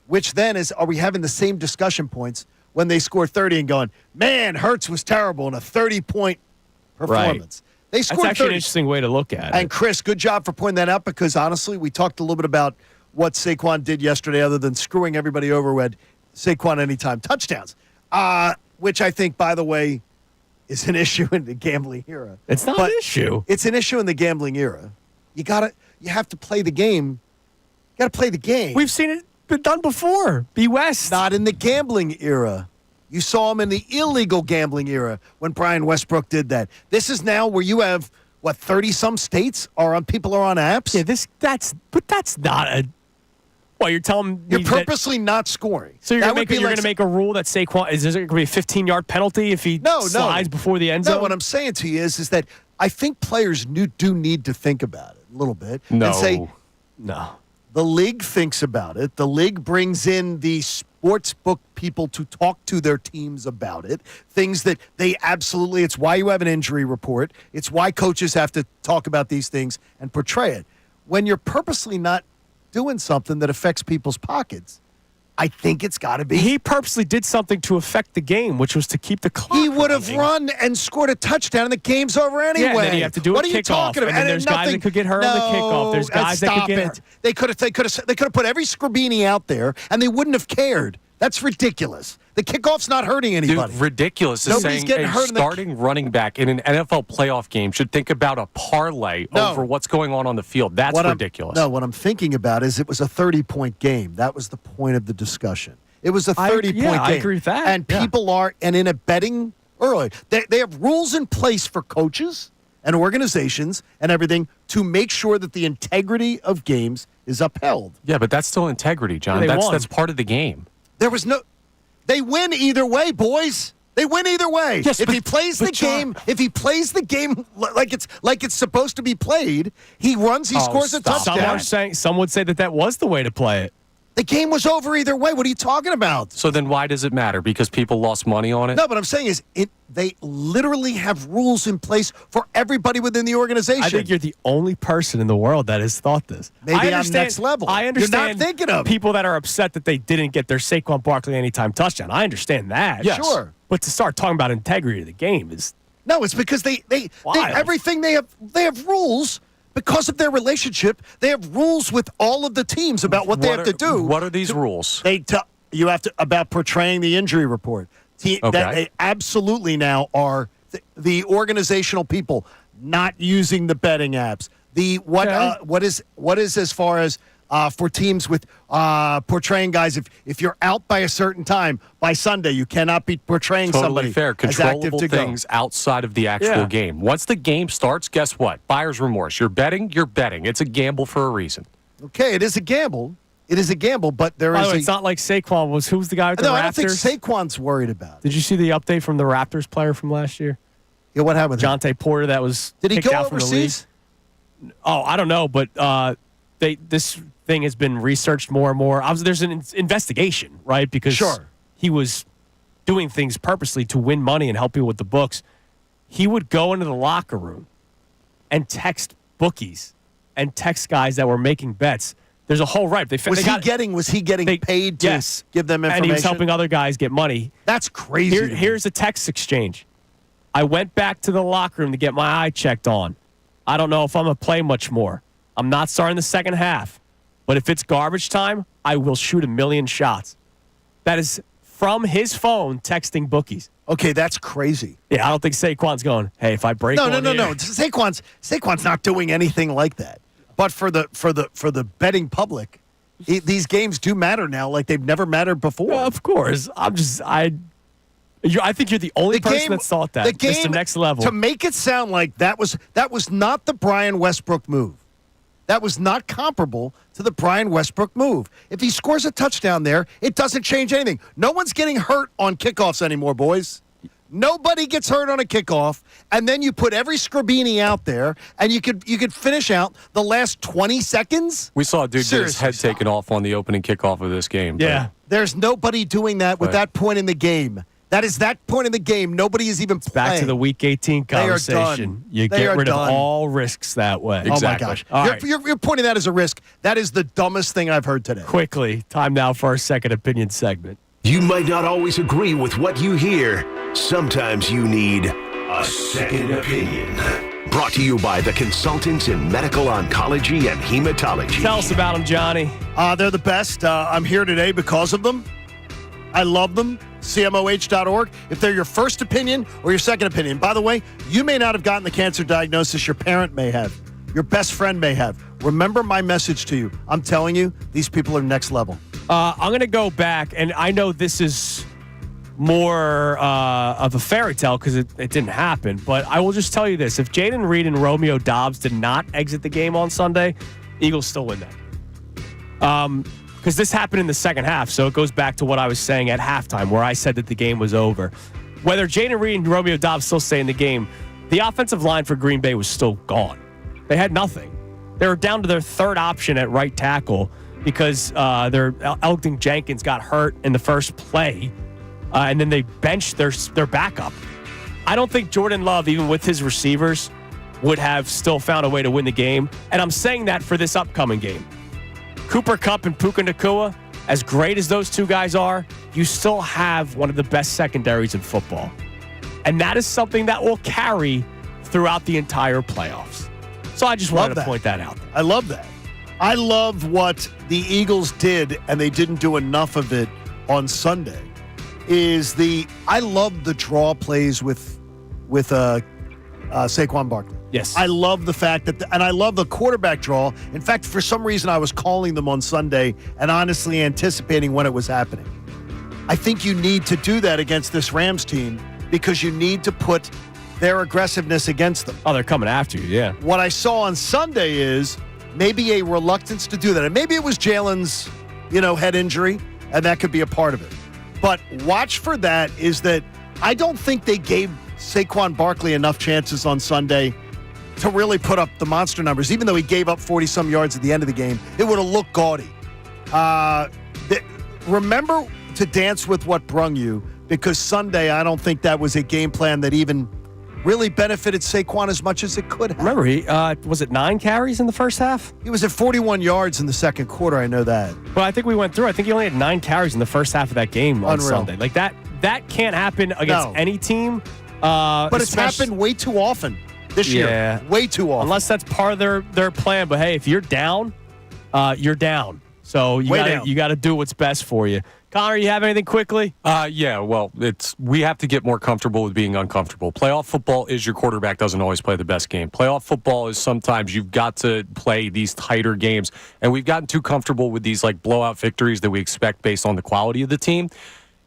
which then is, are we having the same discussion points when they score 30 and going, man, Hurts was terrible in a 30-point performance. Right. They scored That's actually 30. an interesting way to look at it. And Chris, good job for pointing that out, because honestly, we talked a little bit about what Saquon did yesterday other than screwing everybody over who had Saquon anytime touchdowns, which I think, by the way, is an issue in the gambling era. It's not an issue. It's an issue in the gambling era. You have to play the game. You got to play the game. We've seen it been done before. Be West. Not in the gambling era. You saw him in the illegal gambling era when Brian Westbrook did that. This is now where you have, 30-some states people are on apps? Yeah, that's not a... Well, you're telling me you're purposely not scoring. So you're going to make a rule that Saquon, is there going to be a 15-yard penalty if he slides before the end zone? No, what I'm saying to you is that I think players do need to think about it a little bit. No. And say, no. The league thinks about it. The league brings in the sports book people to talk to their teams about it. Things that they absolutely, it's why you have an injury report. It's why coaches have to talk about these things and portray it. When you're purposely not doing something that affects people's pockets, I think it's got to be. He purposely did something to affect the game, which was to keep the clock. He would have run and scored a touchdown, and the game's over anyway. Yeah, and then you have to do what a are you kickoff, talking about? And then there's guys that could get hurt on the kickoff. There's guys that could get hurt. They could have put every Scrabini out there, and they wouldn't have cared. That's ridiculous. The kickoff's not hurting anybody. Dude, ridiculous is Nobody's saying getting a hurt in starting running back in an NFL playoff game should think about a parlay over what's going on the field. That's ridiculous. What I'm thinking about is it was a 30-point game. That was the point of the discussion. It was a 30-point game. I agree with that. And people are, and in a betting early, they have rules in place for coaches and organizations and everything to make sure that the integrity of games is upheld. Yeah, but that's still integrity, John. Yeah, that's part of the game. They win either way, boys. They win either way. Yes, if he plays the game like it's supposed to be played, he runs, he scores a touchdown. Some would say that was the way to play it. The game was over either way. What are you talking about? So then why does it matter? Because people lost money on it? No, what I'm saying is they literally have rules in place for everybody within the organization. I think you're the only person in the world that has thought this. Maybe I'm next level. I understand You're not thinking of people that are upset that they didn't get their Saquon Barkley anytime touchdown. I understand that. Yes. Sure. But to start talking about integrity of the game is... No, it's because they everything they have rules. Because of their relationship, they have rules with all of the teams about what they have to do. What are these rules? You have to about portraying the injury report. That they absolutely now are the organizational people not using the betting apps. What is as far as for teams with portraying guys, if you're out by a certain time, by Sunday, you cannot be portraying somebody fair. as active Controllable to things go. outside of the actual game. Once the game starts, guess what? Buyer's remorse. You're betting. It's a gamble for a reason. Okay, it is a gamble. But there is. It's not like Saquon was. Who's the guy with the Raptors? I don't think Saquon's worried about it. Did you see the update from the Raptors player from last year? Yeah, what happened? Jonte Porter, that was Did he kicked go out from the league. overseas? Oh, I don't know, but this thing has been researched more and more. There's an investigation, right? Because he was doing things purposely to win money and help people with the books. He would go into the locker room and text bookies and text guys that were making bets. There's a whole was he getting paid to give them information? And he was helping other guys get money. That's crazy. Here's a text exchange. I went back to the locker room to get my eye checked on. I don't know if I'm going to play much more. I'm not starting the second half. But if it's garbage time, I will shoot 1,000,000 shots. That is from his phone texting bookies. Okay, that's crazy. Yeah, I don't think Saquon's going, hey, if I break No. Saquon's not doing anything like that. But for the betting public, these games do matter now, like they've never mattered before. Well, of course. I think you're the only person that's thought that. The game, Mr. Next Level. To make it sound like that was not the Brian Westbrook move. That was not comparable to the Brian Westbrook move. If he scores a touchdown there, it doesn't change anything. No one's getting hurt on kickoffs anymore, boys. Nobody gets hurt on a kickoff, and then you put every Scrabini out there, and you could finish out the last 20 seconds. We saw a dude get his head taken off on the opening kickoff of this game. Yeah. There's nobody doing that with that point in the game. That is that point in the game. Nobody is even playing. Back to the Week 18 conversation. You get rid of all risks that way. Exactly. Oh, my gosh. All right. You're pointing that as a risk. That is the dumbest thing I've heard today. Quickly, time now for our second opinion segment. You might not always agree with what you hear. Sometimes you need a second opinion. Brought to you by the consultants in medical oncology and hematology. Tell us about them, Johnny. They're the best. I'm here today because of them. I love them. CMOH.org. If they're your first opinion or your second opinion. By the way, you may not have gotten the cancer diagnosis. Your parent may have. Your best friend may have. Remember my message to you. I'm telling you, these people are next level. I'm going to go back, and I know this is more of a fairy tale because it didn't happen, but I will just tell you this. If Jaden Reed and Romeo Doubs did not exit the game on Sunday, Eagles still win that. Because this happened in the second half, so it goes back to what I was saying at halftime where I said that the game was over. Whether Jaden Reed and Romeo Doubs still stay in the game, the offensive line for Green Bay was still gone. They had nothing. They were down to their third option at right tackle because their Elgton Jenkins got hurt in the first play, and then they benched their backup. I don't think Jordan Love, even with his receivers, would have still found a way to win the game, and I'm saying that for this upcoming game. Cooper Kupp and Puka Nacua, as great as those two guys are, you still have one of the best secondaries in football. And that is something that will carry throughout the entire playoffs. So I just wanted to point that out. I love that. I love what the Eagles did, and they didn't do enough of it on Sunday, I love the draw plays with Saquon Barkley. Yes. I love the fact that, and I love the quarterback draw. In fact, for some reason, I was calling them on Sunday and honestly anticipating when it was happening. I think you need to do that against this Rams team because you need to put their aggressiveness against them. Oh, they're coming after you, yeah. What I saw on Sunday is maybe a reluctance to do that. And maybe it was Jalen's, head injury, and that could be a part of it. But watch for that is that I don't think they gave Saquon Barkley enough chances on Sunday to really put up the monster numbers. Even though he gave up 40-some yards at the end of the game, it would have looked gaudy. Remember to dance with what brung you, because Sunday I don't think that was a game plan that even really benefited Saquon as much as it could have. Remember, he was it 9 carries in the first half? He was at 41 yards in the second quarter, I know that. Well, I think we went through. I think he only had 9 carries in the first half of that game on Unreal. Sunday. Like that can't happen against any team. But it's happened way too often this year. Way too often. Unless that's part of their plan. But hey, if you're down, you're down. So you got to do what's best for you. Connor, you have anything quickly? Yeah, well, we have to get more comfortable with being uncomfortable. Playoff football is your quarterback doesn't always play the best game. Playoff football is sometimes you've got to play these tighter games, and we've gotten too comfortable with these like blowout victories that we expect based on the quality of the team.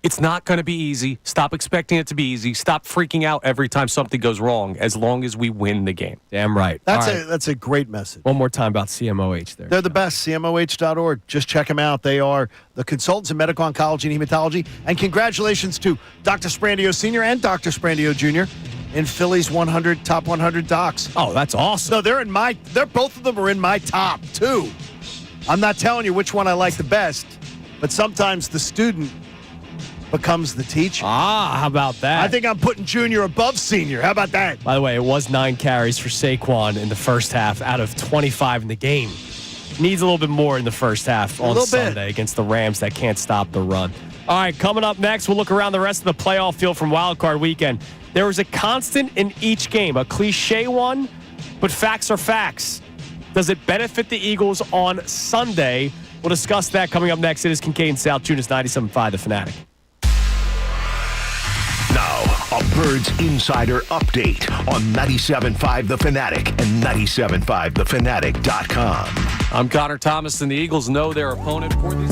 It's not going to be easy. Stop expecting it to be easy. Stop freaking out every time something goes wrong as long as we win the game. Damn right. That's a great message. One more time about CMOH there. They're the best, CMOH.org. Just check them out. They are the consultants in medical oncology and hematology. And congratulations to Dr. Sprandio Sr. and Dr. Sprandio Jr. in Phillies top 100 docs. Oh, that's awesome. No, both of them are in my top 2. I'm not telling you which one I like the best, but sometimes the student becomes the teacher. How about that? I think I'm putting Junior above Senior. How about that? By the way, it was 9 carries for Saquon in the first half out of 25 in the game. Needs a little bit more in the first half on Sunday against the Rams that can't stop the run. All right, coming up next, we'll look around the rest of the playoff field from Wild Card Weekend. There was a constant in each game, a cliche one, but facts are facts. Does it benefit the Eagles on Sunday? We'll discuss that coming up next. It is Kincade Salciunas, 97.5 The Fanatic. Now, A Birds Insider update on 97.5 The Fanatic and 97.5thefanatic.com. I'm Connor Thomas, and the Eagles know their opponent for these.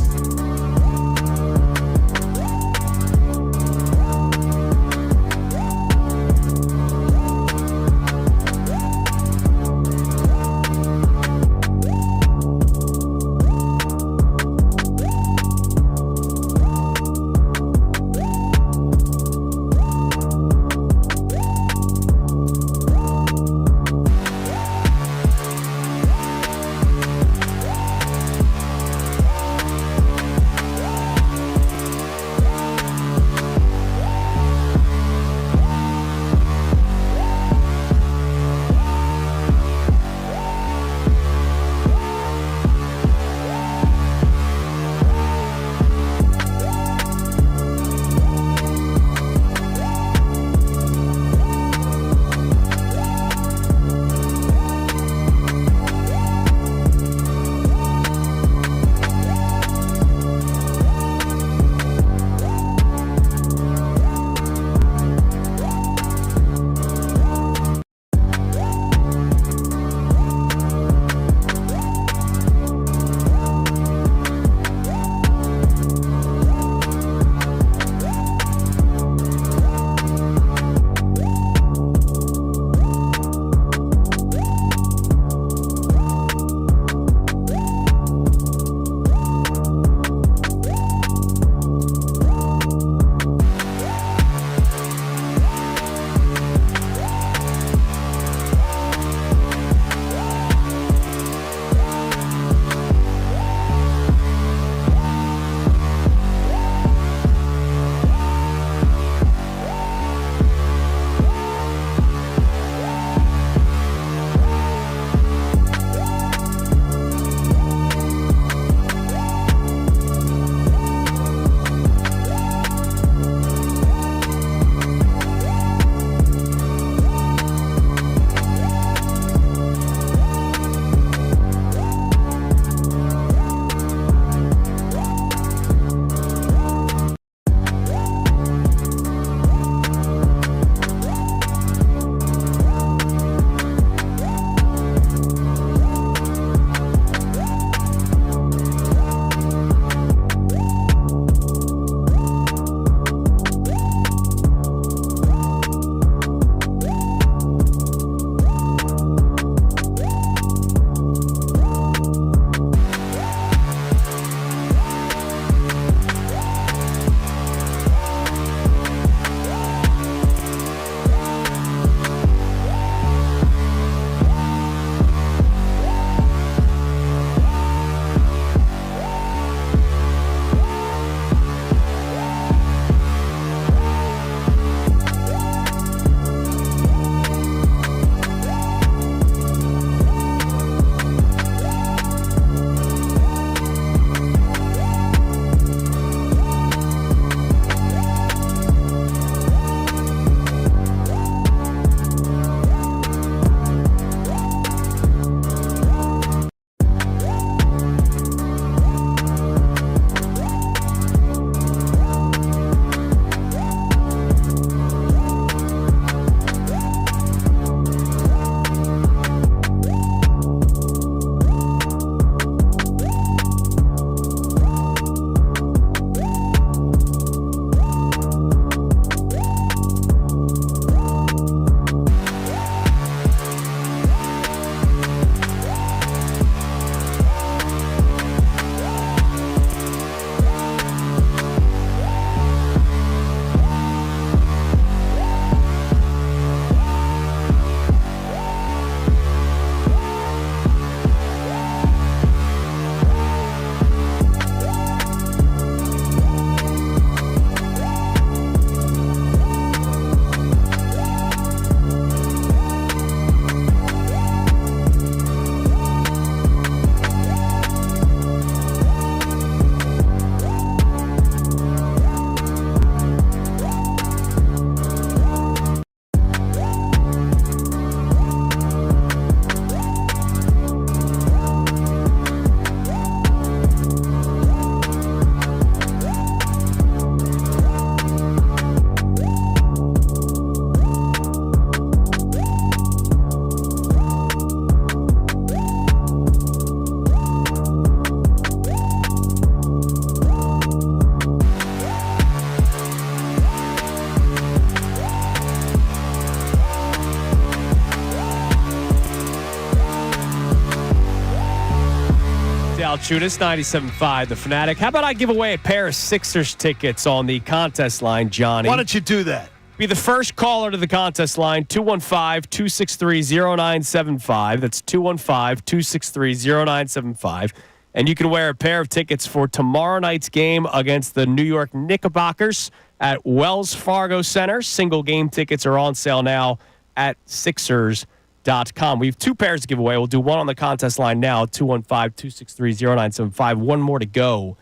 Salciunas, 97.5, The Fanatic. How about I give away a pair of Sixers tickets on the contest line, Johnny? Why don't you do that? Be the first caller to the contest line, 215-263-0975. That's 215-263-0975. And you can wear a pair of tickets for tomorrow night's game against the New York Knickerbockers at Wells Fargo Center. Single game tickets are on sale now at Sixers.com. We have two pairs to give away. We'll do one on the contest line now, 215-263-0975. One more to go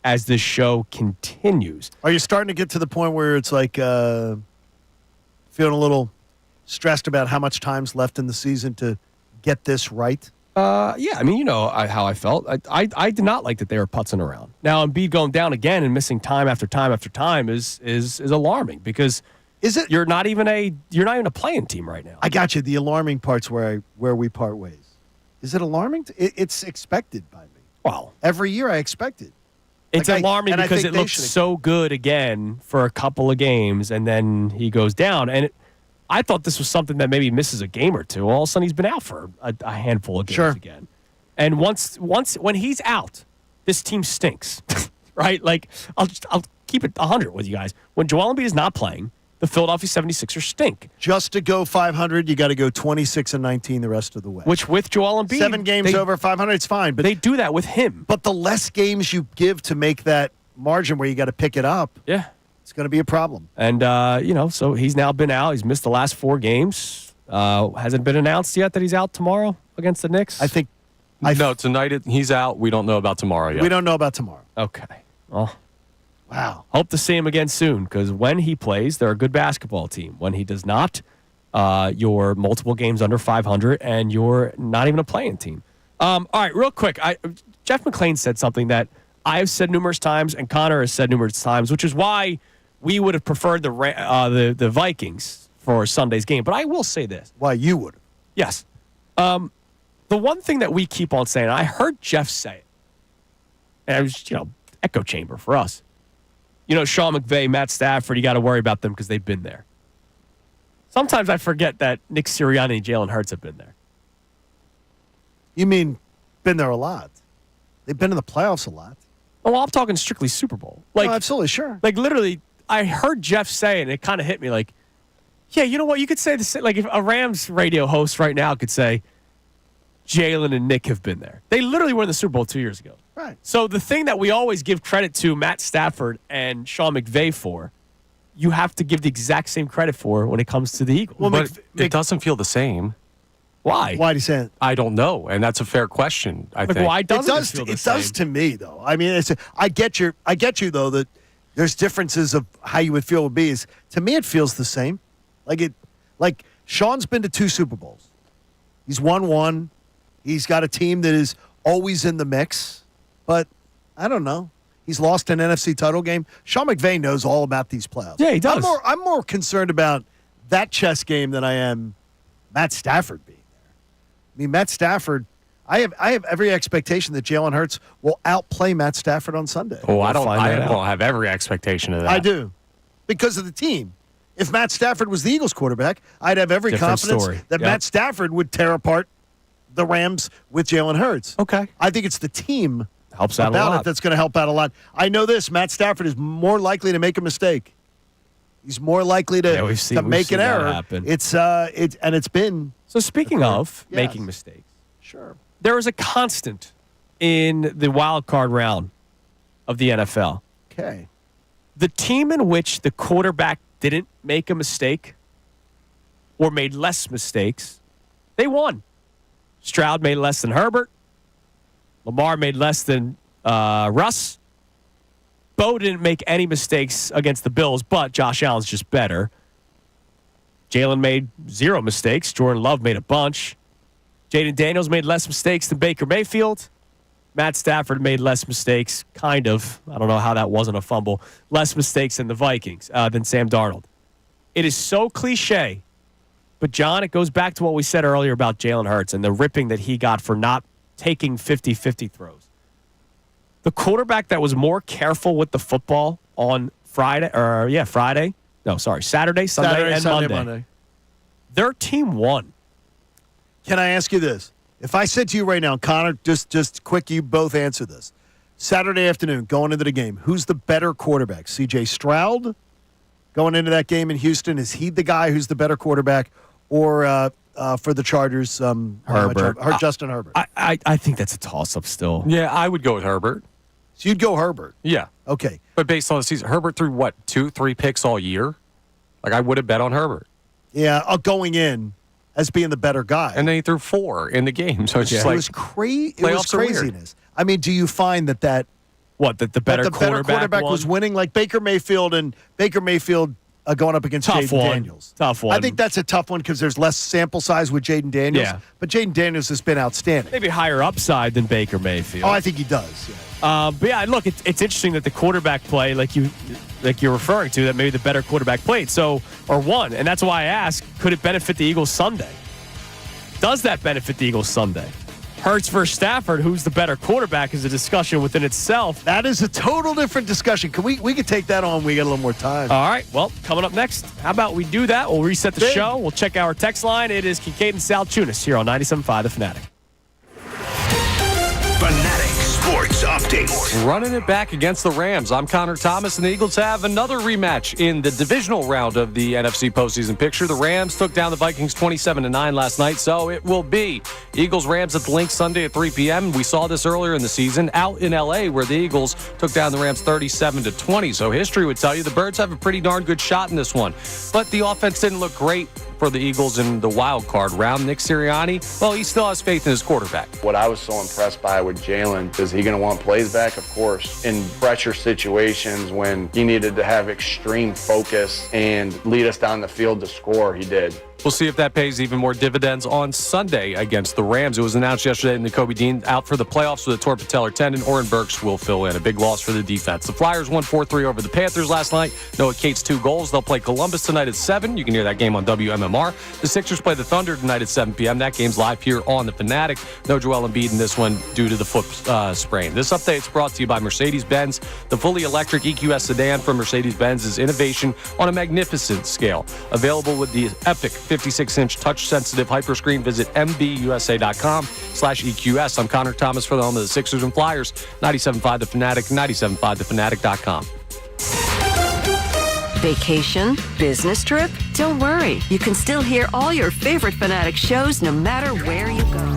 as this show continues. Are you starting to get to the point where it's like feeling a little stressed about how much time's left in the season to get this right? Yeah, I mean, you know how I felt. I did not like that they were putzing around. Now, Embiid going down again and missing time after time after time is alarming because you're not even a playing team right now. I got you. The alarming part's where we part ways. Is it alarming? It's expected by me. Well, every year I expect it. It's alarming because it looks so good again for a couple of games, and then he goes down. And I thought this was something that maybe misses a game or two. All of a sudden, he's been out for a handful of games again. And once when he's out, this team stinks, right? Like I'll keep it 100 with you guys. When Joel Embiid is not playing, the Philadelphia 76ers stink. Just to go 500, you got to go 26-19 the rest of the way. Which with Joel Embiid, 7 games over 500, it's fine. But they do that with him. But the less games you give to make that margin where you got to pick it up, it's going to be a problem. And so he's now been out. He's missed the last 4 games. Hasn't been announced yet that he's out tomorrow against the Knicks. I think. No, tonight he's out. We don't know about tomorrow yet. We don't know about tomorrow. Okay. Well. Wow. Hope to see him again soon because when he plays, they're a good basketball team. When he does not, you're multiple games under 500 and you're not even a playing team. All right, real quick. Jeff McClain said something that I've said numerous times and Connor has said numerous times, which is why we would have preferred the Vikings for Sunday's game. But I will say this. Why you would have? Yes. The one thing that we keep on saying, I heard Jeff say it, and it was, echo chamber for us. Sean McVay, Matt Stafford, you got to worry about them because they've been there. Sometimes I forget that Nick Sirianni and Jalen Hurts have been there. You mean been there a lot? They've been in the playoffs a lot. Oh, well, I'm talking strictly Super Bowl. Absolutely, sure. Like, literally, I heard Jeff say it, and it kind of hit me like, yeah, you know what? You could say the same. Like, if a Rams radio host right now could say, Jalen and Nick have been there. They literally were in the Super Bowl 2 years ago. Right. So the thing that we always give credit to Matt Stafford and Sean McVay for, you have to give the exact same credit for when it comes to the Eagles. Well, but it doesn't feel the same. Why? Why do you say it? I don't know, and that's a fair question. I think. Why doesn't it feel the same? same? It does to me, though. I mean, I get you though that there's differences of how you would feel it would be. To me, it feels the same. Like Sean's been to 2 Super Bowls. He's won 1. He's got a team that is always in the mix. But I don't know. He's lost an NFC title game. Sean McVay knows all about these playoffs. Yeah, he does. I'm more concerned about that chess game than I am Matt Stafford being there. I mean, Matt Stafford, I have every expectation that Jalen Hurts will outplay Matt Stafford on Sunday. Oh, I don't have every expectation of that. I do. Because of the team. If Matt Stafford was the Eagles quarterback, I'd have every confidence that Matt Stafford would tear apart the Rams with Jalen Hurts. Okay. I think it's the team helps out about a lot. it that's going to help out a lot. I know this. Matt Stafford is more likely to make a mistake. He's more likely to make an error. Happen. It's been. So speaking of making mistakes, sure. There is a constant in the wild card round of the NFL. Okay. The team in which the quarterback didn't make a mistake or made less mistakes, they won. Stroud made less than Herbert. Lamar made less than Russ. Bo didn't make any mistakes against the Bills, but Josh Allen's just better. Jalen made 0 mistakes. Jordan Love made a bunch. Jaden Daniels made less mistakes than Baker Mayfield. Matt Stafford made less mistakes, kind of. I don't know how that wasn't a fumble. Less mistakes than the Vikings, than Sam Darnold. It is so cliche. But, John, it goes back to what we said earlier about Jalen Hurts and the ripping that he got for not taking 50-50 throws. The quarterback that was more careful with the football on Saturday, Sunday, and Monday. Their team won. Can I ask you this? If I said to you right now, Connor, just quick, you both answer this. Saturday afternoon, going into the game, who's the better quarterback? C.J. Stroud going into that game in Houston? Is he the guy who's the better quarterback? Or for the Chargers, Herbert. Justin Herbert? I think that's a toss-up still. Yeah, I would go with Herbert. So you'd go Herbert? Yeah. Okay. But based on the season, Herbert threw, 2-3 picks all year? Like, I would have bet on Herbert. Yeah, going in as being the better guy. And then he threw 4 in the game. So it's just like, it was craziness. weird. I mean, do you find that the better quarterback was winning? Like Baker Mayfield going up against Jaden Daniels. Tough one. I think that's a tough one because there's less sample size with Jaden Daniels. Yeah. But Jaden Daniels has been outstanding. Maybe higher upside than Baker Mayfield. Oh, I think he does. Yeah. But yeah, look, it's interesting that the quarterback play, like you're referring to, that maybe the better quarterback played, or won, and that's why I ask: could it benefit the Eagles Sunday? Does that benefit the Eagles Sunday? Hurts versus Stafford, who's the better quarterback, is a discussion within itself. That is a total different discussion. We could take that on. We got a little more time. All right. Well, coming up next, how about we do that? We'll reset the show. We'll check our text line. It is Kincade Salciunas here on 97.5 The Fanatic. Fanatic Sports Update. Running it back against the Rams. I'm Connor Thomas, and the Eagles have another rematch in the divisional round of the NFC postseason picture. The Rams took down the Vikings 27-9 last night, so it will be Eagles-Rams at the Link Sunday at 3 p.m. We saw this earlier in the season out in L.A. where the Eagles took down the Rams 37-20. So history would tell you the Birds have a pretty darn good shot in this one. But the offense didn't look great for the Eagles in the wild card round. Nick Sirianni, well, he still has faith in his quarterback. What I was so impressed by with Jalen, is he going to want plays back? Of course. In pressure situations when he needed to have extreme focus and lead us down the field to score, he did. We'll see if that pays even more dividends on Sunday against the Rams. It was announced yesterday that Nakobe Dean out for the playoffs with a torn patellar tendon. Oren Burks will fill in. A big loss for the defense. The Flyers won 4-3 over the Panthers last night. Noah Cates 2 goals. They'll play Columbus tonight at 7. You can hear that game on WMMR. The Sixers play the Thunder tonight at 7 p.m. That game's live here on The Fanatic. No Joel Embiid in this one due to the foot sprain. This update is brought to you by Mercedes-Benz. The fully electric EQS sedan from Mercedes-Benz is innovation on a magnificent scale. Available with the epic 56-inch touch-sensitive hyperscreen. Visit mbusa.com/EQS. I'm Connor Thomas for the home of the Sixers and Flyers. 97.5 The Fanatic, 97.5thefanatic.com. Vacation? Business trip? Don't worry. You can still hear all your favorite Fanatic shows no matter where you go.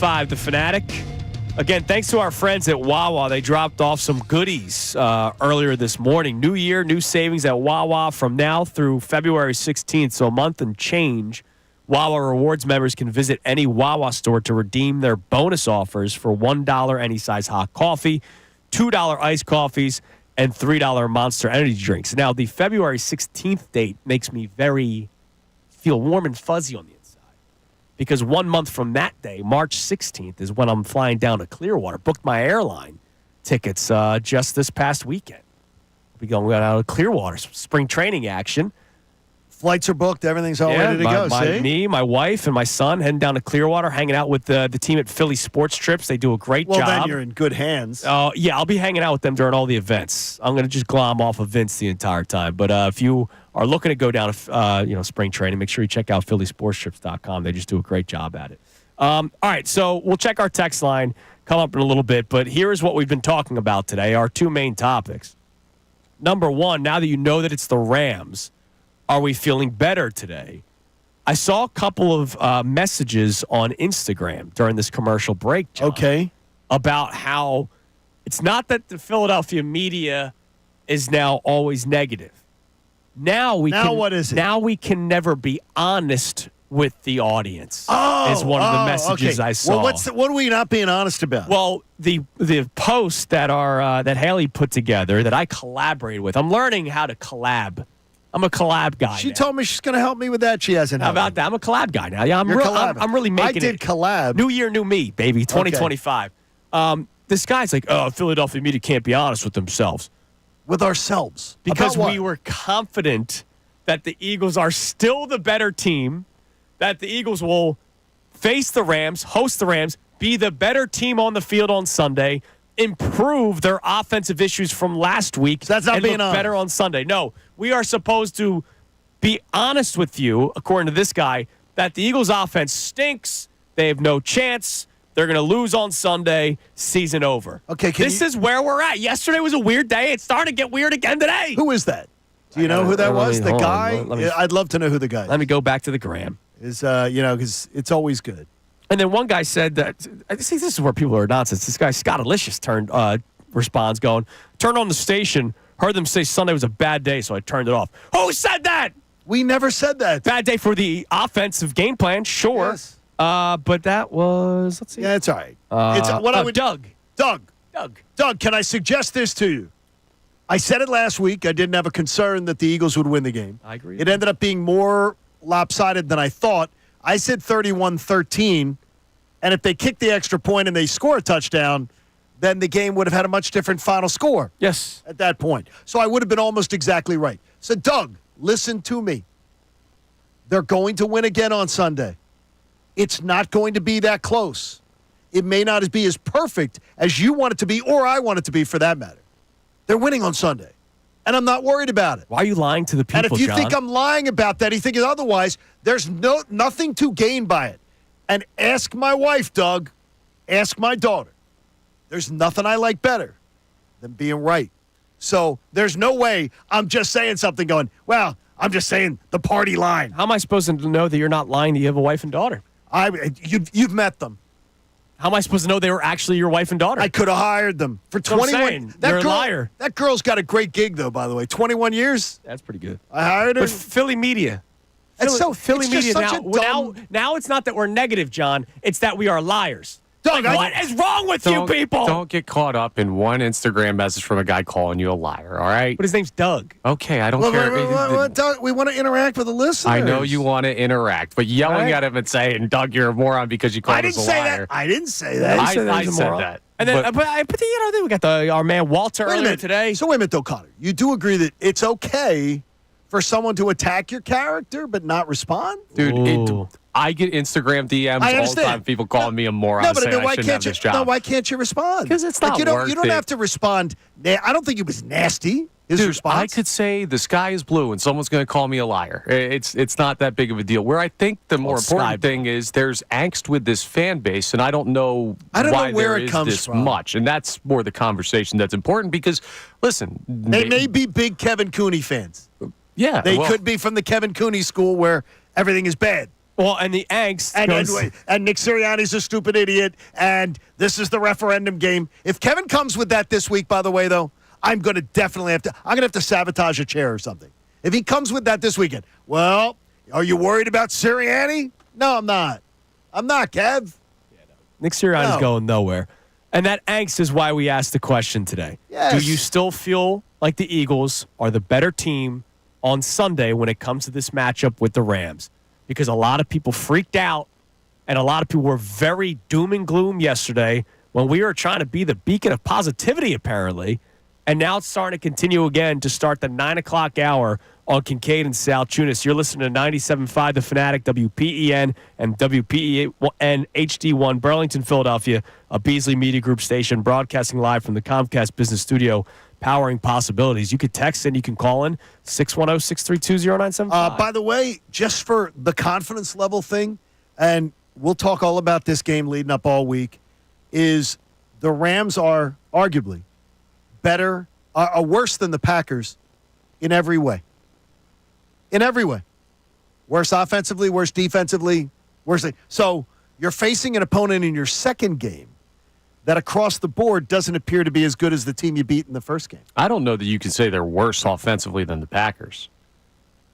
97.5, The Fanatic. Again, thanks to our friends at Wawa. They dropped off some goodies earlier this morning. New year, new savings at Wawa from now through February 16th, so a month and change. Wawa Rewards members can visit any Wawa store to redeem their bonus offers for $1 any size hot coffee, $2 iced coffees, and $3 Monster Energy drinks. Now, the February 16th date makes me feel warm and fuzzy on the inside because 1 month from that day, March 16th, is when I'm flying down to Clearwater. Booked my airline tickets just this past weekend. I'll be going out of Clearwater, spring training action. Flights are booked. Everything's all ready to go. See? Me, my wife, and my son heading down to Clearwater, hanging out with the team at Phillies Sports Trips. They do a great job. Well, then you're in good hands. Yeah, I'll be hanging out with them during all the events. I'm going to just glom off of Vince the entire time. But if you are looking to go down to spring training, make sure you check out phillysportstrips.com. They just do a great job at it. All right, so we'll check our text line, come up in a little bit. But here is what we've been talking about today, our two main topics. Number one, now that you know that it's the Rams, are we feeling better today? I saw a couple of messages on Instagram during this commercial break, John, about how it's not that the Philadelphia media is now always negative. What is it? Now we can never be honest with the audience. Is one of the messages I saw. Well, what are we not being honest about? Well, the post that Haley put together that I collaborated with. I'm learning how to collab. I'm a collab guy. She told me she's going to help me with that. She hasn't. How about that? I'm a collab guy now. Yeah, I'm really making it. I did collab. New year, new me, baby. 2025. This guy's like, Philadelphia media can't be honest with themselves. With ourselves. Because we were confident that the Eagles are still the better team, that the Eagles will face the Rams, host the Rams, be the better team on the field on Sunday, improve their offensive issues from last week, so that's not and being look better on Sunday. No, we are supposed to be honest with you, according to this guy, that the Eagles' offense stinks. They have no chance. They're going to lose on Sunday. Season over. Okay, this is where we're at. Yesterday was a weird day. It started to get weird again today. Who is that? Do you know who that was? The guy? I'd love to know who the guy is. Let me go back to the gram. Because it's always good. And then one guy said that, I see this is where people are nonsense. This guy, Scott Alicious, responds going, turn on the station, heard them say Sunday was a bad day, so I turned it off. Who said that? We never said that. Bad day for the offensive game plan, sure. Yes. But that was, let's see. Yeah, it's all right. Doug. Doug, can I suggest this to you? I said it last week. I didn't have a concern that the Eagles would win the game. I agree. It ended up being more lopsided than I thought. I said 31-13, and if they kick the extra point and they score a touchdown, then the game would have had a much different final score. Yes. At that point. So I would have been almost exactly right. So, Doug, listen to me. They're going to win again on Sunday. It's not going to be that close. It may not be as perfect as you want it to be or I want it to be for that matter. They're winning on Sunday. And I'm not worried about it. Why are you lying to the people, And if you John? think I'm lying about that, you think otherwise, there's nothing to gain by it. And ask my wife, Doug. Ask my daughter. There's nothing I like better than being right. So there's no way I'm just saying something going, well, I'm just saying the party line. How am I supposed to know that you're not lying that you have a wife and daughter? You've met them. How am I supposed to know they were actually your wife and daughter? I could have hired them for 21. You're a liar. That girl's got a great gig, though, by the way. 21 years. That's pretty good. I hired her. But Philly media. Philly media now. Now it's not that we're negative, John. It's that we are liars. Doug, what is wrong with you people? Don't get caught up in one Instagram message from a guy calling you a liar, all right? But his name's Doug. Okay, I don't care. Doug, we want to interact with the listeners. I know you want to interact, but yelling at him and saying, Doug, you're a moron because you called us a liar. I didn't say that. I said that. And then, we got our man Walter earlier today. So wait a minute, though, Connor. You do agree that it's okay for someone to attack your character but not respond? Dude, I get Instagram DMs all the time. People calling me a moron. No, but saying why I shouldn't have this job. No, why can't you respond? Because it's not worth it. You don't have to respond. I don't think it was nasty. His response. I could say the sky is blue and someone's going to call me a liar. It's not that big of a deal. Where I think the more important thing is there's angst with this fan base, and I don't know why where there it is comes this from. much. And that's more the conversation that's important because, listen. They may be big Kevin Cooney fans. Yeah. They could be from the Kevin Cooney school where everything is bad. Well, and the angst and Nick Sirianni's a stupid idiot, and this is the referendum game. If Kevin comes with that this week, by the way, though, I'm going to definitely have to sabotage a chair or something. If he comes with that this weekend, well, are you worried about Sirianni? No, I'm not. I'm not, Kev. Nick Sirianni's going nowhere. And that angst is why we asked the question today. Yes. Do you still feel like the Eagles are the better team on Sunday when it comes to this matchup with the Rams? Because a lot of people freaked out, and a lot of people were very doom and gloom yesterday when we were trying to be the beacon of positivity, apparently. And now it's starting to continue again to start the 9 o'clock hour on Kincade and Salciunas. You're listening to 97.5 The Fanatic, WPEN, and WPEN HD1, Burlington, Philadelphia, a Beasley Media Group station, broadcasting live from the Comcast Business Studio, powering possibilities. You could text and you can call in 610-632-0975. By the way, just for the confidence level thing, and we'll talk all about this game leading up all week, is the Rams are arguably better, are worse than the Packers in every way. In every way. Worse offensively, worse defensively, worse. So you're facing an opponent in your second game that across the board doesn't appear to be as good as the team you beat in the first game. I don't know that you can say they're worse offensively than the Packers.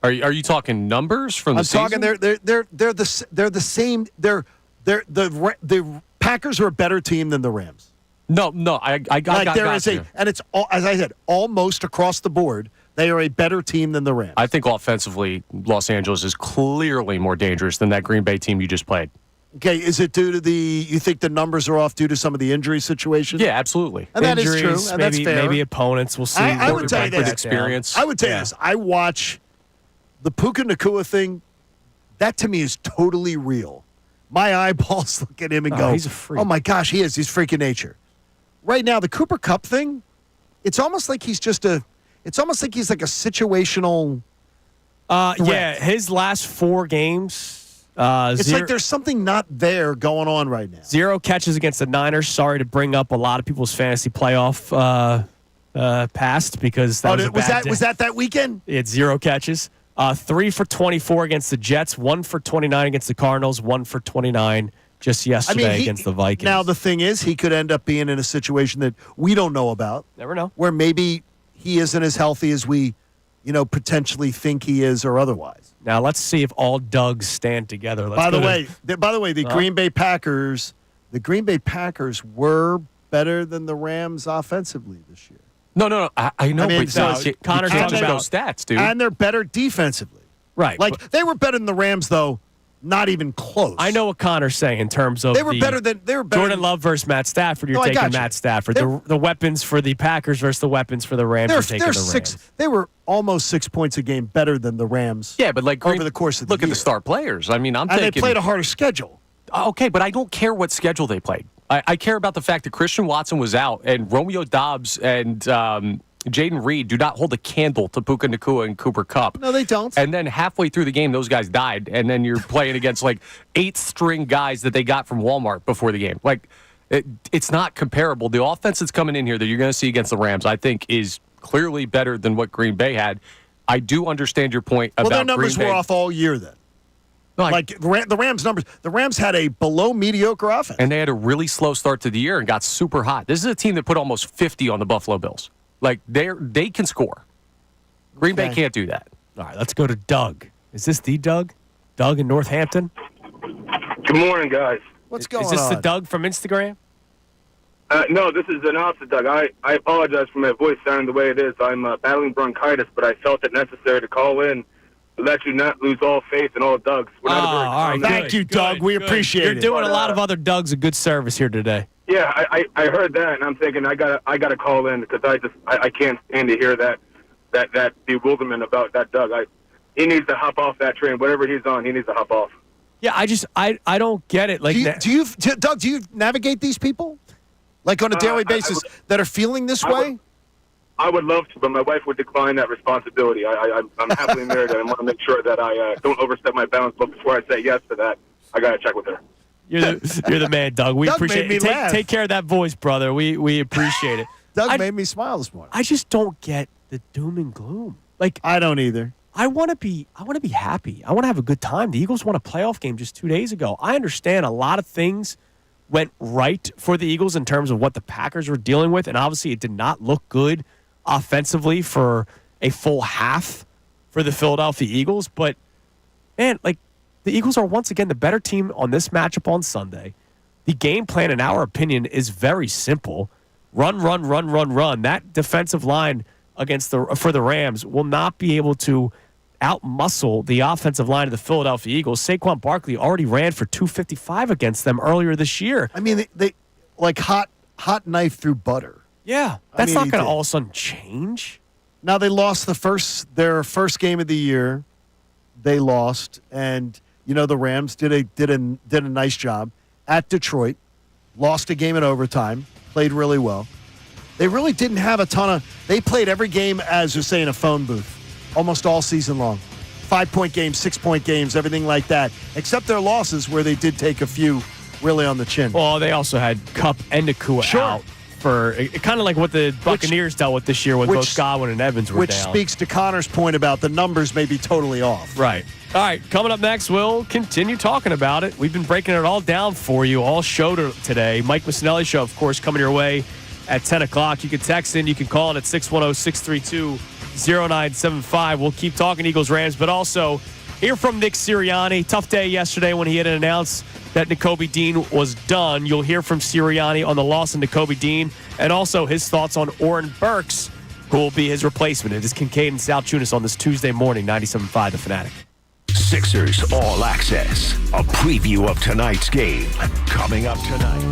Are you talking numbers from the season? I'm talking they're the same. The Packers are a better team than the Rams. No, I got you. And it's all, as I said, almost across the board. They are a better team than the Rams. I think offensively, Los Angeles is clearly more dangerous than that Green Bay team you just played. Okay, is it due to you think the numbers are off due to some of the injury situations? Yeah, absolutely. And Injuries, that is true, and that's fair. Maybe opponents. We'll see. I would tell you with this. experience. I would tell you this. I watch the Puka Nacua thing. That to me is totally real. My eyeballs look at him and go, he's a freak. "Oh my gosh, he is. He's freaking nature." Right now, the Cooper Kupp thing, it's almost like he's just it's almost like he's like a situational threat. Yeah, his last 4 games. It's like there's something not there going on right now. 0 catches against the Niners. Sorry to bring up a lot of people's fantasy playoff past because that was that weekend? He had 0 catches. 3 for 24 against the Jets, 1 for 29 against the Cardinals, 1 for 29 just yesterday against the Vikings. Now, the thing is, he could end up being in a situation that we don't know about. Never know. Where maybe he isn't as healthy as we, potentially think he is or otherwise. Now, let's see if all Dougs stand together. By the way, the Green Bay Packers were better than the Rams offensively this year. No. I know. Connor's talking about those stats, dude. And they're better defensively. Right. They were better than the Rams, though. Not even close. I know what Connor's saying in terms of they were better than Jordan Love versus Matt Stafford. You're taking Matt Stafford. The weapons for the Packers versus the weapons for the Rams. You're taking the Rams. They were almost 6 points a game better than the Rams. Yeah, but over the course of the year. Look at the star players. I mean, and they played a harder schedule. Okay, but I don't care what schedule they played. I care about the fact that Christian Watson was out and Romeo Doubs and Jaden Reed do not hold a candle to Puka Nacua and Cooper Kupp. No, they don't. And then halfway through the game, those guys died. And then you're playing against 8-string guys that they got from Walmart before the game. It's not comparable. The offense that's coming in here that you're going to see against the Rams, I think, is clearly better than what Green Bay had. I do understand your point about their numbers Green Bay. Were off all year then. The Rams numbers. The Rams had a below mediocre offense. And they had a really slow start to the year and got super hot. This is a team that put almost 50 on the Buffalo Bills. They can score. Green Bay can't do that. All right, let's go to Doug. Is this the Doug? Doug in Northampton? Good morning, guys. What's going Is on? this the Doug from Instagram? No, this is an opposite Doug. I apologize for my voice sounding the way it is. I'm battling bronchitis, but I felt it necessary to call in to let you not lose all faith in all Dougs. All right, thank you, Doug. We appreciate it. You're doing a lot of other Dougs a good service here today. Yeah, I heard that, and I'm thinking I gotta call in because I can't stand to hear that bewilderment about that Doug. He needs to hop off that train. Whatever he's on, he needs to hop off. Yeah, I don't get it. Doug, do you navigate these people on a daily basis that are feeling this way? I would love to, but my wife would decline that responsibility. I'm happily married, and I want to make sure that I don't overstep my bounds. But before I say yes to that, I got to check with her. You're the man, Doug. We appreciate it. Take care of that voice, brother. We appreciate it. Doug made me smile this morning. I just don't get the doom and gloom. I don't either. I want to be happy. I want to have a good time. The Eagles won a playoff game just 2 days ago. I understand a lot of things went right for the Eagles in terms of what the Packers were dealing with, and obviously it did not look good offensively for a full half for the Philadelphia Eagles. But, man, like, the Eagles are once again the better team on this matchup on Sunday. The game plan, in our opinion, is very simple. Run. That defensive line for the Rams will not be able to outmuscle the offensive line of the Philadelphia Eagles. Saquon Barkley already ran for 255 against them earlier this year. I mean, they like hot knife through butter. Yeah, that's not going to all of a sudden change. Now they lost their first game of the year. They lost, and the Rams did a nice job at Detroit. Lost a game in overtime. Played really well. They really didn't have a ton of. They played every game as you say in a phone booth, almost all season long. 5-point games, 6-point games, everything like that. Except their losses, where they did take a few really on the chin. Well, they also had Kupp and Nakua out for kind of like what the Buccaneers dealt with this year when both Godwin and Evans were down. Which speaks to Connor's point about the numbers may be totally off. Right. All right, coming up next, we'll continue talking about it. We've been breaking it all down for you all show today. Mike Missanelli Show, of course, coming your way at 10 o'clock. You can text in. You can call in at 610-632-0975. We'll keep talking Eagles-Rams, but also hear from Nick Sirianni. Tough day yesterday when he had announced that Nakobe Dean was done. You'll hear from Sirianni on the loss of Nakobe Dean and also his thoughts on Oren Burks, who will be his replacement. It is Kincade Salciunas on this Tuesday morning, 97.5 The Fanatic. Sixers All Access. A preview of tonight's game coming up tonight.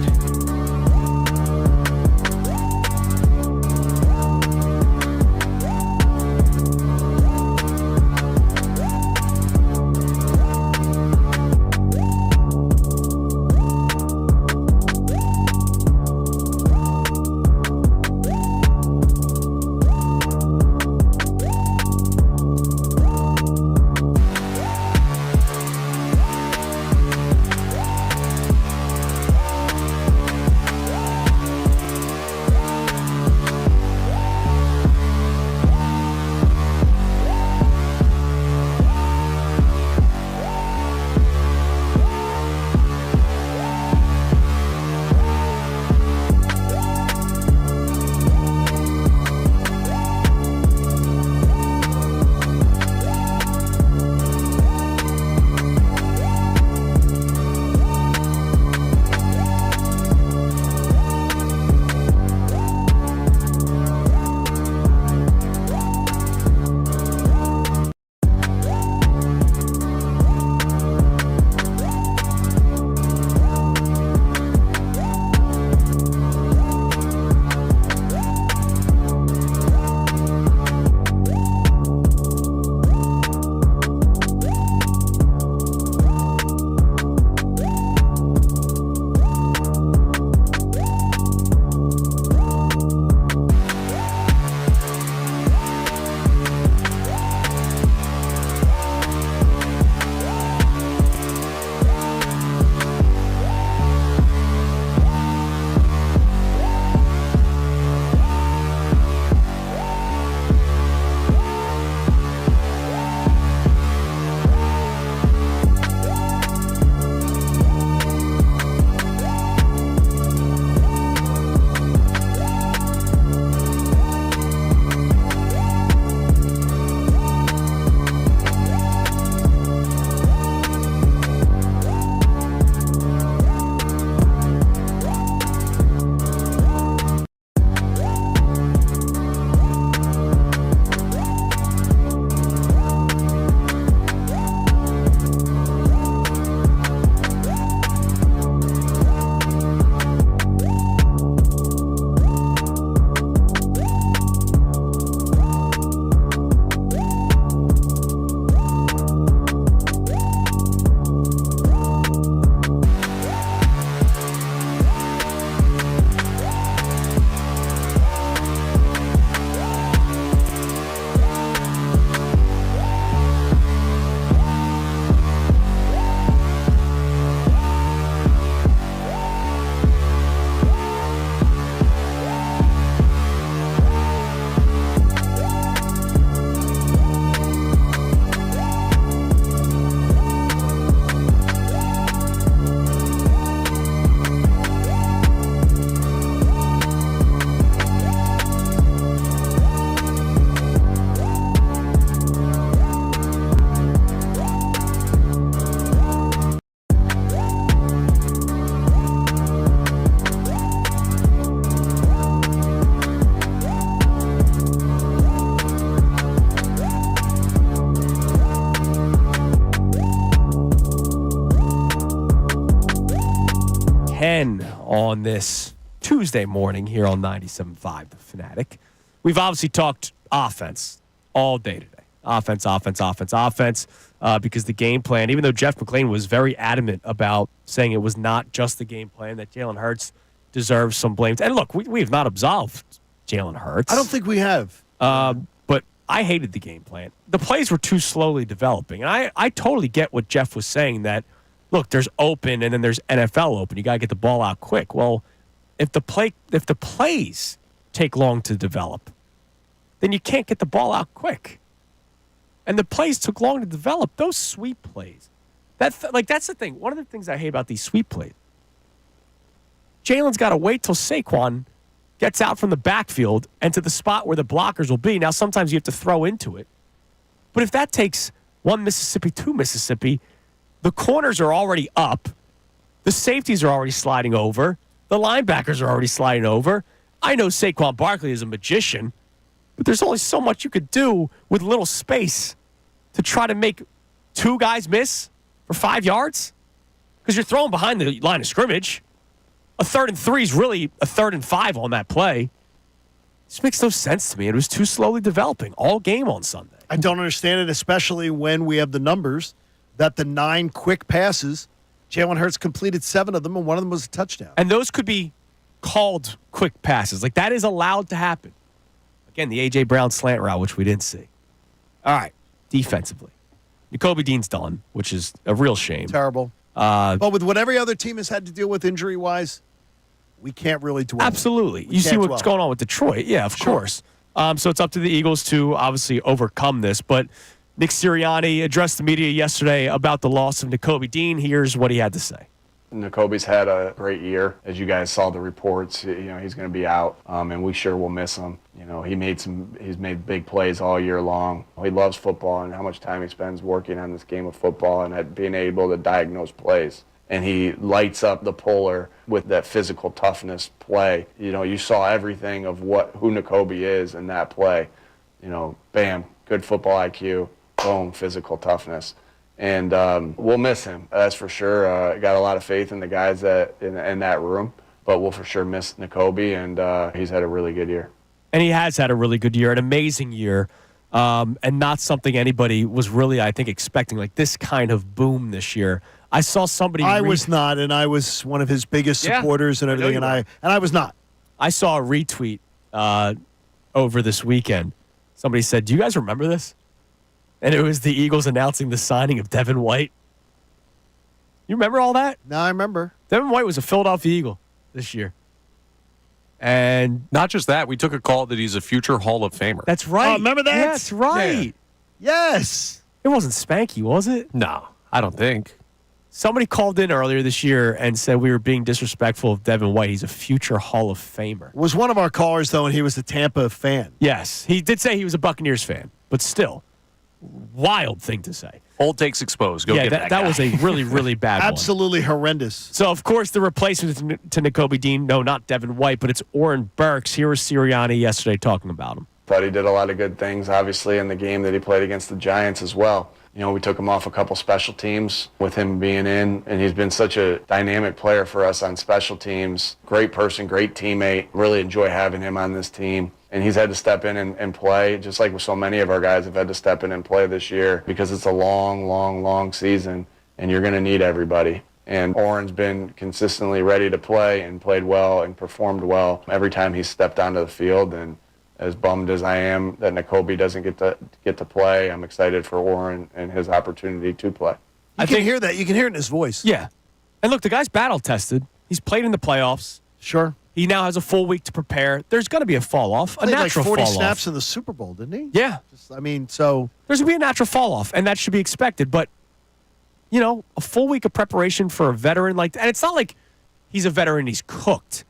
10 on this Tuesday morning here on 97.5 The Fanatic. We've obviously talked offense all day today. Offense, because the game plan, even though Jeff McClain was very adamant about saying it was not just the game plan, that Jalen Hurts deserves some blame. And look, we have not absolved Jalen Hurts. I don't think we have. But I hated the game plan. The plays were too slowly developing. And I totally get what Jeff was saying, that, look, there's open and then there's NFL open. You got to get the ball out quick. Well, if the plays take long to develop, then you can't get the ball out quick. And the plays took long to develop. Those sweep plays. That's the thing. One of the things I hate about these sweep plays, Jalen's got to wait till Saquon gets out from the backfield and to the spot where the blockers will be. Now, sometimes you have to throw into it. But if that takes 1 Mississippi, 2 Mississippi, the corners are already up. The safeties are already sliding over. The linebackers are already sliding over. I know Saquon Barkley is a magician, but there's only so much you could do with little space to try to make 2 guys miss for 5 yards, because you're throwing behind the line of scrimmage. A 3rd and 3 is really a 3rd and 5 on that play. This makes no sense to me. It was too slowly developing all game on Sunday. I don't understand it, especially when we have the numbers that the 9 quick passes, Jalen Hurts completed 7 of them, and one of them was a touchdown. And those could be called quick passes. Like, that is allowed to happen. Again, the A.J. Brown slant route, which we didn't see. All right, defensively. Nakobe Dean's done, which is a real shame. Terrible. But with what every other team has had to deal with injury-wise, we can't really dwell. Absolutely. You see what's going on with Detroit. Yeah, of course. So it's up to the Eagles to obviously overcome this. But Nick Sirianni addressed the media yesterday about the loss of Nakobe Dean. Here's what he had to say. Nakobe's had a great year. As you guys saw the reports, he's going to be out, and we sure will miss him. He's made big plays all year long. He loves football and how much time he spends working on this game of football and at being able to diagnose plays. And he lights up the puller with that physical toughness play. You saw everything of who Nakobe is in that play. Bam, good football IQ, boom, physical toughness. And we'll miss him, that's for sure. Got a lot of faith in the guys in that room, but we'll for sure miss Nakobe, and he's had a really good year. And he has had a really good year, an amazing year, and not something anybody was really, I think, expecting, like this kind of boom this year. I saw somebody. I was not, and I was one of his biggest supporters and everything, and I was not. I saw a retweet over this weekend. Somebody said, "Do you guys remember this?" And it was the Eagles announcing the signing of Devin White. You remember all that? No, I remember. Devin White was a Philadelphia Eagle this year. And not just that, we took a call that he's a future Hall of Famer. That's right. Oh, remember that? Yeah, that's right. Yeah. Yes. It wasn't Spanky, was it? No, I don't think. Somebody called in earlier this year and said we were being disrespectful of Devin White. He's a future Hall of Famer. Was one of our callers, though, and he was a Tampa fan. Yes. He did say he was a Buccaneers fan, but still. Wild thing to say. Old takes exposed. Go get that that guy. was a really, really bad one. Absolutely horrendous. So, of course, the replacement to Nakobe Dean, no, not Devin White, but it's Oren Burks. Here was Sirianni yesterday talking about him. Thought he did a lot of good things, obviously, in the game that he played against the Giants as well. We took him off a couple special teams with him being in, and he's been such a dynamic player for us on special teams. Great person, great teammate. Really enjoy having him on this team. And he's had to step in and play, just like so many of our guys have had to step in and play this year, because it's a long, long, long season, and you're going to need everybody. And Oren's been consistently ready to play and played well and performed well every time he's stepped onto the field. And as bummed as I am that Nakobe doesn't get to play, I'm excited for Oren and his opportunity to play. You can hear that. You can hear it in his voice. Yeah. And look, the guy's battle tested. He's played in the playoffs. Sure. He now has a full week to prepare. There's going to be a fall off, a natural like 40 fall snaps off. in the Super Bowl, didn't he? Yeah. So there's going to be a natural fall off, and that should be expected. But, a full week of preparation for a veteran like that, and it's not like he's a veteran, he's cooked.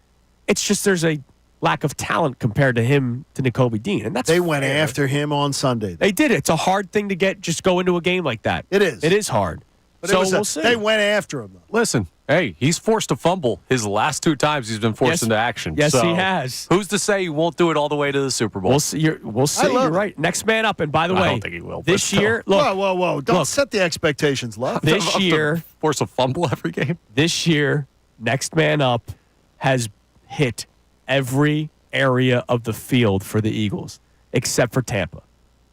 It's just there's a lack of talent compared to him, to Nakobe Dean. And they went after him on Sunday. They did. It's a hard thing to just go into a game like that. It is. It is hard. But so we'll see. They went after him, though. Listen, hey, he's forced to fumble his last 2 times he's been forced into action. Yes, so he has. Who's to say he won't do it all the way to the Super Bowl? We'll see. You're right. Next man up. And by the way, I don't think he will. This year, look. Whoa. Don't set the expectations low. This year, force a fumble every game. This year, next man up has hit every area of the field for the Eagles, except for Tampa,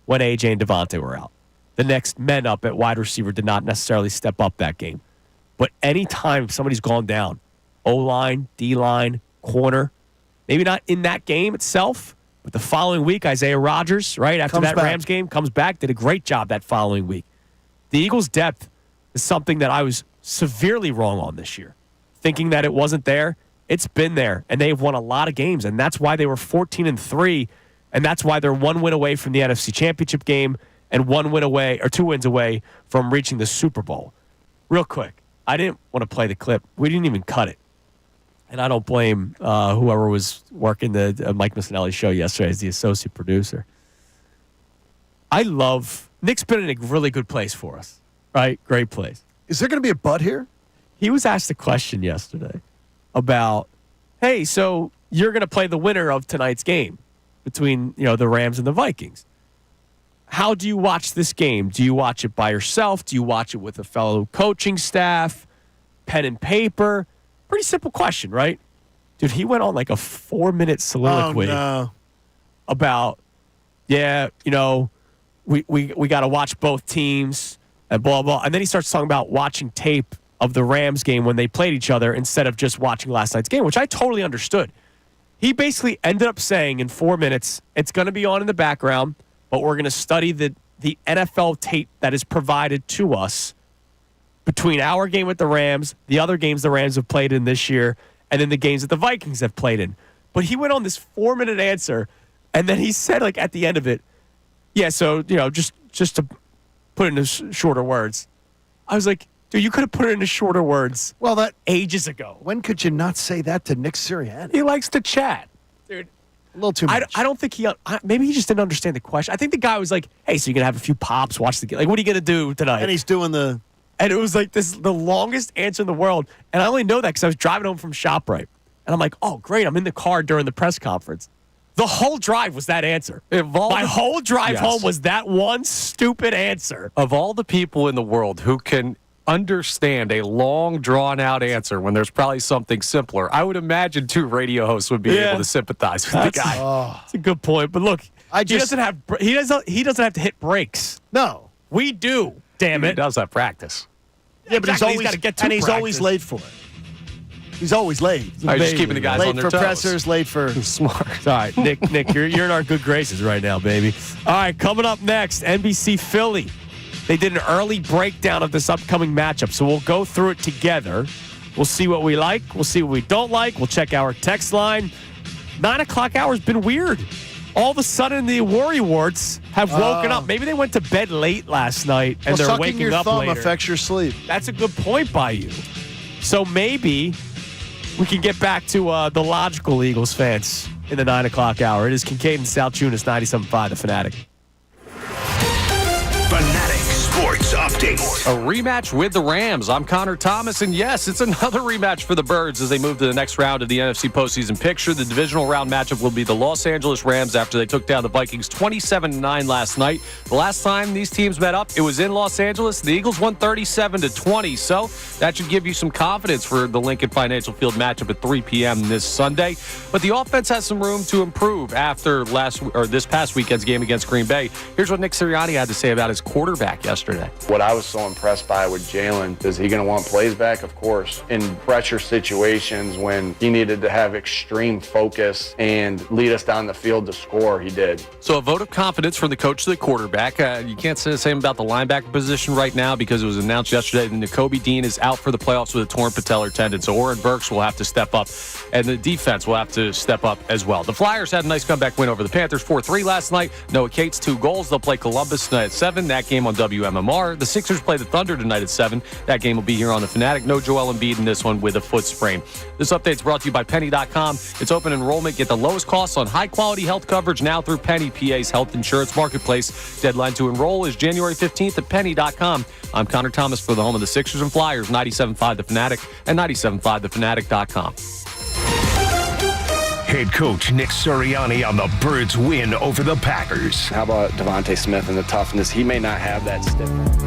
when A.J. and Devontae were out. The next men up at wide receiver did not necessarily step up that game. But anytime somebody's gone down, O-line, D-line, corner, maybe not in that game itself, but the following week, Isaiah Rodgers, right, after that Rams game, comes back, did a great job that following week. The Eagles' depth is something that I was severely wrong on this year. Thinking that it wasn't there, it's been there, and they've won a lot of games, and that's why they were 14-3, and that's why they're 1 win away from the NFC Championship game and 1 win away, or 2 wins away from reaching the Super Bowl. Real quick, I didn't want to play the clip. We didn't even cut it. And I don't blame whoever was working the Mike Missanelli show yesterday as the associate producer. Nick's been in a really good place for us, right? Great place. Is there going to be a but here? He was asked a question yesterday about, hey, so you're going to play the winner of tonight's game between, the Rams and the Vikings. How do you watch this game? Do you watch it by yourself? Do you watch it with a fellow coaching staff? Pen and paper? Pretty simple question, right? Dude, he went on like a 4-minute soliloquy about, we got to watch both teams and blah, blah. And then he starts talking about watching tape of the Rams game when they played each other instead of just watching last night's game, which I totally understood. He basically ended up saying in 4 minutes, it's going to be on in the background, but we're going to study the NFL tape that is provided to us between our game with the Rams, the other games the Rams have played in this year, and then the games that the Vikings have played in. But he went on this 4-minute answer, and then he said, like, at the end of it, so, just to put it into shorter words. I was like, dude, you could have put it into shorter words ages ago. When could you not say that to Nick Sirianni? He likes to chat. Dude. A little too much. I don't think maybe he just didn't understand the question. I think the guy was like, hey, so you're going to have a few pops, watch the game. Like, what are you going to do tonight? And he's doing And it was like the longest answer in the world. And I only know that because I was driving home from ShopRite. And I'm like, oh, great. I'm in the car during the press conference. The whole drive was that answer. My whole drive home was that one stupid answer. Of all the people in the world who can understand a long, drawn-out answer when there's probably something simpler, I would imagine 2 radio hosts would be able to sympathize with the guy. That's a good point. But look, he doesn't have to hit brekes. No. We do. Damn it. He does have practice. Yeah, but exactly. He's got to get to and he's practice. always late for it. He's always late. Just keeping the guys late on their for toes. pressers, late for smart. All right, Nick, you're in our good graces right now, baby. All right, coming up next, NBC Philly. They did an early breakdown of this upcoming matchup, so we'll go through it together. We'll see what we like. We'll see what we don't like. We'll check our text line. 9 o'clock hour has been weird. All of a sudden, the Worry Warts have woken up. Maybe they went to bed late last night, and they're waking your up thumb later. affects your sleep. That's a good point by you. So maybe we can get back to the logical Eagles fans in the 9 o'clock hour. It is Kincade Salciunas, 97.5, The Fanatic. Fanatic Sports Update. A rematch with the Rams. I'm Connor Thomas, and yes, it's another rematch for the Birds as they move to the next round of the NFC postseason picture. The divisional round matchup will be the Los Angeles Rams after they took down the Vikings 27-9 last night. The last time these teams met up, it was in Los Angeles. The Eagles won 37-20, so that should give you some confidence for the Lincoln Financial Field matchup at 3 p.m. this Sunday. But the offense has some room to improve after this past weekend's game against Green Bay. Here's what Nick Sirianni had to say about his quarterback yesterday. What I was so impressed by with Jalen, is he going to want plays back? Of course. In pressure situations when he needed to have extreme focus and lead us down the field to score, he did. So a vote of confidence from the coach to the quarterback. You can't say the same about the linebacker position right now because it was announced yesterday that Nakobe Dean is out for the playoffs with a torn patellar tendon. So Oren Burks will have to step up, and the defense will have to step up as well. The Flyers had a nice comeback win over the Panthers, 4-3 last night. Noah Cates, 2 goals. They'll play Columbus tonight at 7. That game on WMMR. The Sixers play the Thunder tonight at 7. That game will be here on the Fanatic. No Joel Embiid in this one with a foot sprain. This update's brought to you by Penny.com. It's open enrollment. Get the lowest costs on high-quality health coverage now through Penny, PA's health insurance marketplace. Deadline to enroll is January 15th at Penny.com. I'm Connor Thomas for the home of the Sixers and Flyers, 97.5 The Fanatic and 97.5thefanatic.com. Head coach Nick Sirianni on the Birds' win over the Packers. How about Devontae Smith and the toughness? He may not have that stiffness.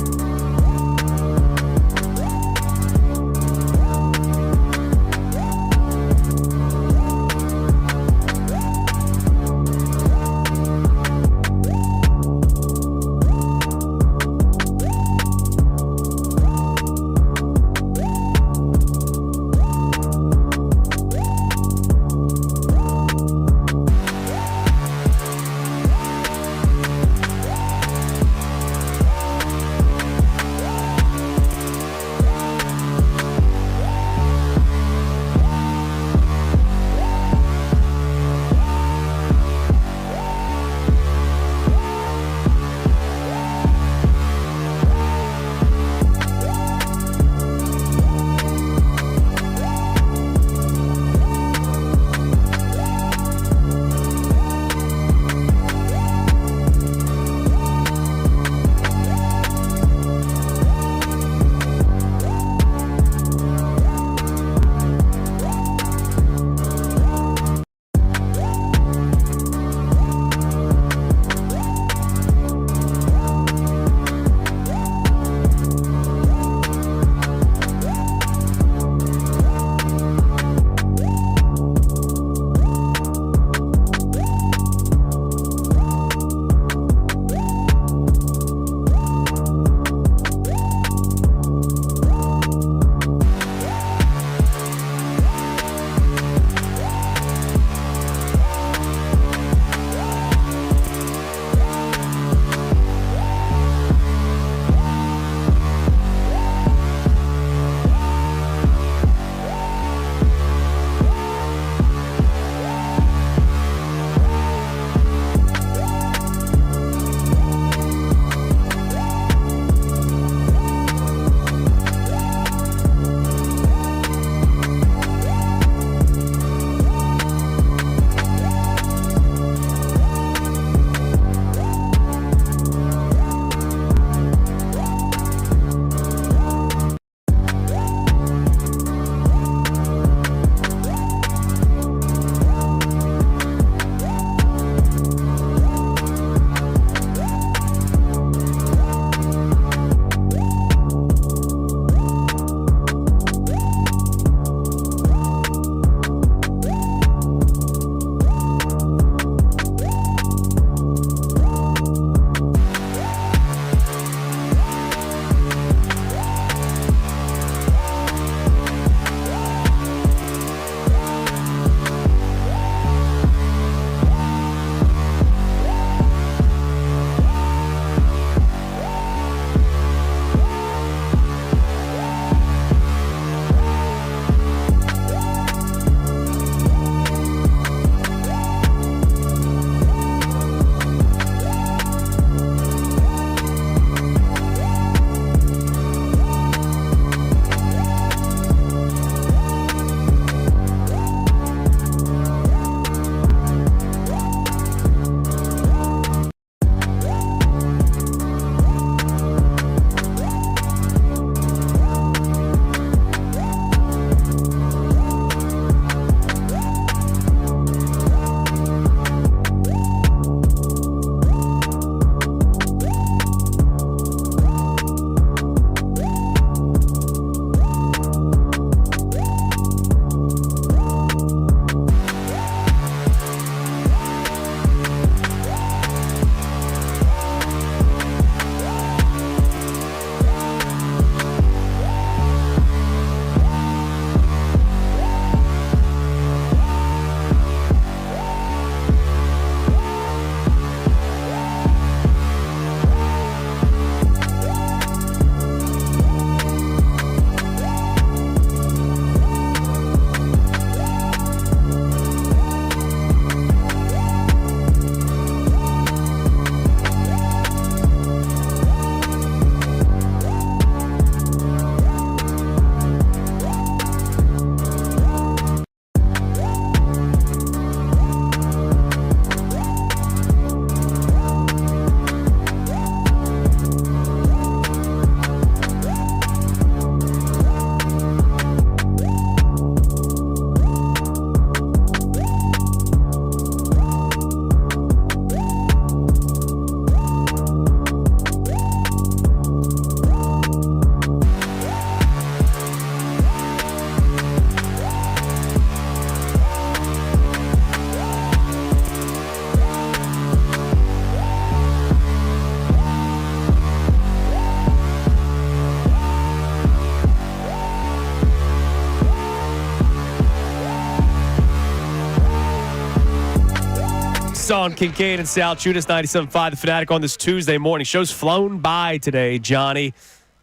Sports on Kincade and Salciunas, 97.5 The Fanatic on this Tuesday morning. Show's flown by today, Johnny.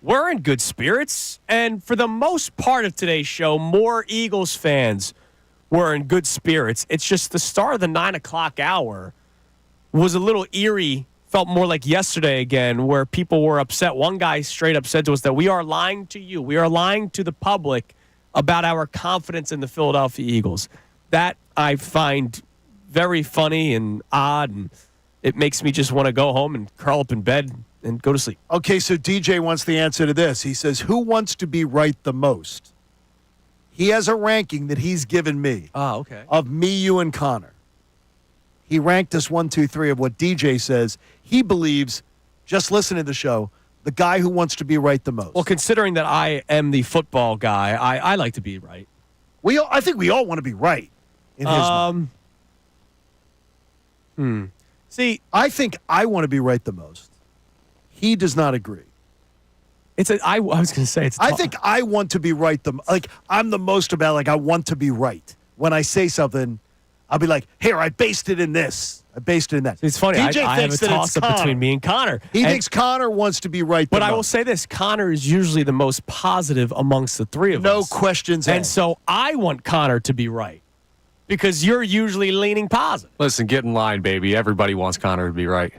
We're in good spirits, and for the most part of today's show, more Eagles fans were in good spirits. It's just the start of the 9 o'clock hour was a little eerie, felt more like yesterday again, where people were upset. One guy straight up said to us that we are lying to you. We are lying to the public about our confidence in the Philadelphia Eagles. That I find very funny and odd, and it makes me just want to go home and curl up in bed and go to sleep. Okay, so DJ wants the answer to this. He says, who wants to be right the most? He has a ranking that he's given me. Oh, okay. Of me, you, and Connor. He ranked us 1, 2, 3 of what DJ says. He believes, just listening to the show, the guy who wants to be right the most. Well, considering that I am the football guy, I like to be right. I think we all want to be right in his mind. See, I think I want to be right the most. He does not agree. I was going to say it's. I think I want to be right. I'm the most about I want to be right. When I say something, I'll be like, here, I based it in this. I based it in that. It's funny. DJ I have a toss-up between me and Connor. He thinks Connor wants to be right. But I will say this: Connor is usually the most positive amongst the three of us. No questions asked. And so I want Connor to be right because you're usually leaning positive. Listen, get in line, baby. Everybody wants Connor to be right.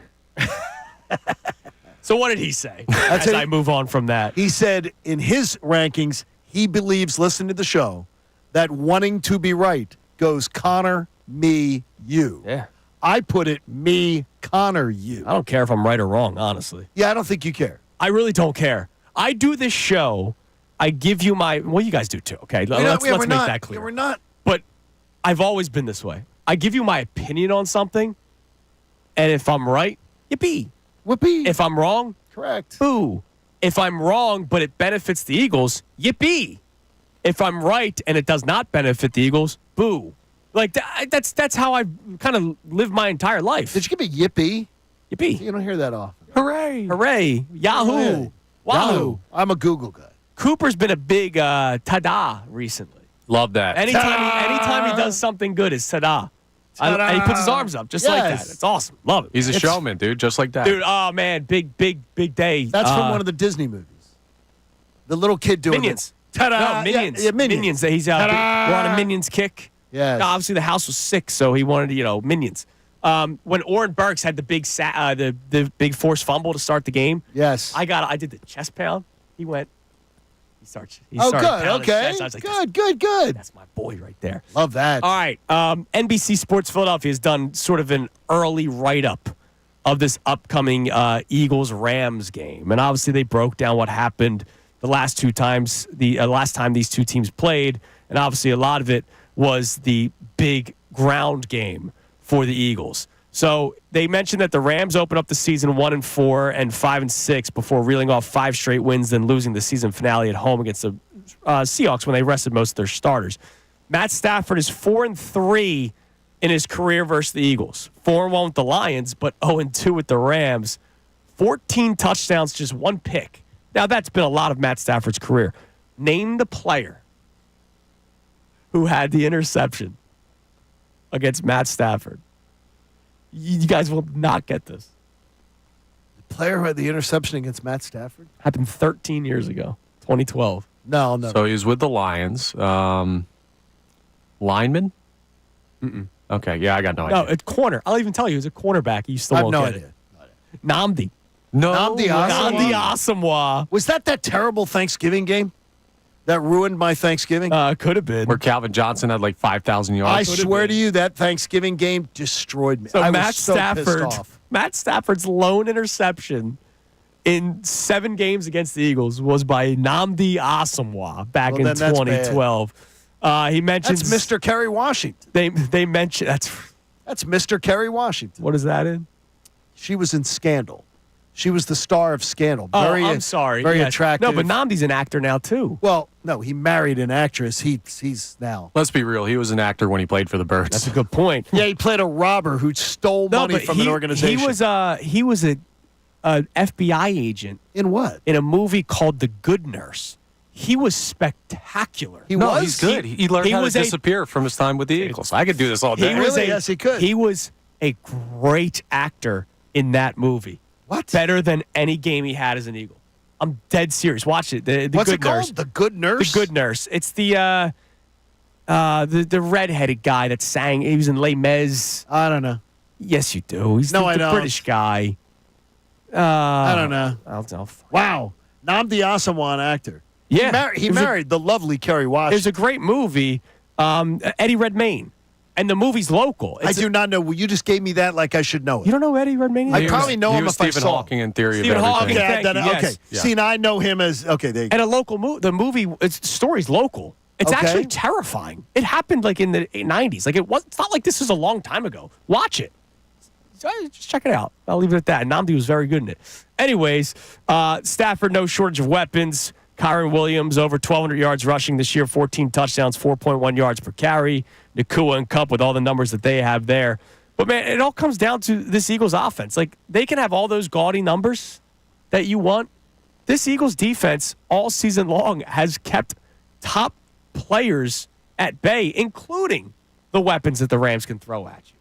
So what did he say as I move on from that? He said in his rankings, he believes, listening to the show, that wanting to be right goes Connor, me, you. Yeah. I put it me, Connor, you. I don't care if I'm right or wrong, honestly. Yeah, I don't think you care. I really don't care. I do this show. I give you my. Well, you guys do too. Okay, let's make that clear. We're not. But I've always been this way. I give you my opinion on something, and if I'm right, yippee. Whoopee. If I'm wrong, correct. Boo. If I'm wrong, but it benefits the Eagles, yippee. If I'm right and it does not benefit the Eagles, boo. Like that's how I kind of lived my entire life. Did you give me yippee? Yippee. You don't hear that often. Hooray. Hooray. Yahoo. Yeah. Wahoo. Yahoo. I'm a Google guy. Cooper's been a big ta-da recently. Love that. Anytime he does something good, it's ta-da. And he puts his arms up just like that. It's awesome. Love it. He's a showman, dude, just like that. Dude, oh, man, big day. That's from one of the Disney movies. The little kid doing Minions. Ta-da. No, Minions. Yeah, Minions. He's we're on a Minions kick. Yes. No, obviously, the house was sick, so he wanted, Minions. When Oren Burks had the big the big forced fumble to start the game, yes, I did the chest pound. He went. He started good. pounding his Okay. chest. I was like, Good. That's my boy right there. Love that. All right. NBC Sports Philadelphia has done sort of an early write-up of this upcoming Eagles-Rams game. And obviously they broke down what happened the last two times, the last time these two teams played. And obviously a lot of it was the big ground game for the Eagles. So they mentioned that the Rams opened up the season 1-4 and 5-6 before reeling off 5 straight wins, then losing the season finale at home against the Seahawks when they rested most of their starters. Matt Stafford is 4-3 in his career versus the Eagles. 4-1 with the Lions, but 0-2 with the Rams. 14 touchdowns, just 1 pick. Now that's been a lot of Matt Stafford's career. Name the player who had the interception against Matt Stafford. You guys will not get this. The player who had the interception against Matt Stafford? Happened 13 years ago, 2012. No. So he was with the Lions. Lineman? Mm-mm. Okay, yeah, I got no idea. No, it's corner. I'll even tell you, he was a cornerback. You still won't get it. Nnamdi. Nnamdi Asamoah. Was that terrible Thanksgiving game that ruined my Thanksgiving? Could have been. Where Calvin Johnson had like 5,000 yards. I swear to you, that Thanksgiving game destroyed me. So I Matt was so Stafford, pissed off. Matt Stafford's lone interception in 7 games against the Eagles was by Nnamdi Asamoah back in 2012. He mentions that's Mr. Kerry Washington. They mentioned that's Mr. Kerry Washington. What is that in? She was in Scandal. She was the star of Scandal. I'm sorry. Very Yes. attractive. No, but Nnamdi's an actor now too. Well, no, he married an actress. He's now. Let's be real. He was an actor when he played for the Birds. That's a good point. Yeah, he played a robber who stole money from an organization. He was an FBI agent in what? In a movie called The Good Nurse. He was spectacular. He's good. He learned how to disappear from his time with the Eagles. I could do this all day. Yes, he could. He was a great actor in that movie. What? Better than any game he had as an Eagle. I'm dead serious. Watch it. The What's Good it called? Nurse. The Good Nurse? The Good Nurse. It's the redheaded guy that sang. He was in Les Mis. I don't know. Yes, you do. He's No, I the don't. British guy. I don't know. I'll Wow. Namdi Asamoah actor. Yeah. He married the lovely Kerry Washington. It was a great movie. Eddie Redmayne. And the movie's local. I do not know. You just gave me that like I should know it. You don't know Eddie Redmayne? I probably know him if I Stephen saw Hawking in Theory Stephen of Hawking. Everything. Okay, Thank you, okay. yes. Yeah. See, now I know him as okay. There you go. And a local movie. The movie, the story's local. It's Okay. actually terrifying. It happened like in the 90s. Like it's not like this is a long time ago. Watch it. Just check it out. I'll leave it at that. Namdi was very good in it. Anyways, Stafford, no shortage of weapons. Kyron Williams, over 1,200 yards rushing this year, 14 touchdowns, 4.1 yards per carry. Nakua and Kupp with all the numbers that they have there. But, man, it all comes down to this Eagles offense. Like, they can have all those gaudy numbers that you want. This Eagles defense all season long has kept top players at bay, including the weapons that the Rams can throw at you.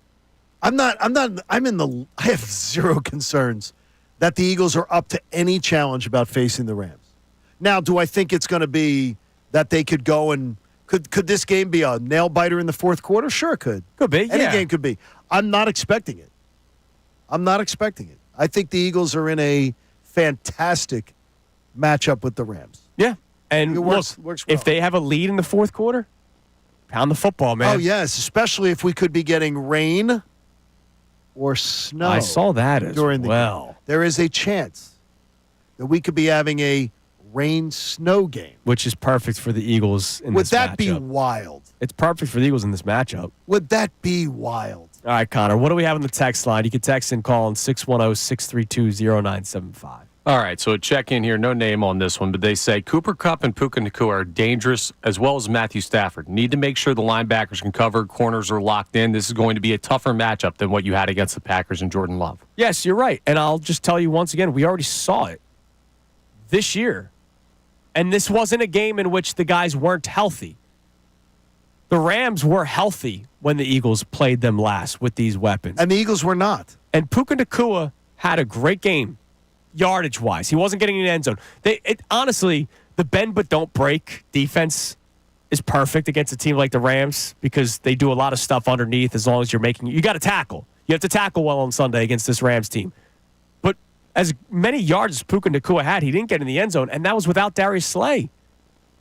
I have zero concerns that the Eagles are up to any challenge about facing the Rams. Now, do I think it's going to be that they could go and could this game be a nail biter in the fourth quarter? Sure, it could. Could be. Any yeah. game could be. I'm not expecting it. I think the Eagles are in a fantastic matchup with the Rams. Yeah. And It works look, well. if they have a lead in the fourth quarter, pound the football, man. Oh, yes, especially if we could be getting rain or snow. I saw that as during the well. game. There is a chance that we could be having a rain-snow game. Which is perfect for the Eagles in Would this that be matchup. wild? It's perfect for the Eagles in this matchup. Would that be wild? All right, Connor, what do we have on the text line? You can text and call on 610-632-0975. All right, so a check-in here, no name on this one, but they say Cooper Kupp and Puka Nacua are dangerous, as well as Matthew Stafford. Need to make sure the linebackers can cover, corners are locked in. This is going to be a tougher matchup than what you had against the Packers and Jordan Love. Yes, you're right. And I'll just tell you once again, we already saw it this year. And this wasn't a game in which the guys weren't healthy. The Rams were healthy when the Eagles played them last with these weapons. And the Eagles were not. And Puka Nacua had a great game, yardage-wise. He wasn't getting in the end zone. Honestly, the bend but don't break defense is perfect against a team like the Rams because they do a lot of stuff underneath as long as you're making – you got to tackle. You have to tackle well on Sunday against this Rams team. But as many yards as Puka Nacua had, he didn't get in the end zone, and that was without Darius Slay.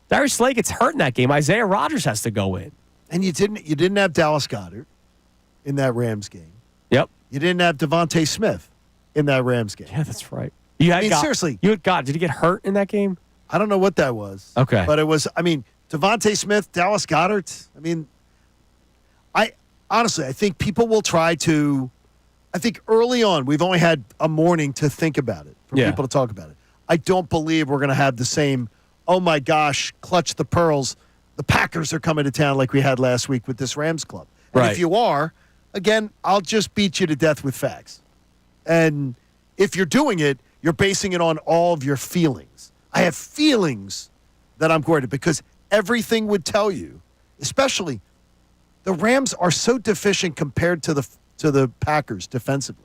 Darius Slay gets hurt in that game. Isaiah Rodgers has to go in. And you didn't have Dallas Goedert in that Rams game. Yep. You didn't have Devontae Smith in that Rams game. Yeah, that's right. Seriously. You had God. Did he get hurt in that game? I don't know what that was. Okay. But it was, Devontae Smith, Dallas Goedert. I think people will try to, I think early on, we've only had a morning to think about it, for people to talk about it. I don't believe we're going to have the same, oh my gosh, clutch the pearls. The Packers are coming to town like we had last week with this Rams club. And Right. if you are, again, I'll just beat you to death with facts. And if you're doing it, you're basing it on all of your feelings. I have feelings that I'm worried because everything would tell you, especially the Rams are so deficient compared to the Packers defensively.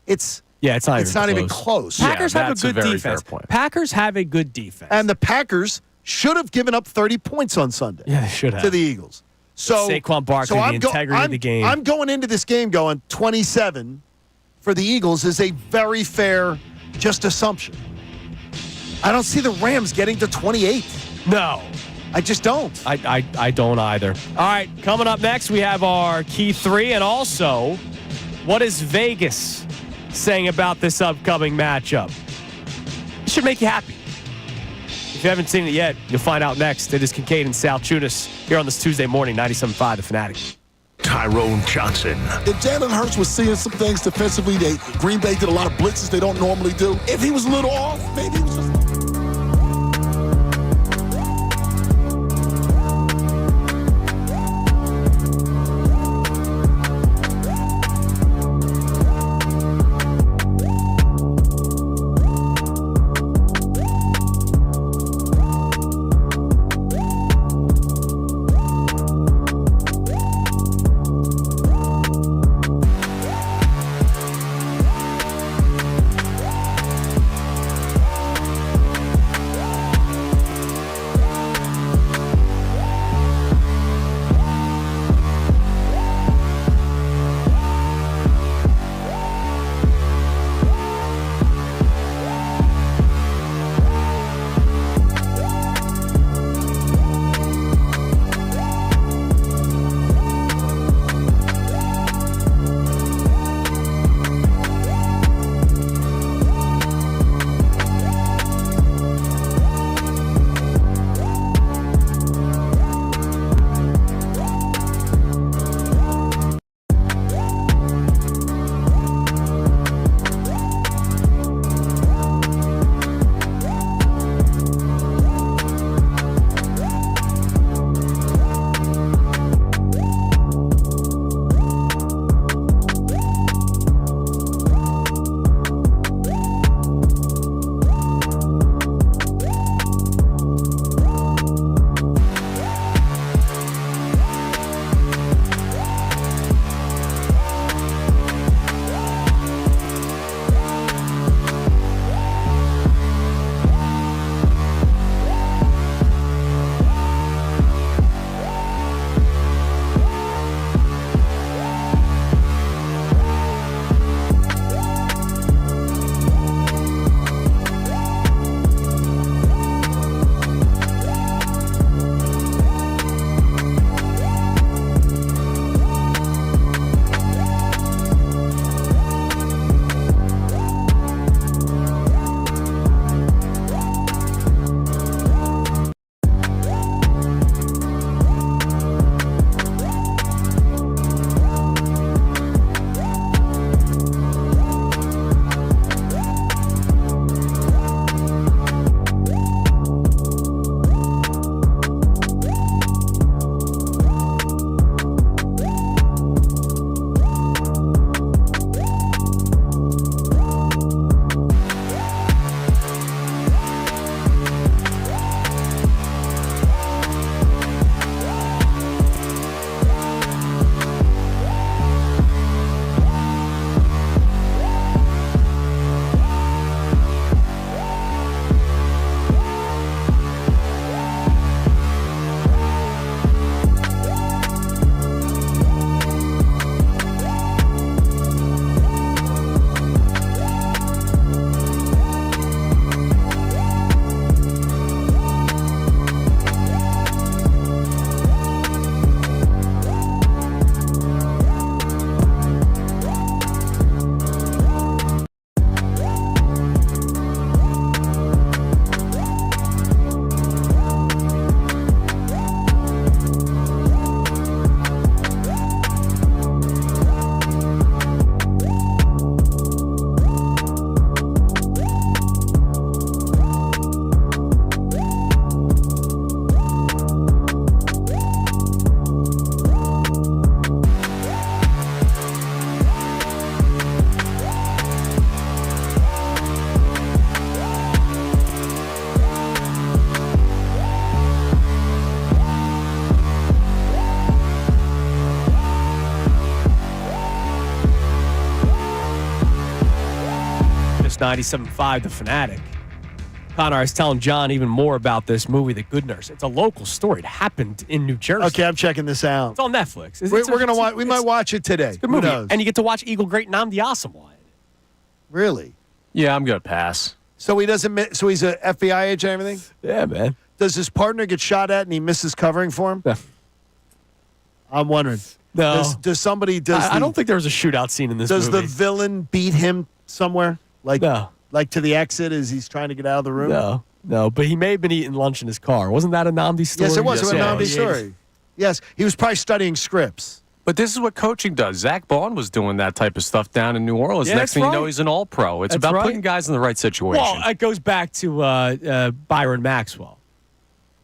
It's not even close. Packers have a that's a good very defense. fair point. Packers have a good defense. And the Packers should have given up 30 points on Sunday. Yeah, they should have. To the Eagles. So Saquon Barkley, the integrity of the game. I'm going into this game going 27 for the Eagles is a very fair just assumption. I don't see the Rams getting to 28. No. I just don't. I don't either. All right, coming up next, we have our key three, and also, what is Vegas saying about this upcoming matchup? It should make you happy. If you haven't seen it yet, you'll find out next. It is Kincade and Salciunas here on this Tuesday morning, 97.5 The Fanatic. Tyrone Johnson. If Jalen Hurts was seeing some things defensively, Green Bay did a lot of blitzes they don't normally do. If he was a little off, maybe he was just... 97.5 The Fanatic. Connor, I was telling John even more about this movie, The Good Nurse. It's a local story. It happened in New Jersey. Okay, I'm checking this out. It's on Netflix. We're gonna watch. We might watch it today. It's a good Who movie. knows? And you get to watch Eagle Great Namdi Asamoah. Really? Yeah, I'm going to pass. So he doesn't. So he's an FBI agent and everything? Yeah, man. Does his partner get shot at and he misses covering for him? Yeah. I'm wondering. No. Does somebody I don't think there was a shootout scene in this Does movie. the villain beat him somewhere? Like to the exit as he's trying to get out of the room? No, but he may have been eating lunch in his car. Wasn't that a Namdi story? Yes, it was. It was a Namdi Yeah. story. Yes, he was probably studying scripts. But this is what coaching does. Zach Bond was doing that type of stuff down in New Orleans. Yeah, Next that's thing you know, right. he's an all-pro. It's That's about right. putting guys in the right situation. Well, it goes back to Byron Maxwell.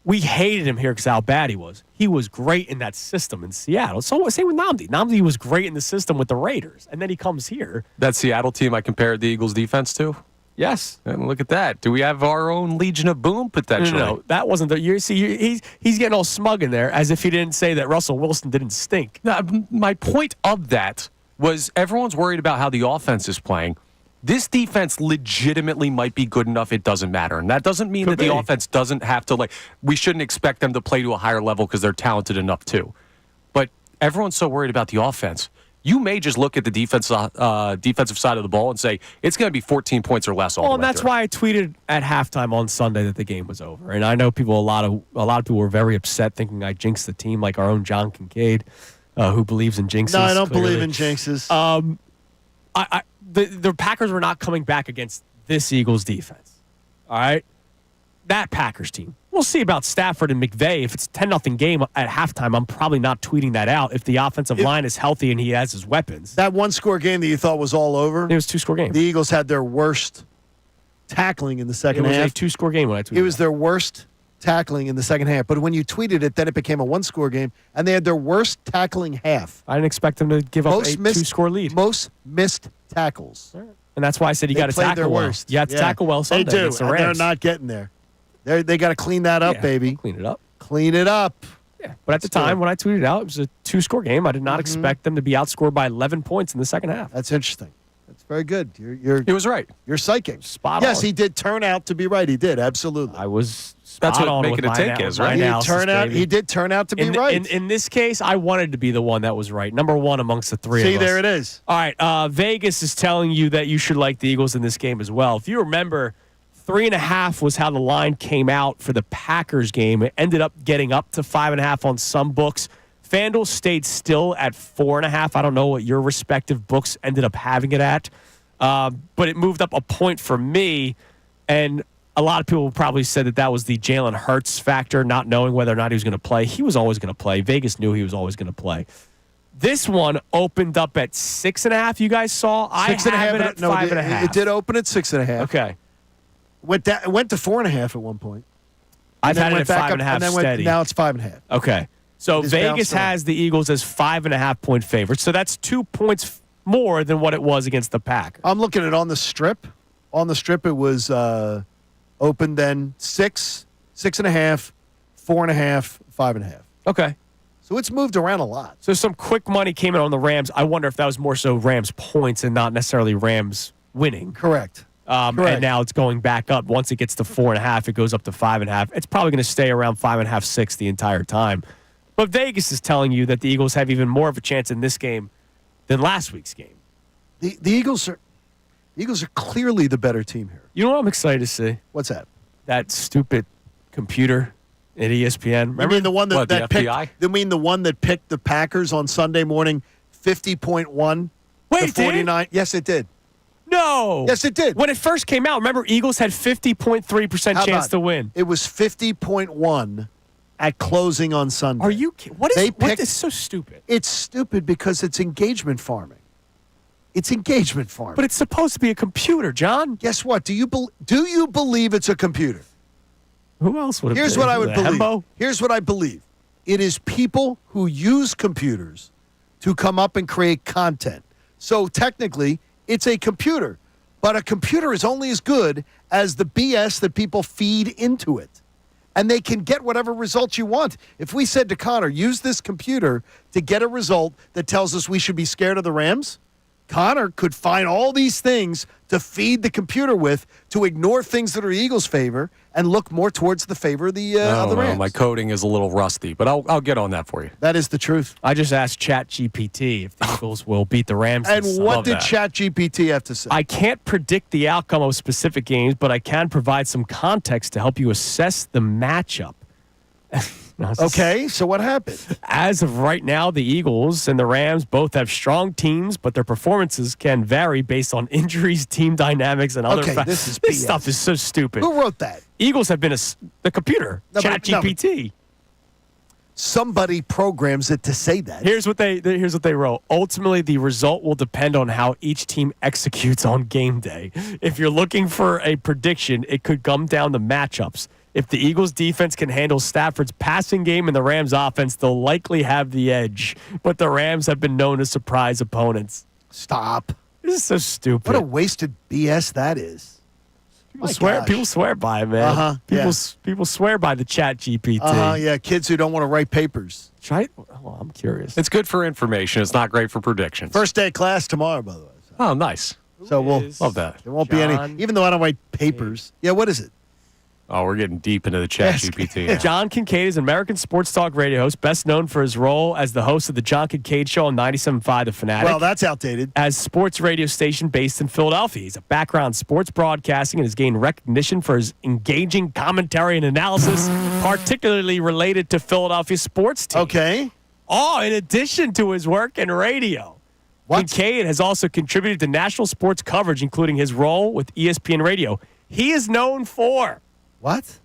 We hated him here because how bad he was. He was great in that system in Seattle. So same with Namdi. Namdi was great in the system with the Raiders, and then he comes here. That Seattle team I compared the Eagles' defense to? Yes. And look at that. Do we have our own Legion of Boom potentially? No, that wasn't the. You see, he's getting all smug in there as if he didn't say that Russell Wilson didn't stink. Now, my point of that was everyone's worried about how the offense is playing. This defense legitimately might be good enough. It doesn't matter. And that doesn't mean that the offense doesn't have to, we shouldn't expect them to play to a higher level because they're talented enough too. But everyone's so worried about the offense. You may just look at the defensive side of the ball and say, it's going to be 14 points or less all the way Well, and that's through. why I tweeted at halftime on Sunday that the game was over. And I know a lot of people were very upset thinking I jinxed the team, like our own John Kincade, who believes in jinxes. No, I don't clearly. believe in jinxes. The Packers were not coming back against this Eagles defense. All right? That Packers team. We'll see about Stafford and McVay. If it's a 10-0 game at halftime, I'm probably not tweeting that out if the offensive line is healthy and he has his weapons. That one-score game that you thought was all over? It was a two-score game. The Eagles had their worst tackling in the second half. It was a two-score game when I tweeted it was their worst tackling in the second half. But when you tweeted it, then it became a one-score game, and they had their worst tackling half. I didn't expect them to give up a two-score lead. Most missed tackles. And that's why I said you got to tackle their well. worst. You have to tackle well Sunday. They do, against the and they're Rams. not getting there. They got to clean that up, baby. Clean it up. Clean it up. Yeah, but at the time when I tweeted it out, it was a two-score game. I did not expect them to be outscored by 11 points in the second half. That's interesting. That's very good. He was right. You're psychic. Spot yes, on. he did turn out to be right. He did, absolutely. I was That's spot what on making with a take is, right? He did turn out to be right. In this case, I wanted to be the one that was right. Number one amongst the three of us. See, there it is. All right, Vegas is telling you that you should like the Eagles in this game as well. If you remember, 3.5 was how the line came out for the Packers game. It ended up getting up to 5.5 on some books. FanDuel stayed still at 4.5. I don't know what your respective books ended up having it at, but it moved up a point for me. And a lot of people probably said that was the Jalen Hurts factor, not knowing whether or not he was going to play. He was always going to play. Vegas knew he was always going to play. This one opened up at 6.5. You guys saw? I have it at 5.5. It did open at 6.5. Okay. Went to 4.5 at one point. I've had it went at back 5.5 and then steady. Now it's 5.5. Okay. So Just Vegas bounced around. has the Eagles as 5.5 point favorites. So that's 2 points more than what it was against the Packers. I'm looking at it on the strip. On the strip, it was open then 6, 6.5, 4.5, 5.5. Okay. So it's moved around a lot. So some quick money came in on the Rams. I wonder if that was more so Rams points and not necessarily Rams winning. Correct. And now it's going back up. Once it gets to 4.5, it goes up to 5.5. It's probably going to stay around 5.5, 6 the entire time. But Vegas is telling you that the Eagles have even more of a chance in this game than last week's game. The Eagles are clearly the better team here. You know what I'm excited to see? What's that? That stupid computer at ESPN. Remember? You mean the one that the picked? FBI? You mean the one that picked the Packers on Sunday morning, 50.1? Wait, to it did? 49. Yes, it did. No. Yes, it did. When it first came out, remember Eagles had 50.3% How chance about to win. It was 50.1 at closing on Sunday. Are you kidding? What is so stupid? It's stupid because it's engagement farming. It's engagement farming. But it's supposed to be a computer, John. Guess what? Do you believe it's a computer? Who else would it Here's be? what I would believe. Hembo? Here's what I believe. It is people who use computers to come up and create content. So technically, it's a computer. But a computer is only as good as the BS that people feed into it. And they can get whatever results you want. If we said to Connor, use this computer to get a result that tells us we should be scared of the Rams, Connor could find all these things to feed the computer with to ignore things that are Eagles' favor and look more towards the favor of the Rams. My coding is a little rusty, but I'll get on that for you. That is the truth. I just asked ChatGPT if the Eagles will beat the Rams. And what did ChatGPT have to say? I can't predict the outcome of specific games, but I can provide some context to help you assess the matchup. Okay, so what happened? As of right now, the Eagles and the Rams both have strong teams, but their performances can vary based on injuries, team dynamics, and other factors. This stuff is so stupid. Who wrote that? Eagles have been the computer, ChatGPT. Somebody programs it to say that. Here's what they wrote. Ultimately, the result will depend on how each team executes on game day. If you're looking for a prediction, it could come down to matchups. If the Eagles defense can handle Stafford's passing game and the Rams offense, they'll likely have the edge. But the Rams have been known to surprise opponents. Stop. This is so stupid. What a wasted BS that is. People swear by it, man. People swear by the ChatGPT. Yeah, kids who don't want to write papers. I'm curious. It's good for information. It's not great for predictions. First day of class tomorrow, by the way. Oh, nice. So we'll love that. There won't be any, even though I don't write papers. Yeah, what is it? Oh, we're getting deep into the ChatGPT. Now. John Kincade is an American sports talk radio host, best known for his role as the host of the John Kincade Show on 97.5 The Fanatic. Well, that's outdated. As sports radio station based in Philadelphia. He's a background in sports broadcasting and has gained recognition for his engaging commentary and analysis, particularly related to Philadelphia sports teams. Okay. Oh, in addition to his work in radio. Kincade has also contributed to national sports coverage, including his role with ESPN Radio. He is known for... What?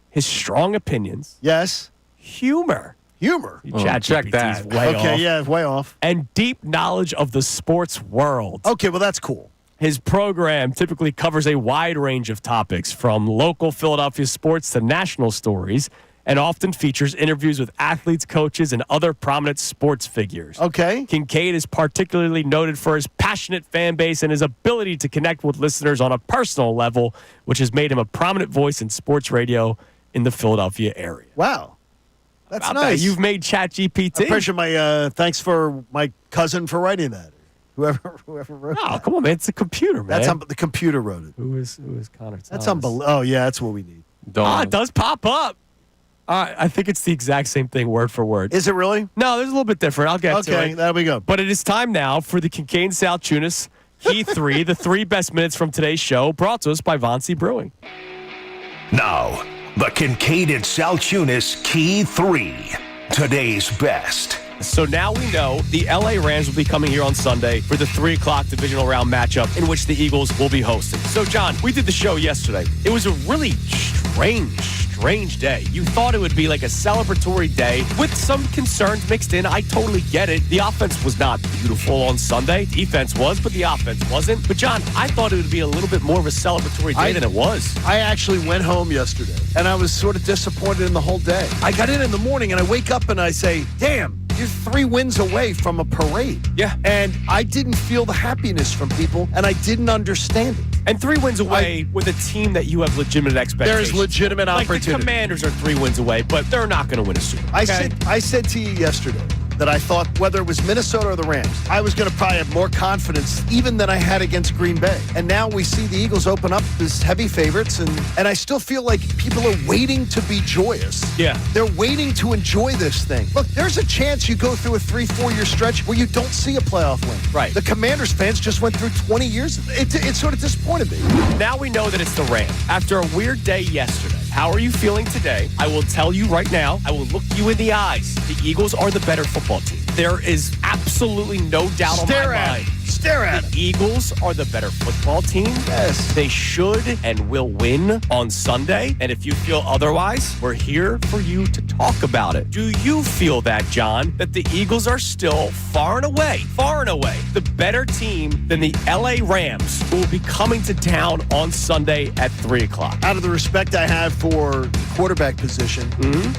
His strong opinions. Yes. Humor. Check that. Way off. Yeah, way off. And deep knowledge of the sports world. Okay, well, that's cool. His program typically covers a wide range of topics, from local Philadelphia sports to national stories, and often features interviews with athletes, coaches, and other prominent sports figures. Okay. Kincade is particularly noted for his passionate fan base and his ability to connect with listeners on a personal level, which has made him a prominent voice in sports radio in the Philadelphia area. Wow. That's How about nice. that? You've made ChatGPT. I appreciate my thanks for my cousin for writing that. Whoever wrote that. Oh, come on, man. It's a computer, man. That's the computer wrote it. Who is Connor Thomas? That's unbelievable. Oh, yeah, that's what we need. It does pop up. I think it's the exact same thing, word for word. Is it really? No, there's a little bit different. I'll get to it. Okay, there we go. But it is time now for the Kincade Salciunas Key 3, the 3 best minutes from today's show, brought to us by Vonsi Brewing. Now, the Kincade Salciunas Key 3, today's best. So now we know the LA Rams will be coming here on Sunday for the 3 o'clock divisional round matchup in which the Eagles will be hosting. So, John, we did the show yesterday. It was a really strange day. You thought it would be like a celebratory day with some concerns mixed in. I totally get it. The offense was not beautiful on Sunday. Defense was, but the offense wasn't. But, John, I thought it would be a little bit more of a celebratory day than it was. I actually went home yesterday, and I was sort of disappointed in the whole day. I got in the morning, and I wake up, and I say, damn, you're 3 wins away from a parade. Yeah. And I didn't feel the happiness from people, and I didn't understand it. And 3 wins away with a team that you have legitimate expectations. There's legitimate opportunity. Like the Commanders are 3 wins away, but they're not going to win a Super Bowl. I said to you yesterday that I thought whether it was Minnesota or the Rams, I was going to probably have more confidence even than I had against Green Bay. And now we see the Eagles open up as heavy favorites, and I still feel like people are waiting to be joyous. Yeah. They're waiting to enjoy this thing. Look, there's a chance you go through a 3-4 year stretch where you don't see a playoff win. Right. The Commanders fans just went through 20 years. It sort of disappointed me. Now we know that it's the Rams. After a weird day yesterday, how are you feeling today? I will tell you right now. I will look you in the eyes. The Eagles are the better football team. There is absolutely no doubt on my mind. Stare at The Eagles are the better football team. Yes. They should and will win on Sunday. And if you feel otherwise, we're here for you to talk about it. Do you feel that, John, that the Eagles are still far and away, the better team than the LA Rams, who will be coming to town on Sunday at 3 o'clock? Out of the respect I have for the quarterback position,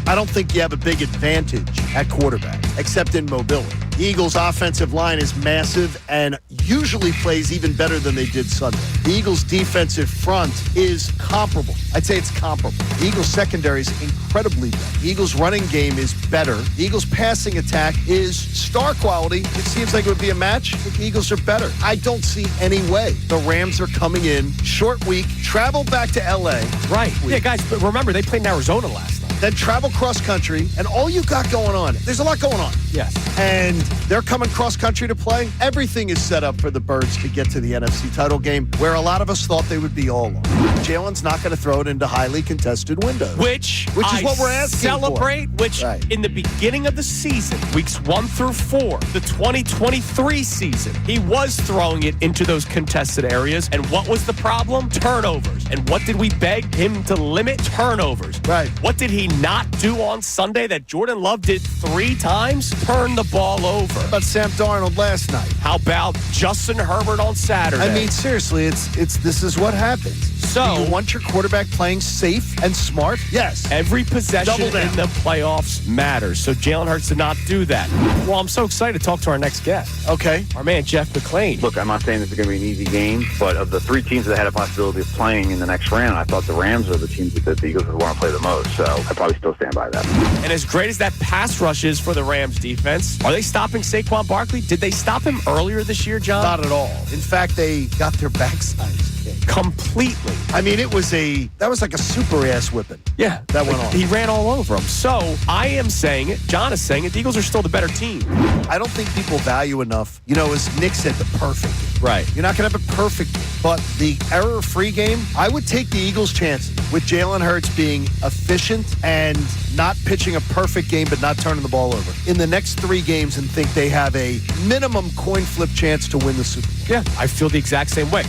I don't think you have a big advantage at quarterback, except in mobility. The Eagles' offensive line is massive and usually plays even better than they did Sunday. The Eagles' defensive front is comparable. I'd say it's comparable. The Eagles' secondary is incredibly better. The Eagles' running game is better. The Eagles' passing attack is star quality. It seems like it would be a match, but the Eagles are better. I don't see any way. The Rams are coming in, short week, travel back to L.A. Right. Yeah, guys, but remember, they played in Arizona last night. Then travel cross-country, and all you got going on, there's a lot going on. Yes. And they're coming cross-country to play. Everything is set up for the Birds to get to the NFC title game, where a lot of us thought they would be all along. Jalen's not going to throw it into highly contested windows. Which is what we're asking celebrate, for. Which in the beginning of the season, weeks 1 through 4, the 2023 season, he was throwing it into those contested areas. And what was the problem? Turnovers. And what did we beg him to limit? Turnovers. Right. What did he not do on Sunday that Jordan Love did 3 times? Turn the ball over. How about Sam Darnold last night? How about Justin Herbert on Saturday? I mean, seriously, this is what happens. So, do you want your quarterback playing safe and smart? Yes. Every possession Double down. in the playoffs matters. So Jalen Hurts did not do that. Well, I'm so excited to talk to our next guest. Okay. Our man, Jeff McClain. Look, I'm not saying this is going to be an easy game, but of the 3 teams that had a possibility of playing in the next round, I thought the Rams are the teams that the Eagles would want to play the most. So I probably still stand by that. And as great as that pass rush is for the Rams defense, are they stopping Saquon Barkley? Did they stop him earlier this year, John? Not at all. In fact, they got their backsides kicked. Completely. I mean, that was like a super ass whipping. Yeah. That went on. He ran all over him. So I am saying it, John is saying it, the Eagles are still the better team. I don't think people value enough, as Nick said, the perfect game. Right. You're not going to have a perfect game, but the error-free game, I would take the Eagles' chances with Jalen Hurts being efficient and not pitching a perfect game but not turning the ball over in the next 3 games and think they have a minimum coin flip chance to win the Super Bowl. Yeah, I feel the exact same way.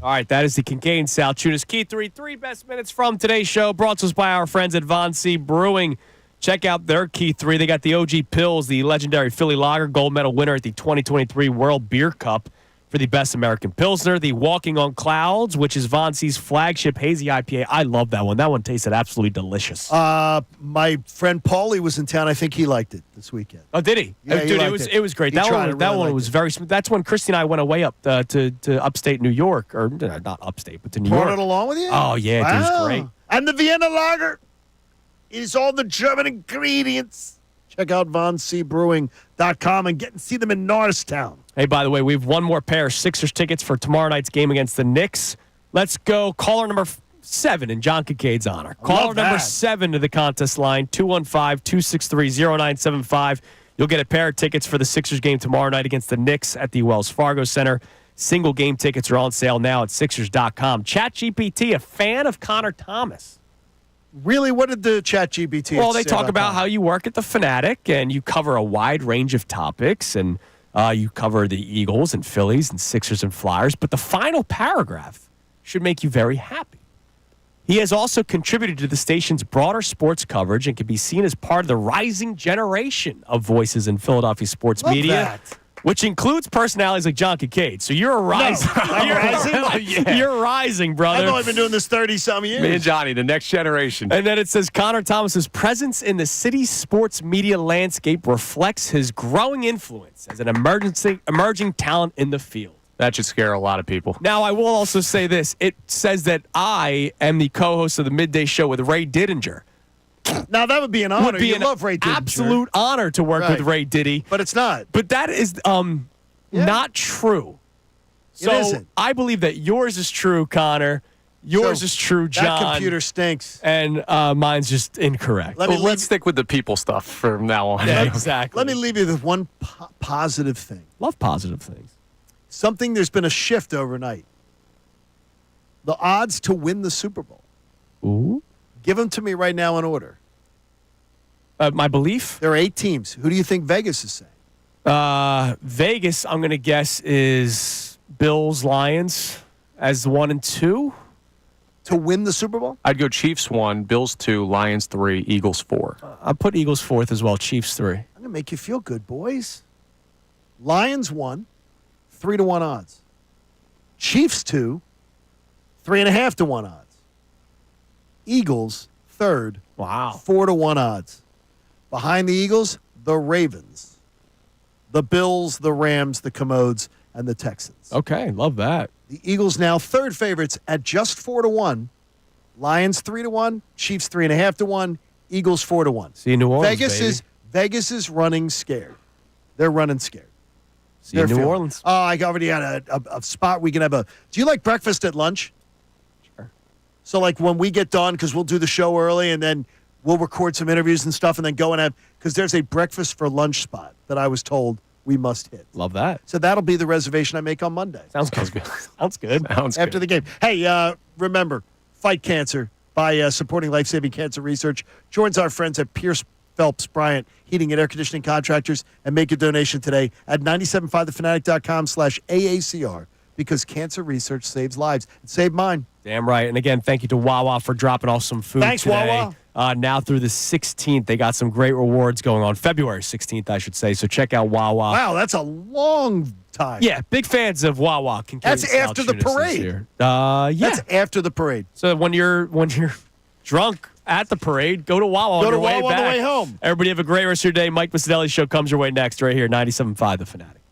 All right, that is the Kincade Salciunas Key 3 best minutes from today's show, brought to us by our friends at Von C Brewing. Check out their Key 3. They got the OG Pills, the legendary Philly Lager, gold medal winner at the 2023 World Beer Cup for the best American Pilsner. The Walking on Clouds, which is Von C's flagship hazy IPA. I love that one. That one tasted absolutely delicious. My friend Paulie was in town. I think he liked it this weekend. Oh, did he? Yeah, Dude, he it was great. That one was very smooth. That's when Christy and I went away up to upstate New York, or not upstate, but to New York. Brought it along with you? Oh, yeah, wow. It was great. And the Vienna Lager is all the German ingredients. Check out VonCBrewing.com and see them in Norristown. Hey, by the way, we have one more pair of Sixers tickets for tomorrow night's game against the Knicks. Let's go. Caller number 7 in John Kincaid's honor. Caller number 7 to the contest line, 215-263-0975. You'll get a pair of tickets for the Sixers game tomorrow night against the Knicks at the Wells Fargo Center. Single game tickets are on sale now at Sixers.com. ChatGPT, a fan of Connor Thomas. Really? What did the ChatGPT Well, they say talk about that? how you work at the Fanatic and you cover a wide range of topics, and you cover the Eagles and Phillies and Sixers and Flyers, but the final paragraph should make you very happy. He has also contributed to the station's broader sports coverage and can be seen as part of the rising generation of voices in Philadelphia sports Love media. that. Which includes personalities like John Kincaid. So you're a rising. No, I'm rising? Yeah. You're rising, brother. I've only been doing this 30-some years. Me and Johnny, the next generation. And then it says Connor Thomas's presence in the city's sports media landscape reflects his growing influence as an emerging talent in the field. That should scare a lot of people. Now, I will also say this. It says that I am the co-host of the Midday Show with Ray Didinger. Now, that would be an honor. Would be you an love Ray Didinger. absolute honor to work with Ray Diddy. But it's not. But that is not true. So isn't. I believe that yours is true, Connor. Yours is true, John. That computer stinks. And mine's just incorrect. Let's stick with the people stuff from now on. Yeah, exactly. Let me leave you with one positive thing. Love positive things. There's been a shift overnight. The odds to win the Super Bowl. Ooh. Give them to me right now in order. My belief? There are 8 teams. Who do you think Vegas is saying? Vegas, I'm going to guess, is Bills, Lions as 1 and 2. To win the Super Bowl? I'd go Chiefs 1, Bills 2, Lions 3, Eagles 4. I'll put Eagles 4th as well, Chiefs 3. I'm going to make you feel good, boys. Lions 1, 3-1 odds. Chiefs 2, 3.5-1 odds. Eagles 3rd, wow, 4-1 odds. Behind the Eagles, the Ravens, the Bills, the Rams, the Commodes, and the Texans. Okay, love that. The Eagles now third favorites at just 4-1. Lions 3-1. Chiefs 3.5-1. Eagles 4-1. See you in New Orleans, Vegas is running scared. They're running scared. See you in New Orleans. Oh, I already had a spot we can have a. Do you like breakfast at lunch? Sure. So like when we get done, because we'll do the show early and then we'll record some interviews and stuff and then go and have, because there's a breakfast for lunch spot that I was told we must hit. Love that. So that'll be the reservation I make on Monday. Sounds good. Sounds good. After the game. Hey, remember, fight cancer by supporting life-saving cancer research. Joins our friends at Pierce Phelps Bryant Heating and Air Conditioning Contractors and make a donation today at 975thefanatic.com/AACR because cancer research saves lives. It saved mine. Damn right. And again, thank you to Wawa for dropping off some food Thanks, today. Wawa. Now through the 16th, they got some great rewards going on. February 16th, I should say. So check out Wawa. Wow, that's a long time. Yeah, big fans of Wawa. Kincade That's after the Salciunas this parade. year. Yeah. That's after the parade. So when you're drunk at the parade, go to Wawa Go on to your way Wawa on the back. way home. Everybody have a great rest of your day. Mike Missanelli Show comes your way next right here, 97.5 The Fanatic.